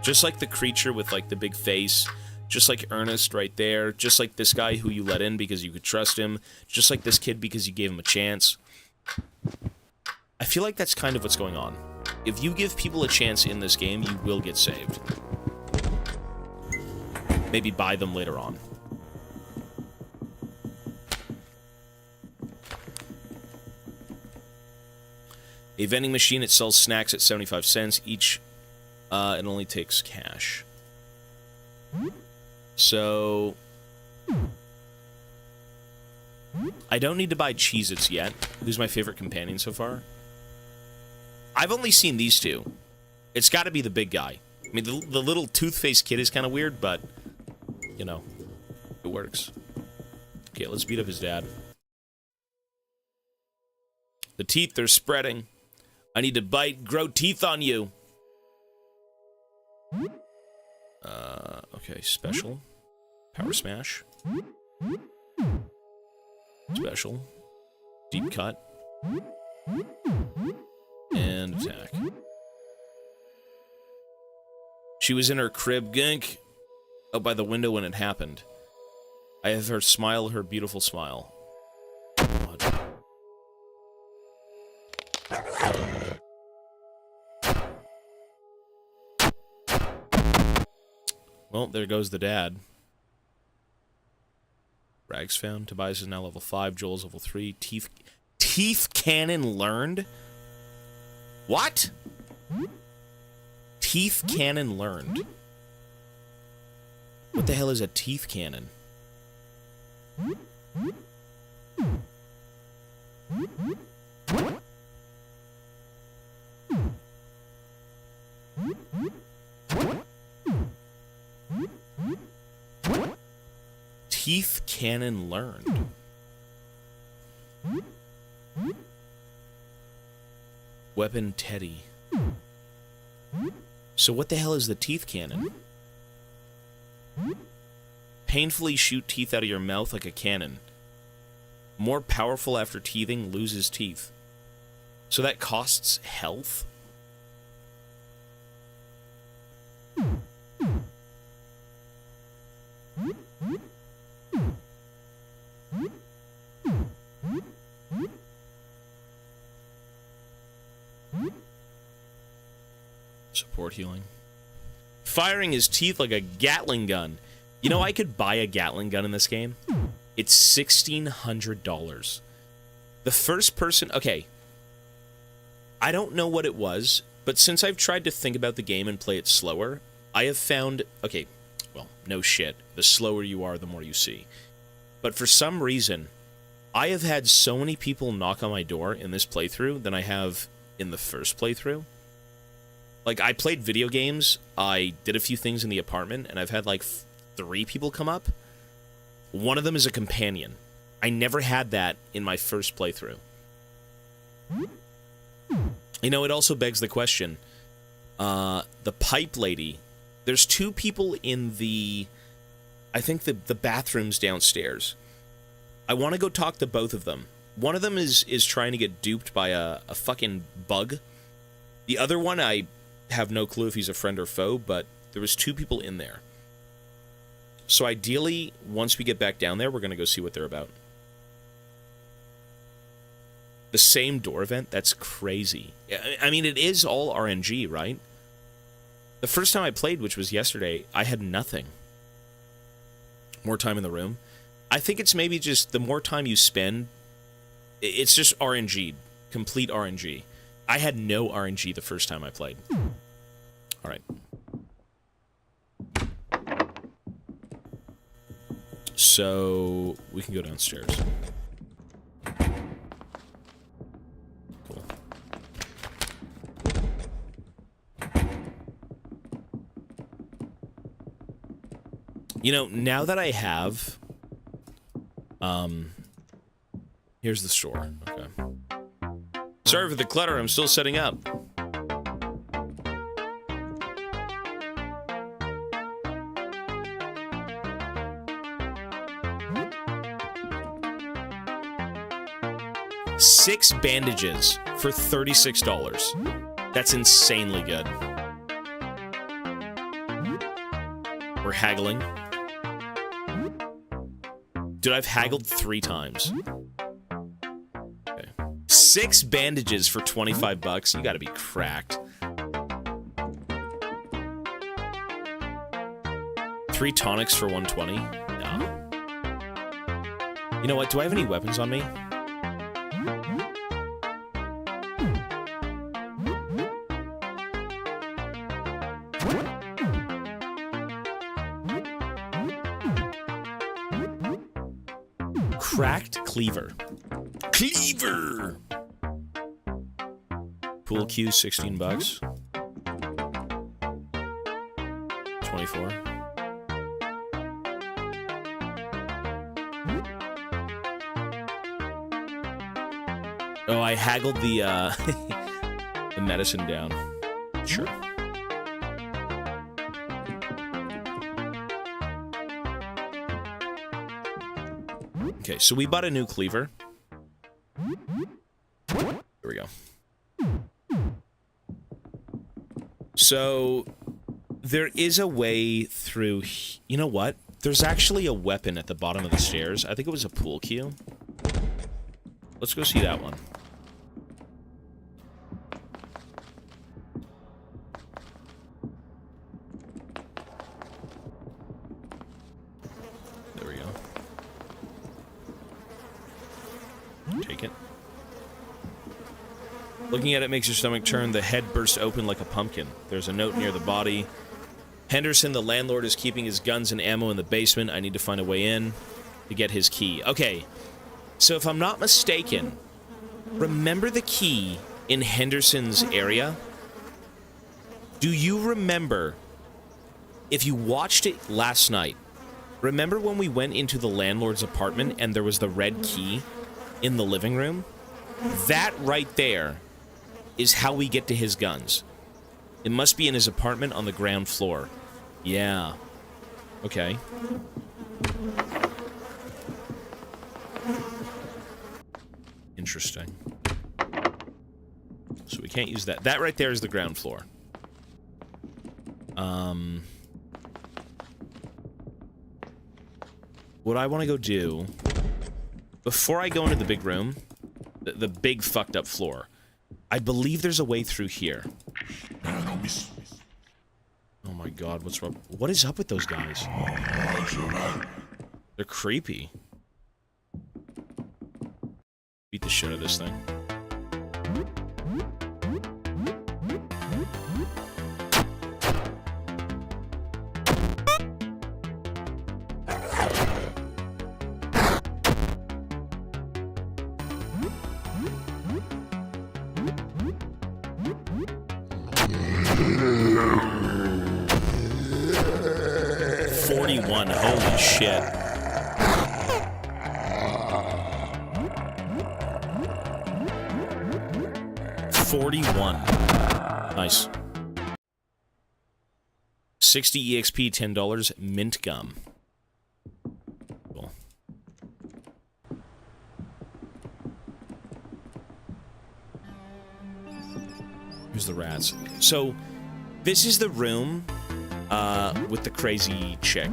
Just like the creature with, like, the big face. Just like Ernest right there. Just like this guy who you let in because you could trust him. Just like this kid because you gave him a chance. I feel like that's kind of what's going on. If you give people a chance in this game, you will get saved. Maybe buy them later on. A vending machine, it sells snacks at 75 cents each. It only takes cash. So... I don't need to buy Cheez-Its yet. Who's my favorite companion so far? I've only seen these two. It's got to be the big guy. I mean, the little tooth-faced kid is kind of weird, but... You know, it works. Okay, let's beat up his dad. The teeth, they're spreading. I need to bite, grow teeth on you. Okay, special. Power smash. Special. Deep cut. And attack. She was in her crib, gink. Out by the window when it happened. I have her smile, her beautiful smile. God. Well, there goes the dad. Rags found. Tobias is now level 5. Joel's level 3. Teeth cannon learned? What? Teeth cannon learned. What the hell is a teeth cannon? Teeth cannon learned. Weapon Teddy. So what the hell is the teeth cannon? Painfully shoot teeth out of your mouth like a cannon. More powerful after teething, loses teeth. So that costs health? Support healing. Firing his teeth like a Gatling gun. You know, I could buy a Gatling gun in this game. It's $1,600. The first person... Okay. I don't know what it was, but since I've tried to think about the game and play it slower, I have found... Okay, well, no shit. The slower you are, the more you see. But for some reason, I have had so many people knock on my door in this playthrough than I have in the first playthrough. Like, I played video games, I did a few things in the apartment, and I've had, like, 3 people come up. One of them is a companion. I never had that in my first playthrough. You know, it also begs the question. The pipe lady. There's 2 people in the... I think the bathrooms downstairs. I want to go talk to both of them. One of them is trying to get duped by a fucking bug. The other one, I have no clue if he's a friend or foe, but there was 2 people in there. So ideally, once we get back down there, we're going to go see what they're about. The same door vent? That's crazy. I mean, it is all RNG, right? The first time I played, which was yesterday, I had nothing. More time in the room. I think it's maybe just the more time you spend, it's just RNG. Complete RNG. I had no RNG the first time I played. Alright. So, we can go downstairs. Cool. You know, now that I have Here's the store. Okay. Sorry for the clutter, I'm still setting up. Six bandages for $36. That's insanely good. We're haggling. Dude, I've haggled 3 times. Okay. 6 bandages for 25 bucks? You gotta be cracked. 3 tonics for 120? No. You know what? Do I have any weapons on me? Cracked cleaver. Cleaver! Pool cue, 16 bucks. 24. Oh, I haggled the, the medicine down. Sure. Okay, so we bought a new cleaver. Here we go. So, there is a way through... You know what? There's actually a weapon at the bottom of the stairs. I think it was a pool cue. Let's go see that one. There we go. Take it. Looking at it makes your stomach turn. The head bursts open like a pumpkin. There's a note near the body. Henderson, the landlord, is keeping his guns and ammo in the basement. I need to find a way in to get his key. Okay, so if I'm not mistaken, remember the key in Henderson's area? Do you remember, if you watched it last night, remember when we went into the landlord's apartment and there was the red key in the living room? That right there is how we get to his guns. It must be in his apartment on the ground floor. Yeah. Okay. Interesting. So we can't use that. That right there is the ground floor. What I want to go do, before I go into the big room, the big fucked up floor, I believe there's a way through here. Oh my god, what's wrong? What is up with those guys? They're creepy. Beat the shit out of this thing. Holy shit. $41. Nice. 60 EXP, $10. Mint gum. Cool. Here's the rats. So, this is the room with the crazy chick.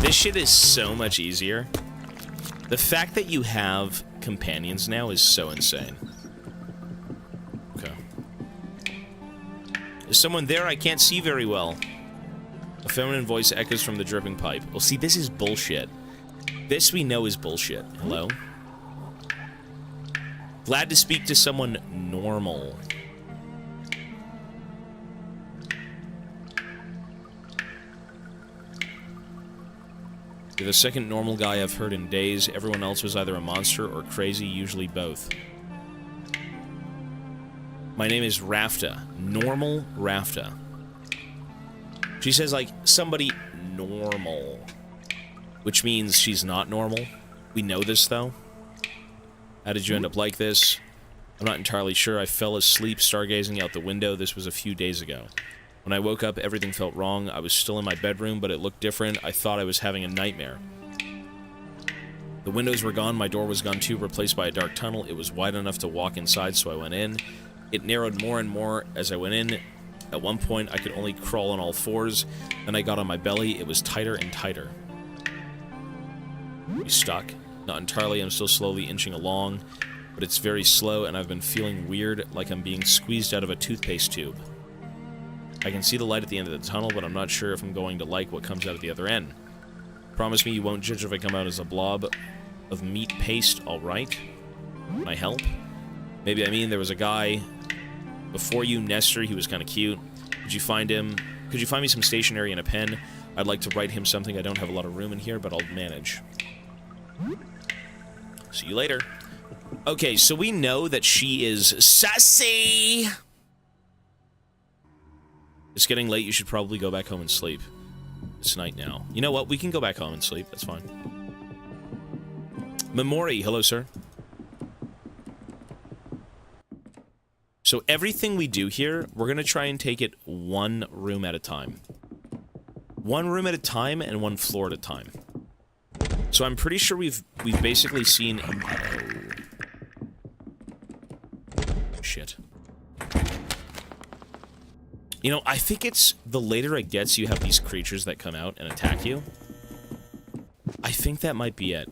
This shit is so much easier. The fact that you have companions now is so insane. Okay. Is someone there? I can't see very well. A feminine voice echoes from the dripping pipe. Well, see, this is bullshit. This we know is bullshit. Hello? Glad to speak to someone normal. You're the second normal guy I've heard in days. Everyone else was either a monster or crazy, usually both. My name is Rafta. Normal Rafta. She says, like, somebody normal. Which means she's not normal. We know this, though. How did you end up like this? I'm not entirely sure. I fell asleep stargazing out the window. This was a few days ago. When I woke up, everything felt wrong. I was still in my bedroom, but it looked different. I thought I was having a nightmare. The windows were gone. My door was gone, too, replaced by a dark tunnel. It was wide enough to walk inside, so I went in. It narrowed more and more as I went in. At one point, I could only crawl on all fours. Then I got on my belly. It was tighter and tighter. Are you stuck? Not entirely. I'm still slowly inching along, but it's very slow, and I've been feeling weird, like I'm being squeezed out of a toothpaste tube. I can see the light at the end of the tunnel, but I'm not sure if I'm going to like what comes out at the other end. Promise me you won't judge if I come out as a blob of meat paste, alright? Can I help? Maybe, I mean, there was a guy before you, Nestor. He was kind of cute. Could you find him? Could you find me some stationery and a pen? I'd like to write him something. I don't have a lot of room in here, but I'll manage. See you later. Okay, so we know that she is sassy. It's getting late. You should probably go back home and sleep. It's night now. You know what? We can go back home and sleep. That's fine. Memori, hello, sir. So everything we do here, we're going to try and take it one room at a time. One room at a time and one floor at a time. So I'm pretty sure we've basically seen... Shit. You know, I think it's the later it gets, you have these creatures that come out and attack you. I think that might be it.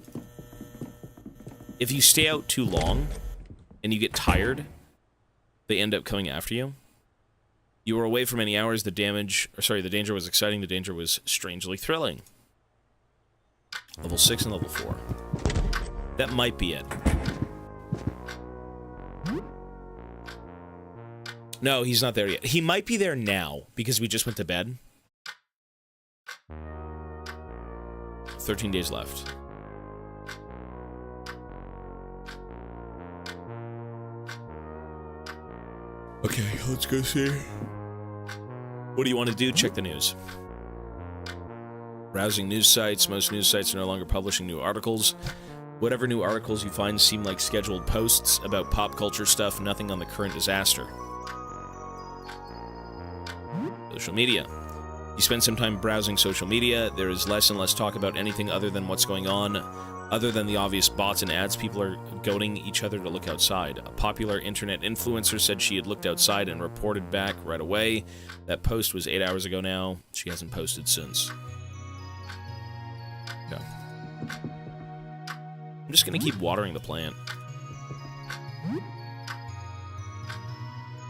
If you stay out too long and you get tired, they end up coming after you. You were away for many hours. The danger was exciting. The danger was strangely thrilling. Level 6 and level 4. That might be it. No, he's not there yet. He might be there now, because we just went to bed. 13 days left. Okay, let's go see. What do you want to do? Check the news. Browsing news sites. Most news sites are no longer publishing new articles. Whatever new articles you find seem like scheduled posts about pop culture stuff, nothing on the current disaster. Social media. You spend some time browsing social media, there is less and less talk about anything other than what's going on. Other than the obvious bots and ads, people are goading each other to look outside. A popular internet influencer said she had looked outside and reported back right away. That post was 8 hours ago now. She hasn't posted since. Okay. I'm just gonna keep watering the plant.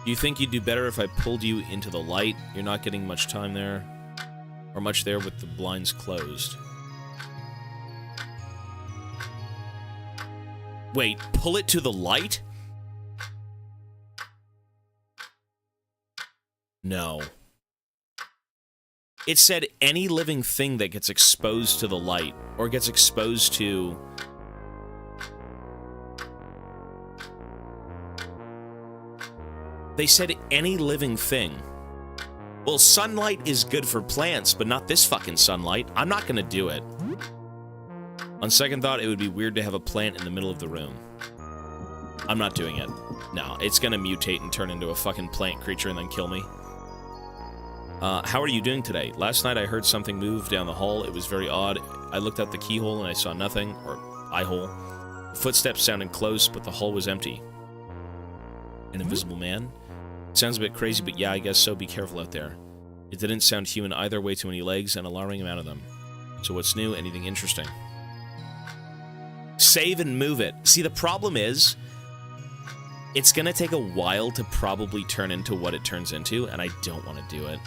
You think you'd do better if I pulled you into the light? You're not getting much time there. Or much there with the blinds closed. Wait, pull it to the light? No. It said any living thing that gets exposed to the light, or gets exposed to... They said any living thing. Well, sunlight is good for plants, but not this fucking sunlight. I'm not gonna do it. On second thought, it would be weird to have a plant in the middle of the room. I'm not doing it. No, it's gonna mutate and turn into a fucking plant creature and then kill me. How are you doing today? Last night I heard something move down the hall. It was very odd. I looked out the keyhole and I saw nothing, or eye hole. Footsteps sounded close, but the hall was empty. An invisible man? It sounds a bit crazy, but yeah, I guess so. Be careful out there. It didn't sound human either, way too many legs, and alarming amount of them. So what's new? Anything interesting? Save and move it. See, the problem is, it's gonna take a while to probably turn into what it turns into, and I don't want to do it.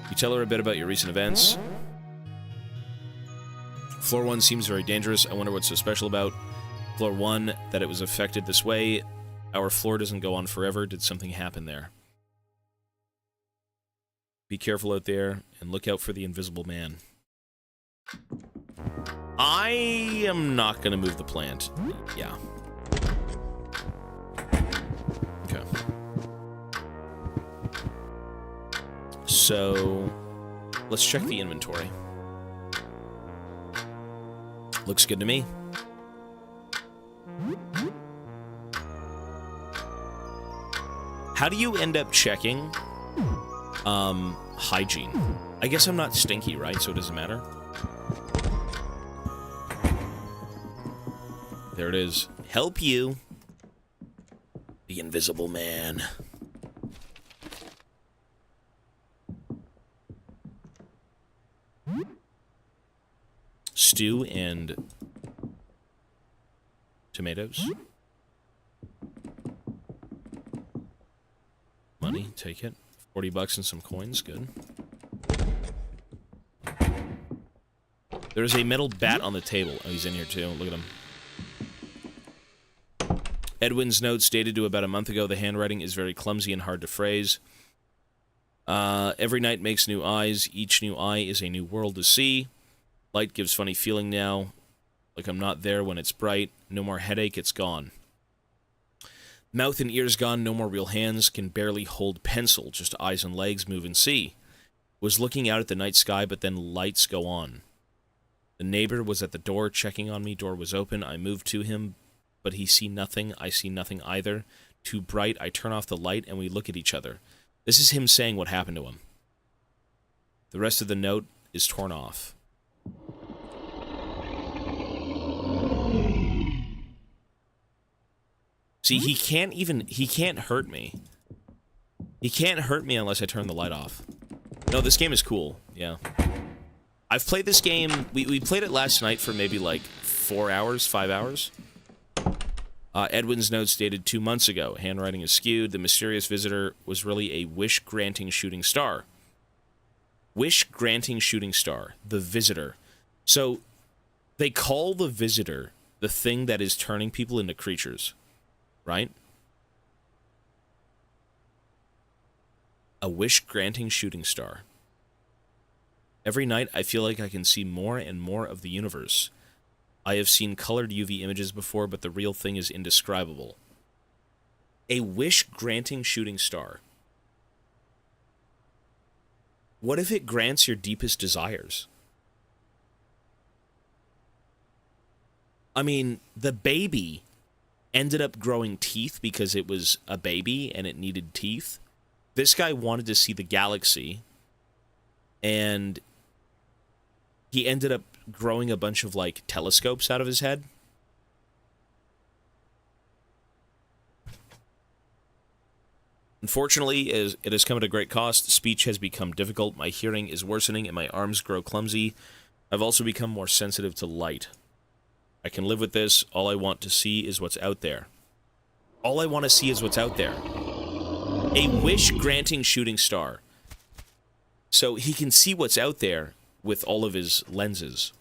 You tell her a bit about your recent events. Floor 1 seems very dangerous. I wonder what's so special about Floor 1 that it was affected this way. Our floor doesn't go on forever. Did something happen there? Be careful out there, and look out for the invisible man. I am not going to move the plant. Yeah. Okay. So, let's check the inventory. Looks good to me. How do you end up checking hygiene? I guess I'm not stinky, right? So it doesn't matter. There it is. Help you. The Invisible Man. Stew and tomatoes. Money, take it. 40 bucks and some coins, good. There's a metal bat on the table. Oh, he's in here too. Look at him. Edwin's notes dated to about a month ago. The handwriting is very clumsy and hard to phrase. Every night makes new eyes. Each new eye is a new world to see. Light gives funny feeling now. Like I'm not there when it's bright. No more headache, it's gone. Mouth and ears gone, no more real hands. Can barely hold pencil, just eyes and legs move and see. Was looking out at the night sky, but then lights go on. The neighbor was at the door checking on me. Door was open. I moved to him, but he see nothing. I see nothing either. Too bright. I turn off the light and we look at each other. This is him saying what happened to him. The rest of the note is torn off. See, he can't hurt me. He can't hurt me unless I turn the light off. No, this game is cool, yeah. I've played this game, we played it last night for maybe like 4 hours, 5 hours. Edwin's notes dated 2 months ago. Handwriting is skewed. The mysterious visitor was really a wish-granting shooting star. Wish-granting shooting star. The visitor. So, they call the visitor the thing that is turning people into creatures. Right? A wish-granting shooting star. Every night, I feel like I can see more and more of the universe. I have seen colored UV images before, but the real thing is indescribable. A wish-granting shooting star. What if it grants your deepest desires? I mean, the baby ended up growing teeth because it was a baby and it needed teeth. This guy wanted to see the galaxy, and he ended up growing a bunch of, like, telescopes out of his head. Unfortunately, it has come at a great cost. Speech has become difficult, my hearing is worsening, and my arms grow clumsy. I've also become more sensitive to light. I can live with this. All I want to see is what's out there. All I want to see is what's out there. A wish-granting shooting star. So he can see what's out there with all of his lenses.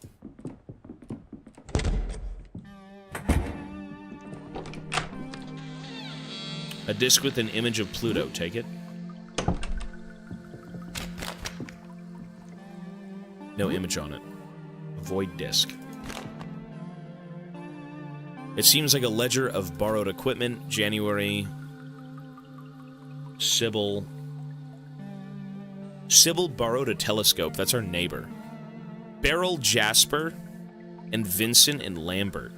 A disc with an image of Pluto. Take it. No image on it. A void disc. It seems like a ledger of borrowed equipment. January. Sybil borrowed a telescope. That's our neighbor. Beryl, Jasper, and Vincent and Lambert.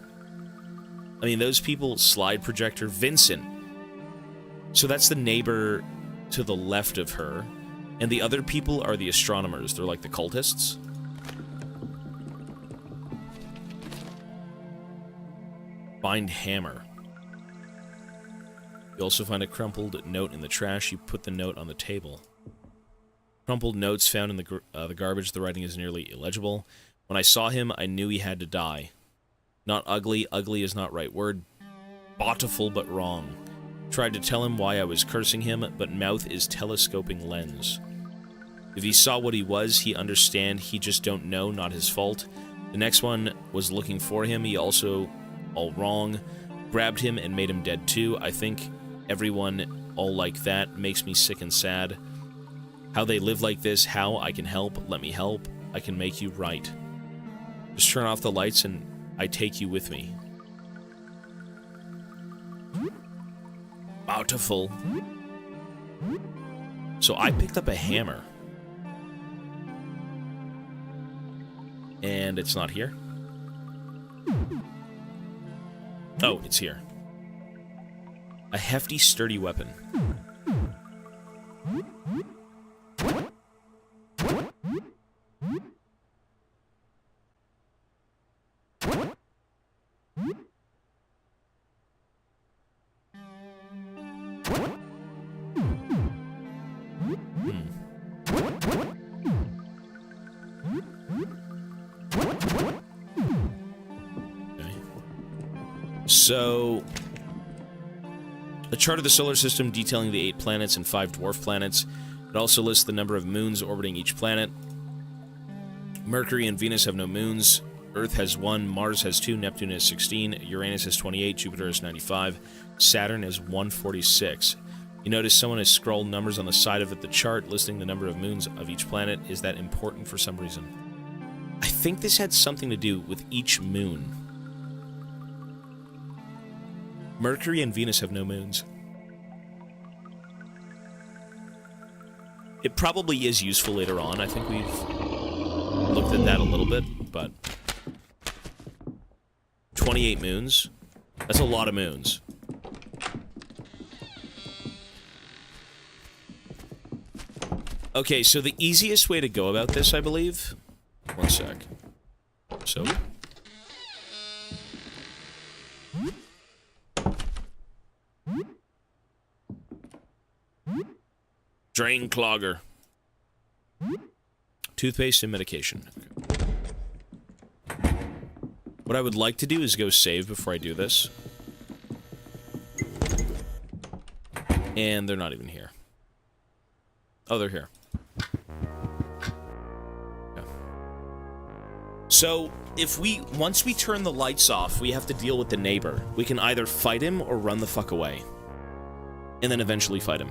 I mean, those people, slide projector, Vincent. So that's the neighbor to the left of her. And the other people are the astronomers. They're like the cultists. Find hammer. You also find a crumpled note in the trash. You put the note on the table. Crumpled notes found in the garbage. The writing is nearly illegible. When I saw him, I knew he had to die. Not ugly. Ugly is not right word. Bountiful, but wrong. Tried to tell him why I was cursing him, but mouth is telescoping lens. If he saw what he was, he understand. He just don't know, not his fault. The next one was looking for him. He also all wrong. Grabbed him and made him dead too. I think everyone all like that makes me sick and sad. How they live like this, how I can help, let me help. I can make you right. Just turn off the lights and I take you with me. Bountiful. So I picked up a hammer. And it's not here. Oh, it's here. A hefty, sturdy weapon. So, a chart of the solar system detailing the 8 planets and 5 dwarf planets. It also lists the number of moons orbiting each planet. Mercury and Venus have no moons. Earth has 1, Mars has 2, Neptune has 16, Uranus has 28, Jupiter has 95, Saturn is 146. You notice someone has scrolled numbers on the side of the chart listing the number of moons of each planet. Is that important for some reason? I think this had something to do with each moon. Mercury and Venus have no moons. It probably is useful later on. I think we've looked at that a little bit, but 28 moons? That's a lot of moons. Okay, so the easiest way to go about this, I believe... One sec. So... Drain clogger. Toothpaste and medication. Okay. What I would like to do is go save before I do this. And they're not even here. Oh, they're here. Okay. So, once we turn the lights off, we have to deal with the neighbor. We can either fight him or run the fuck away. And then eventually fight him.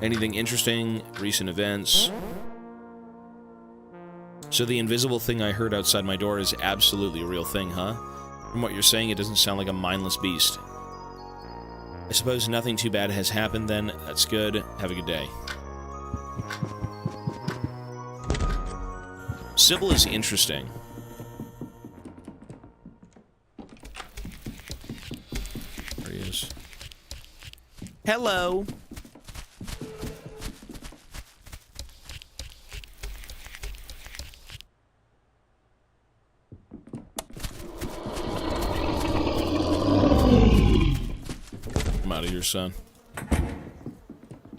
Anything interesting? Recent events? So the invisible thing I heard outside my door is absolutely a real thing, huh? From what you're saying, it doesn't sound like a mindless beast. I suppose nothing too bad has happened then. That's good. Have a good day. Sybil is interesting. There he is. Hello! I'm out of here, son.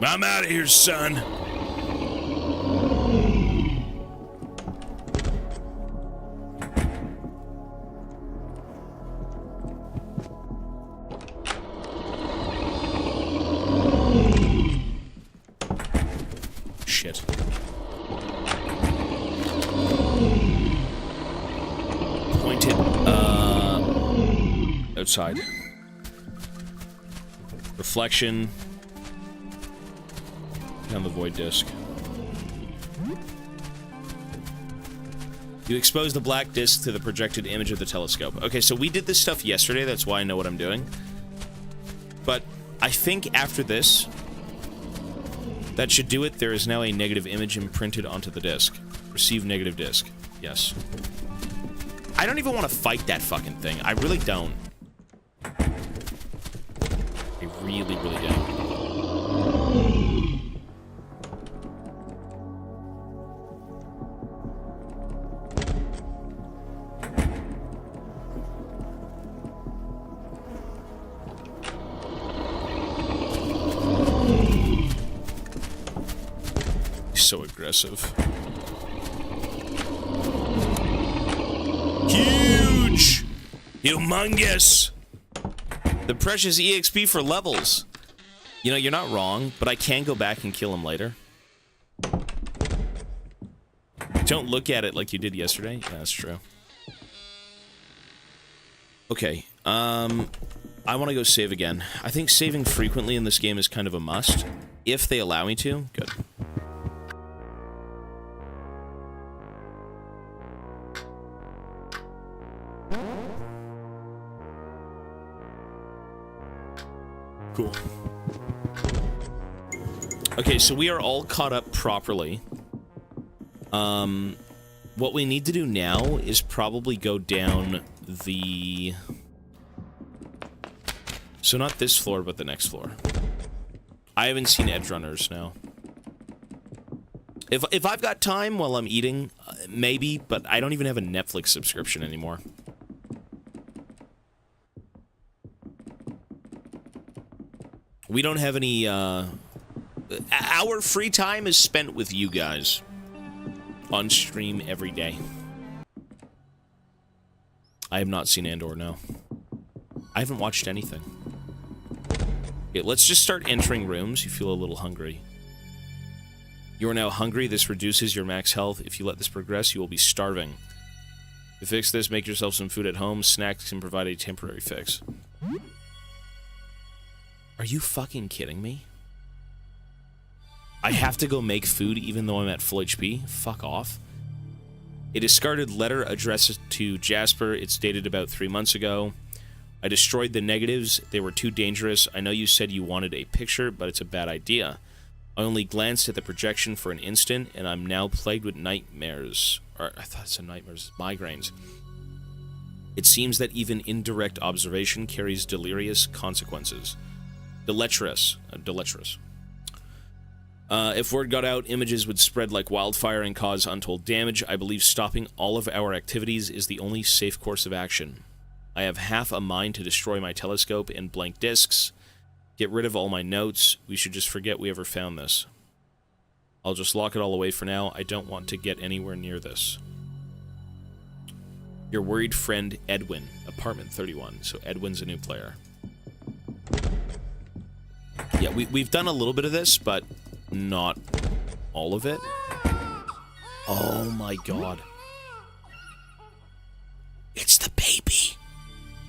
I'm out of here, son! Shit. Pointed, outside. Reflection. On the void disk. You expose the black disk to the projected image of the telescope. Okay, so we did this stuff yesterday, that's why I know what I'm doing. But I think after this, that should do it. There is now a negative image imprinted onto the disk. Receive negative disk. Yes. I don't even want to fight that fucking thing. I really don't. I really, really don't. So aggressive. Huge! Humongous! The precious EXP for levels. You know, you're not wrong, but I can go back and kill him later. Don't look at it like you did yesterday. Yeah, that's true. Okay, I want to go save again. I think saving frequently in this game is kind of a must. If they allow me to, good. Cool. Okay, so we are all caught up properly. What we need to do now is probably go down the... So not this floor, but the next floor. I haven't seen Edge Runners now. If I've got time while I'm eating, maybe, but I don't even have a Netflix subscription anymore. We don't have any, our free time is spent with you guys. On stream every day. I have not seen Andor, no. I haven't watched anything. Okay, let's just start entering rooms. You feel a little hungry. You are now hungry. This reduces your max health. If you let this progress, you will be starving. To fix this, make yourself some food at home. Snacks can provide a temporary fix. Are you fucking kidding me? I have to go make food even though I'm at full HP? Fuck off. A discarded letter addressed to Jasper. It's dated about 3 months ago. I destroyed the negatives. They were too dangerous. I know you said you wanted a picture, but it's a bad idea. I only glanced at the projection for an instant, and I'm now plagued with nightmares. Or, I thought it said nightmares. Migraines. It seems that even indirect observation carries delirious consequences. Deleterious. If word got out, images would spread like wildfire and cause untold damage. I believe stopping all of our activities is the only safe course of action. I have half a mind to destroy my telescope and blank discs. Get rid of all my notes. We should just forget we ever found this. I'll just lock it all away for now. I don't want to get anywhere near this. Your worried friend, Edwin. Apartment 31. So Edwin's a new player. Yeah, we've done a little bit of this, but... not all of it. Oh my god. It's the baby.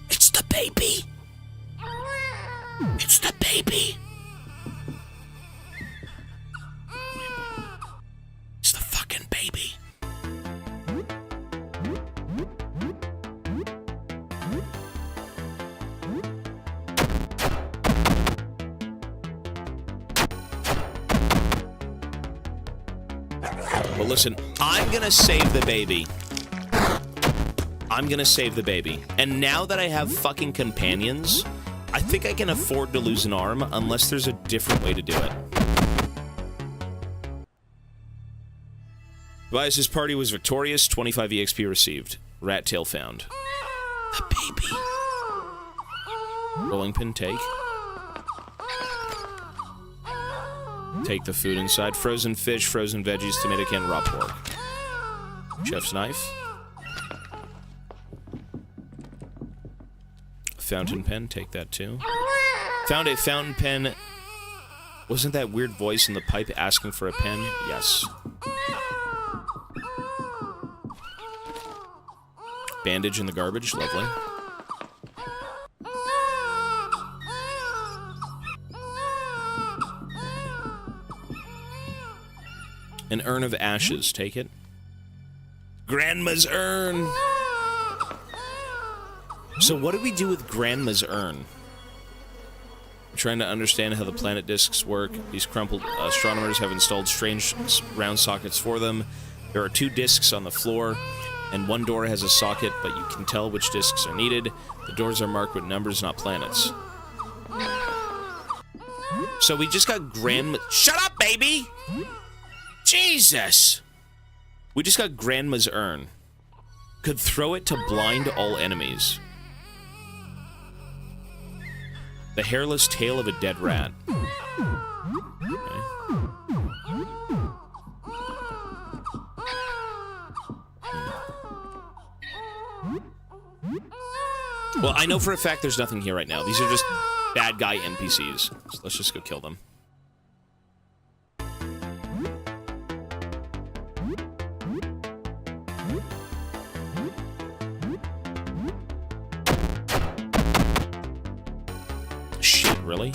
It's the baby. It's the baby. It's the fucking baby. Well, listen, I'm gonna save the baby. I'm gonna save the baby. And now that I have fucking companions, I think I can afford to lose an arm unless there's a different way to do it. Tobias's party was victorious. 25 EXP received. Rat tail found. The baby. Rolling pin take. Take the food inside. Frozen fish, frozen veggies, tomato can, raw pork. Chef's knife. Fountain pen, take that too. Found a fountain pen. Wasn't that weird voice in the pipe asking for a pen? Yes. Bandage in the garbage, lovely. An urn of ashes, take it. Grandma's urn! So what do we do with Grandma's urn? I'm trying to understand how the planet discs work. These crumpled astronomers have installed strange round sockets for them. There are 2 discs on the floor, and one door has a socket, but you can tell which discs are needed. The doors are marked with numbers, not planets. So we just got Grandma... Shut up, baby! Jesus! We just got Grandma's urn. Could throw it to blind all enemies. The hairless tail of a dead rat. Okay. Well, I know for a fact there's nothing here right now. These are just bad guy NPCs. So let's just go kill them. Shit, really?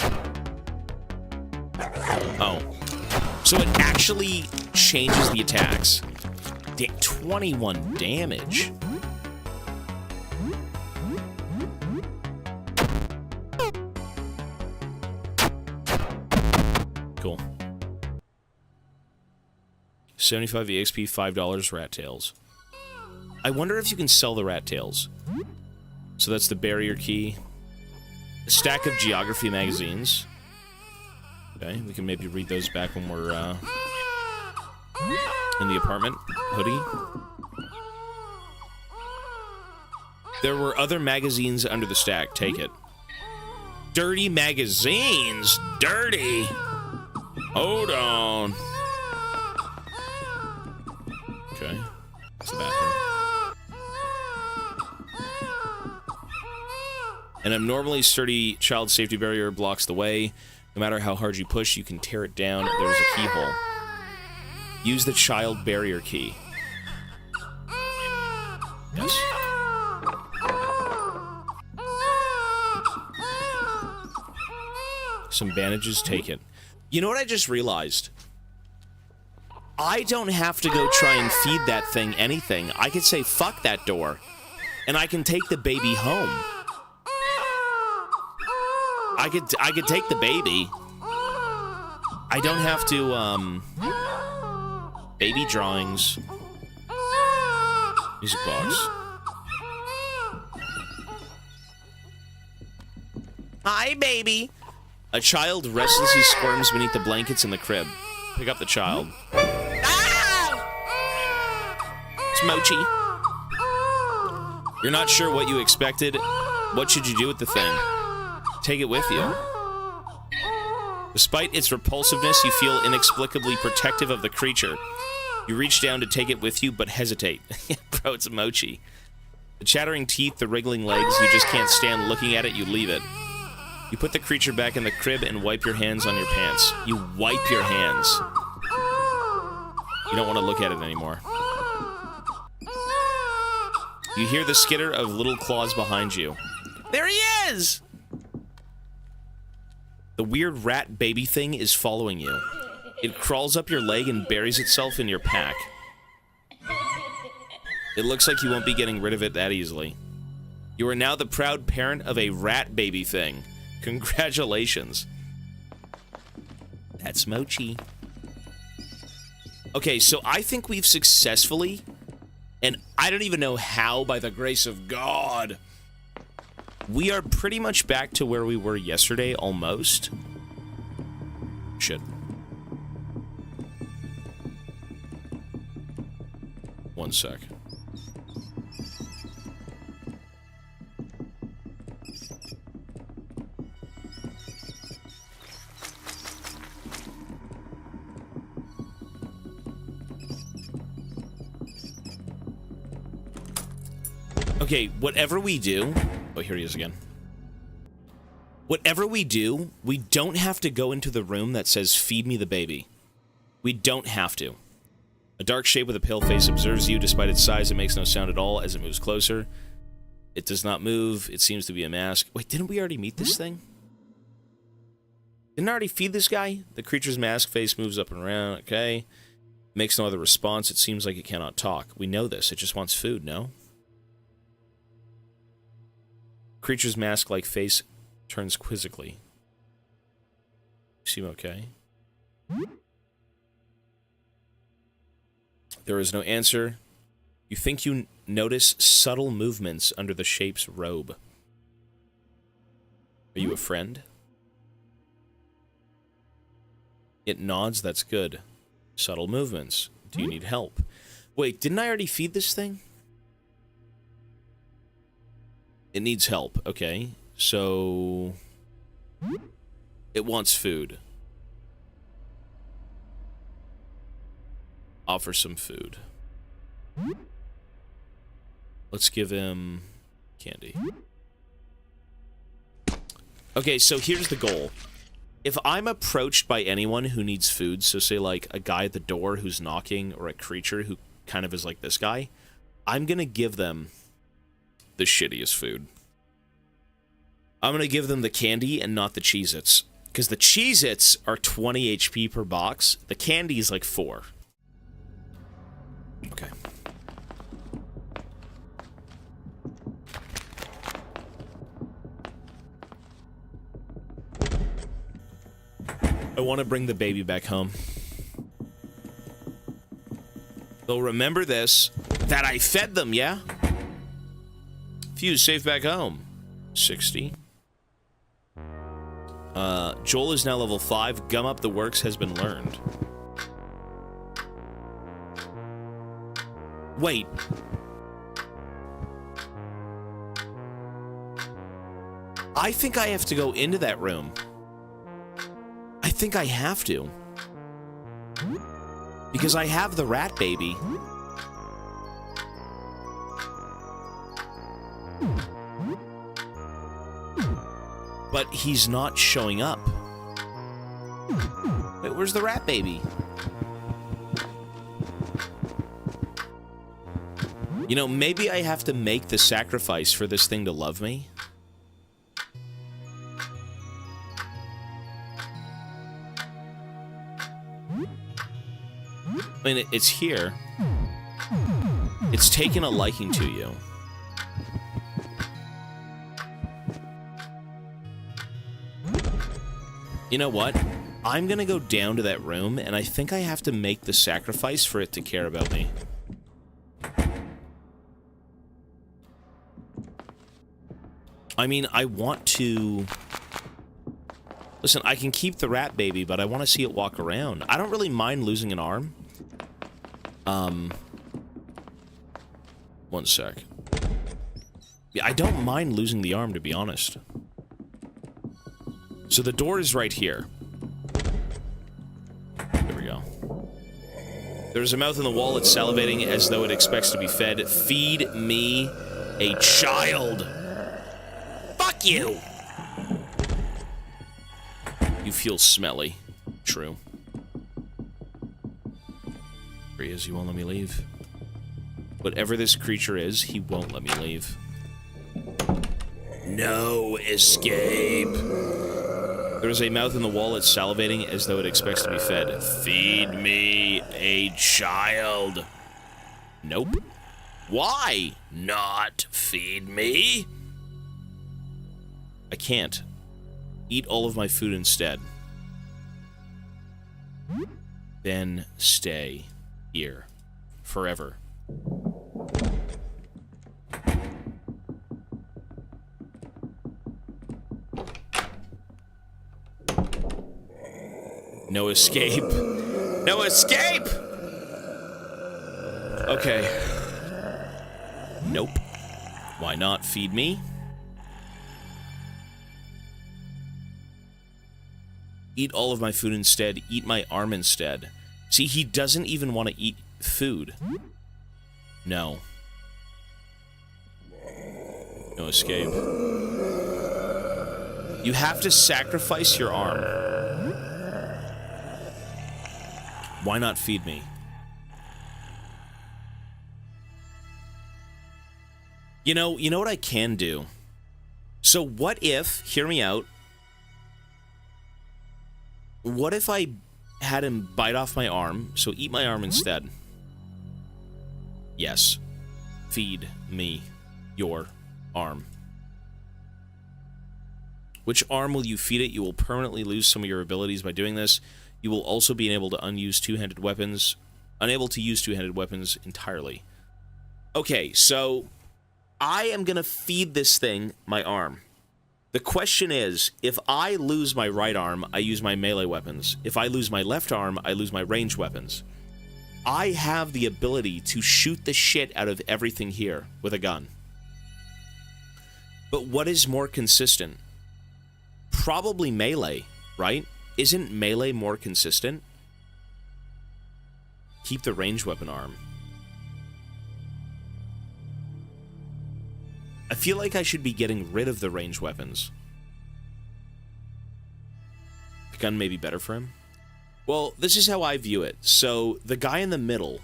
Oh. So it actually changes the attacks. 21 damage. 75 EXP, $5 rat tails. I wonder if you can sell the rat tails. So that's the barrier key. A stack of geography magazines. Okay, we can maybe read those back when we're in the apartment. Hoodie. There were other magazines under the stack. Take it. Dirty magazines? Dirty! Hold on. Okay. That's the bathroom. An abnormally sturdy child safety barrier blocks the way. No matter how hard you push, you can tear it down. There's a keyhole. Use the child barrier key. Yes. Some bandages, take it. You know what I just realized? I don't have to go try and feed that thing anything. I could say, fuck that door. And I can take the baby home. I could take the baby. I don't have to, baby drawings. Music box. Hi, baby. A child restlessly squirms beneath the blankets in the crib. Pick up the child. It's Mochi. You're not sure what you expected. What should you do with the thing? Take it with you. Despite its repulsiveness, you feel inexplicably protective of the creature. You reach down to take it with you, but hesitate. Bro, it's Mochi. The chattering teeth, the wriggling legs, you just can't stand looking at it, you leave it. You put the creature back in the crib and wipe your hands on your pants. You wipe your hands. You don't want to look at it anymore. You hear the skitter of little claws behind you. There he is! The weird rat baby thing is following you. It crawls up your leg and buries itself in your pack. It looks like you won't be getting rid of it that easily. You are now the proud parent of a rat baby thing. Congratulations. That's Mochi. Okay, so I think we've successfully, and I don't even know how, by the grace of God, we are pretty much back to where we were yesterday, almost. Shit. One sec. Okay, whatever we do... Oh, here he is again. Whatever we do, we don't have to go into the room that says, feed me the baby. We don't have to. A dark shape with a pale face observes you. Despite its size, it makes no sound at all as it moves closer. It does not move. It seems to be a mask. Wait, didn't we already meet this thing? Didn't I already feed this guy? The creature's mask face moves up and around. Okay. Makes no other response. It seems like it cannot talk. We know this. It just wants food, no? Creature's mask-like face turns quizzically. You seem okay? There is no answer. You think you notice subtle movements under the shape's robe. Are you a friend? It nods, that's good. Subtle movements. Do you need help? Wait, didn't I already feed this thing? It needs help, okay. So... it wants food. Offer some food. Let's give him candy. Okay, so here's the goal. If I'm approached by anyone who needs food, so say like a guy at the door who's knocking, or a creature who kind of is like this guy, I'm gonna give them the shittiest food. I'm gonna give them the candy and not the Cheez-Its. Because the Cheez-Its are 20 HP per box. The candy is like 4. Okay. I want to bring the baby back home. They'll remember this, that I fed them, yeah? Fuse, safe back home. 60. Joel is now level 5. Gum up the works has been learned. Wait. I think I have to go into that room. I think I have to. Because I have the rat baby. But he's not showing up. Wait, where's the rat baby? You know, maybe I have to make the sacrifice for this thing to love me. I mean, it's here. It's taken a liking to you. You know what? I'm gonna go down to that room, and I think I have to make the sacrifice for it to care about me. I mean, I want to... Listen, I can keep the rat baby, but I want to see it walk around. I don't really mind losing an arm. One sec. Yeah, I don't mind losing the arm, to be honest. So the door is right here. There we go. There's a mouth in the wall. It's salivating as though it expects to be fed. Feed me a child. Fuck you! You feel smelly. True. Here he is. He won't let me leave. Whatever this creature is, he won't let me leave. No escape. There is a mouth in the wall. It's salivating as though it expects to be fed. Feed me a child. Nope. Why not feed me? I can't. Eat all of my food instead. Then stay here forever. No escape. No escape! Okay. Nope. Why not feed me? Eat all of my food instead. Eat my arm instead. See, he doesn't even want to eat food. No. No escape. You have to sacrifice your arm. Why not feed me? You know what I can do? So what if, hear me out, what if I had him bite off my arm, so eat my arm instead? Yes. Feed me your arm. Which arm will you feed it? You will permanently lose some of your abilities by doing this. You will also be unable to use two-handed weapons entirely. Okay, so I am gonna feed this thing my arm. The question is, if I lose my right arm, I use my melee weapons. If I lose my left arm, I lose my ranged weapons. I have the ability to shoot the shit out of everything here with a gun. But what is more consistent? Probably melee, right? Isn't melee more consistent? Keep the ranged weapon arm. I feel like I should be getting rid of the ranged weapons. The gun may be better for him. Well, this is how I view it. So, the guy in the middle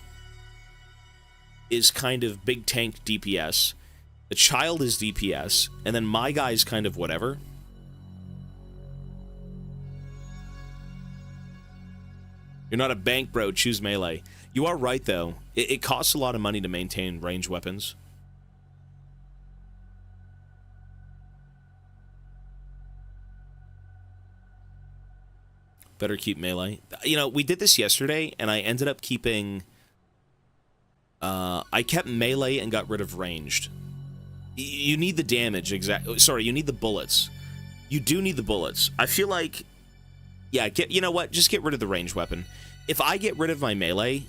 is kind of big tank DPS. The child is DPS. And then my guy is kind of whatever. You're not a bank, bro. Choose melee. You are right, though. It costs a lot of money to maintain ranged weapons. Better keep melee. You know, we did this yesterday, and I ended up keeping I kept melee and got rid of ranged. You need the damage, sorry, you need the bullets. You do need the bullets. I feel like, yeah, you know what? Just get rid of the ranged weapon. If I get rid of my melee,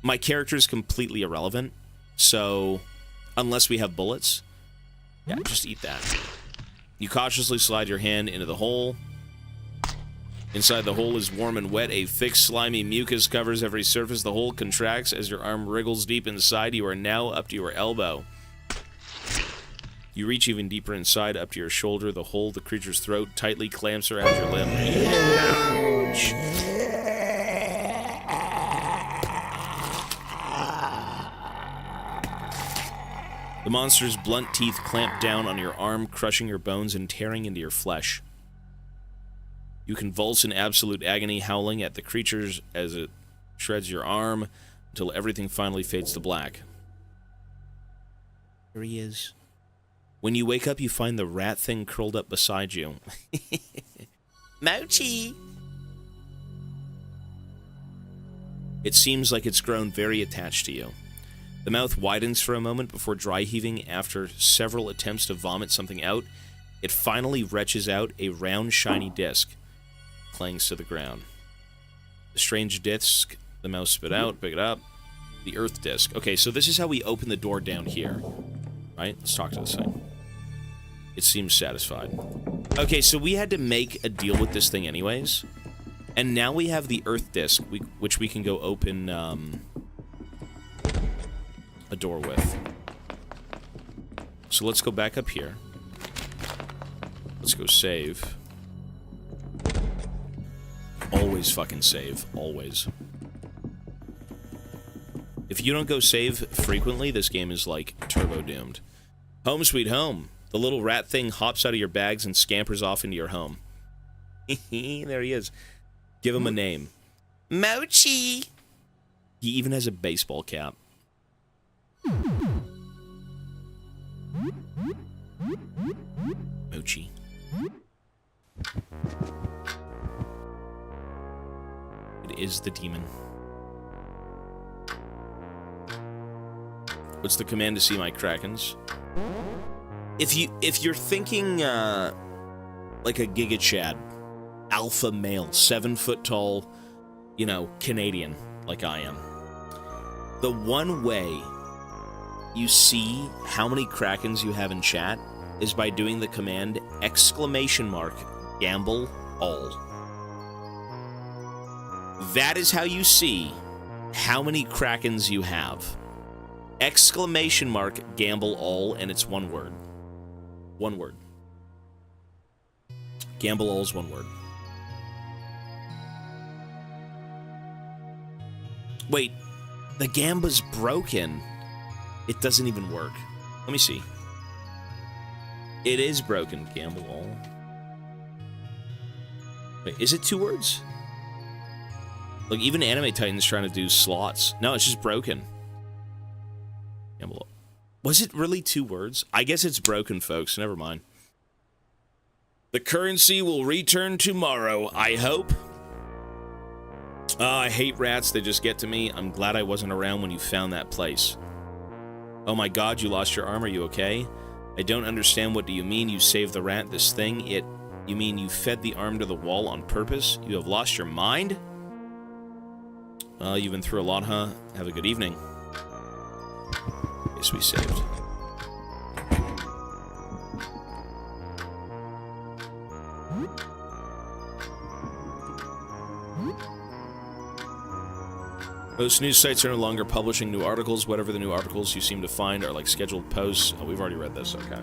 my character is completely irrelevant. So, unless we have bullets, yeah, just eat that. You cautiously slide your hand into the hole. Inside the hole is warm and wet. A thick, slimy mucus covers every surface. The hole contracts as your arm wriggles deep inside. You are now up to your elbow. You reach even deeper inside, up to your shoulder. The hole, the creature's throat, tightly clamps around your limb. Ouch. The monster's blunt teeth clamp down on your arm, crushing your bones and tearing into your flesh. You convulse in absolute agony, howling at the creatures as it shreds your arm until everything finally fades to black. Here he is. When you wake up, you find the rat thing curled up beside you. Mochi. It seems like it's grown very attached to you. The mouth widens for a moment before dry heaving. After several attempts to vomit something out, it finally retches out a round, shiny disc. Clangs to the ground. The strange disc, the mouse spit out, pick it up. The earth disc. Okay, so this is how we open the door down here. Right? Let's talk to this thing. It seems satisfied. Okay, so we had to make a deal with this thing anyways. And now we have the earth disc, which we can go open a door with. So let's go back up here. Let's go save. Always fucking save. Always. If you don't go save frequently, this game is like turbo doomed. Home sweet home. The little rat thing hops out of your bags and scampers off into your home. There he is. Give him a name. Mochi. He even has a baseball cap. Mochi. It is the demon. What's the command to see my krakens? If you're thinking like a Giga Chad, alpha male, 7 foot tall, you know, Canadian, like I am. The one way you see how many krakens you have in chat is by doing the command !gamble all. That is how you see how many krakens you have. !gamble all, and it's one word. One word. Gamble all is one word. Wait, the Gamba's broken. It doesn't even work. Let me see. It is broken, gamble all. Wait, is it 2 words? Like, even Anime Titan's trying to do slots. No, it's just broken. Gamble all. Was it really 2 words? I guess it's broken, folks. Never mind. The currency will return tomorrow, I hope. I hate rats. They just get to me. I'm glad I wasn't around when you found that place. Oh my god, you lost your arm. Are you okay? I don't understand. What do you mean you saved the rat? This thing, you mean you fed the arm to the wall on purpose? You have lost your mind? You've been through a lot, huh? Have a good evening. Yes, we saved. Most news sites are no longer publishing new articles. Whatever the new articles you seem to find are like scheduled posts. Oh, we've already read this. Okay.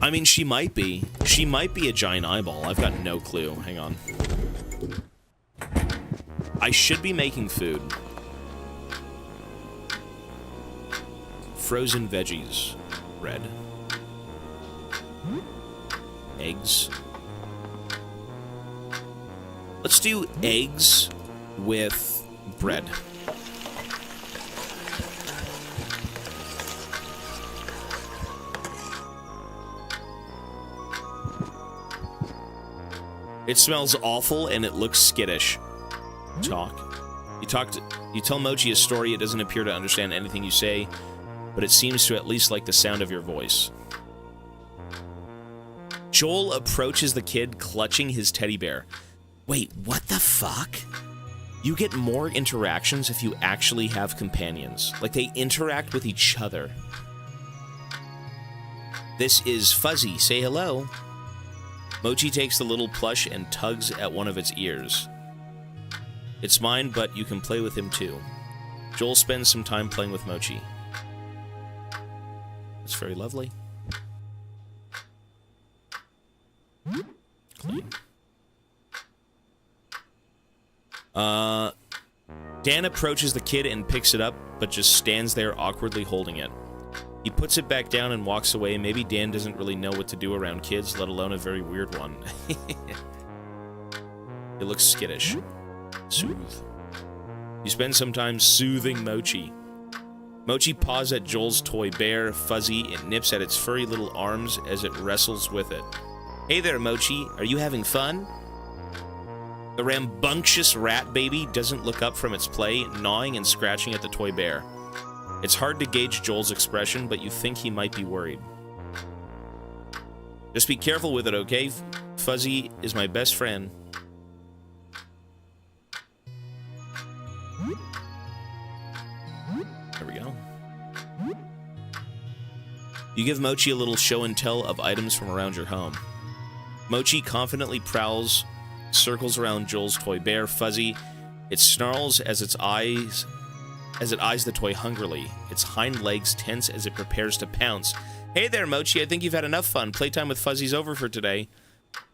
I mean, she might be. She might be a giant eyeball. I've got no clue. Hang on. I should be making food. Frozen veggies. Red. Eggs. Let's do eggs with bread. It smells awful and it looks skittish. Talk. You tell Mochi a story. It doesn't appear to understand anything you say, but it seems to at least like the sound of your voice. Joel approaches the kid, clutching his teddy bear. Wait, what the fuck? You get more interactions if you actually have companions. Like, they interact with each other. This is Fuzzy. Say hello. Mochi takes the little plush and tugs at one of its ears. It's mine, but you can play with him too. Joel spends some time playing with Mochi. It's very lovely. Clean. Dan approaches the kid and picks it up, but just stands there awkwardly holding it. He puts it back down and walks away. Maybe Dan doesn't really know what to do around kids, let alone a very weird one. It looks skittish. Soothe. You spend some time soothing Mochi. Mochi paws at Joel's toy bear, Fuzzy, and nips at its furry little arms as it wrestles with it. Hey there, Mochi. Are you having fun? The rambunctious rat baby doesn't look up from its play, gnawing and scratching at the toy bear. It's hard to gauge Joel's expression, but you think he might be worried. Just be careful with it, okay? Fuzzy is my best friend. There we go. You give Mochi a little show and tell of items from around your home. Mochi confidently prowls, circles around Joel's toy bear, Fuzzy. It snarls as it eyes the toy hungrily, its hind legs tense as it prepares to pounce. Hey there, Mochi, I think you've had enough fun. Playtime with Fuzzy's over for today.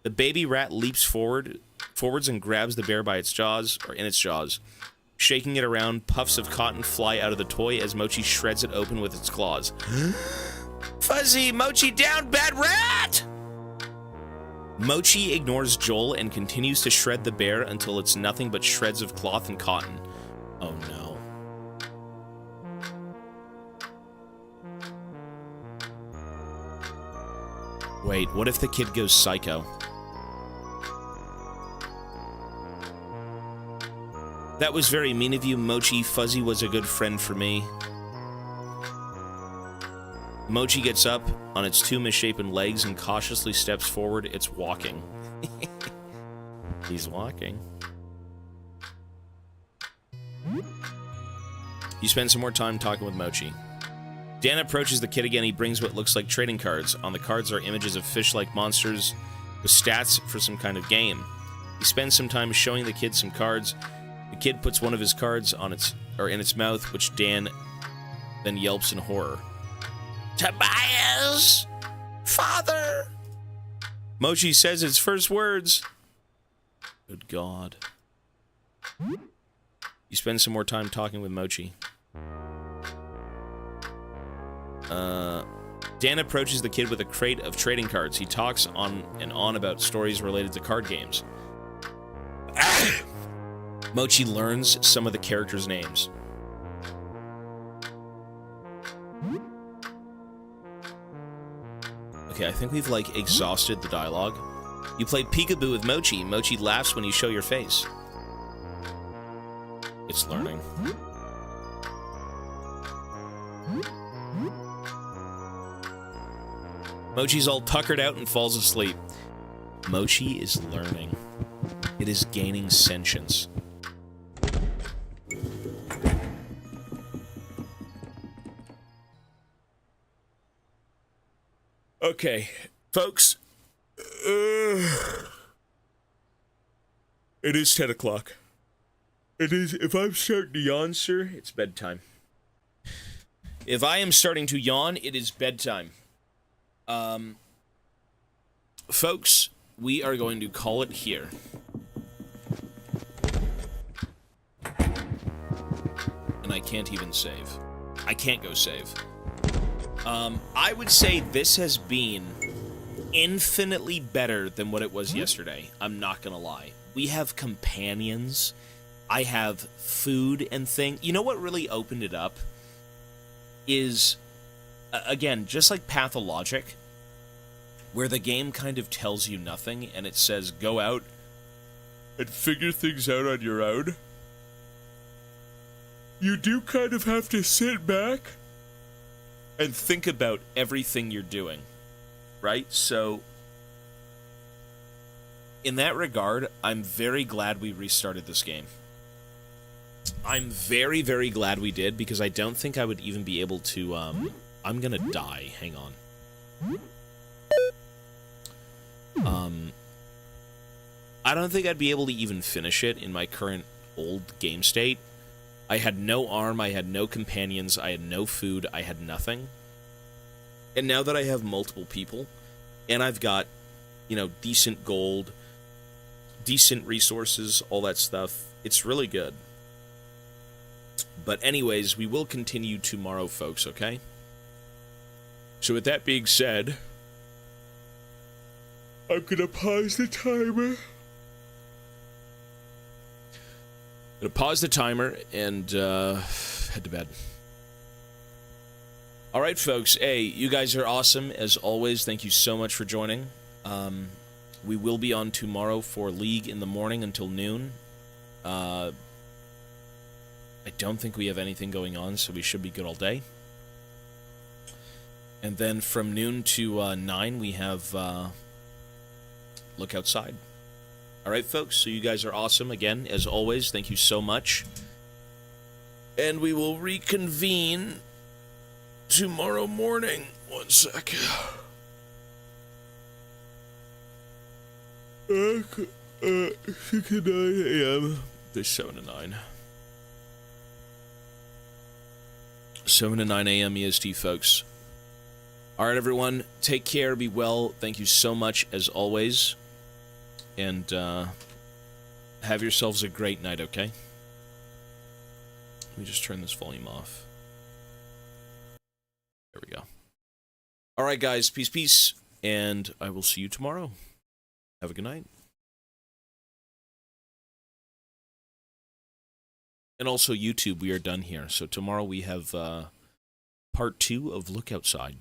The baby rat leaps forwards and grabs the bear by its jaws, or in its jaws. Shaking it around, puffs of cotton fly out of the toy as Mochi shreds it open with its claws. Fuzzy, Mochi down, bad rat! Mochi ignores Joel and continues to shred the bear until it's nothing but shreds of cloth and cotton. Oh no. Wait, what if the kid goes psycho? That was very mean of you, Mochi. Fuzzy was a good friend for me. Mochi gets up on its two misshapen legs and cautiously steps forward. It's walking. He's walking. You spend some more time talking with Mochi. Dan approaches the kid again. He brings what looks like trading cards. On the cards are images of fish-like monsters with stats for some kind of game. He spends some time showing the kid some cards. The kid puts one of his cards in its mouth, which Dan then yelps in horror. Tobias! Father! Mochi says its first words. Good God. You spend some more time talking with Mochi. Dan approaches the kid with a crate of trading cards. He talks on and on about stories related to card games. Mochi learns some of the characters' names. Okay, I think we've, like, exhausted the dialogue. You play peekaboo with Mochi. Mochi laughs when you show your face. It's learning. Mochi's all tuckered out and falls asleep. Mochi is learning. It is gaining sentience. Okay, folks. It is 10 o'clock. It is, if I'm starting to yawn, sir, it's bedtime. If I am starting to yawn, it is bedtime. Folks, we are going to call it here. And I can't even save. I can't go save. I would say this has been infinitely better than what it was yesterday. I'm not gonna lie. We have companions. I have food and things. You know what really opened it up? Is, again, just like Pathologic, where the game kind of tells you nothing, and it says, go out and figure things out on your own. you do kind of have to sit back and think about everything you're doing, right? So, in that regard, I'm very glad we restarted this game. I'm very, very glad we did, because I don't think I would even be able to, I'm gonna die. Hang on. I don't think I'd be able to even finish it in my current old game state. I had no arm, I had no companions, I had no food, I had nothing. And now that I have multiple people, and I've got, you know, decent gold, decent resources, all that stuff, it's really good. But anyways, we will continue tomorrow, folks, okay? So with that being said, I'm gonna pause the timer. Gonna pause the timer and head to bed. All right, folks. Hey, you guys are awesome as always. Thank you so much for joining. We will be on tomorrow for League in the morning until noon. I don't think we have anything going on, so we should be good all day. And then from noon to 9, we have Look Outside. All right, folks, so you guys are awesome. Again, as always, thank you so much. And we will reconvene tomorrow morning. 1 sec. It's 9 a.m. There's 7 to 9. 7 to 9 a.m. EST, folks. All right, everyone, take care, be well. Thank you so much, as always. And have yourselves a great night, okay? Let me just turn this volume off. There we go. All right, guys, peace, peace, and I will see you tomorrow. Have a good night. And also YouTube, we are done here. So tomorrow we have part 2 of Look Outside.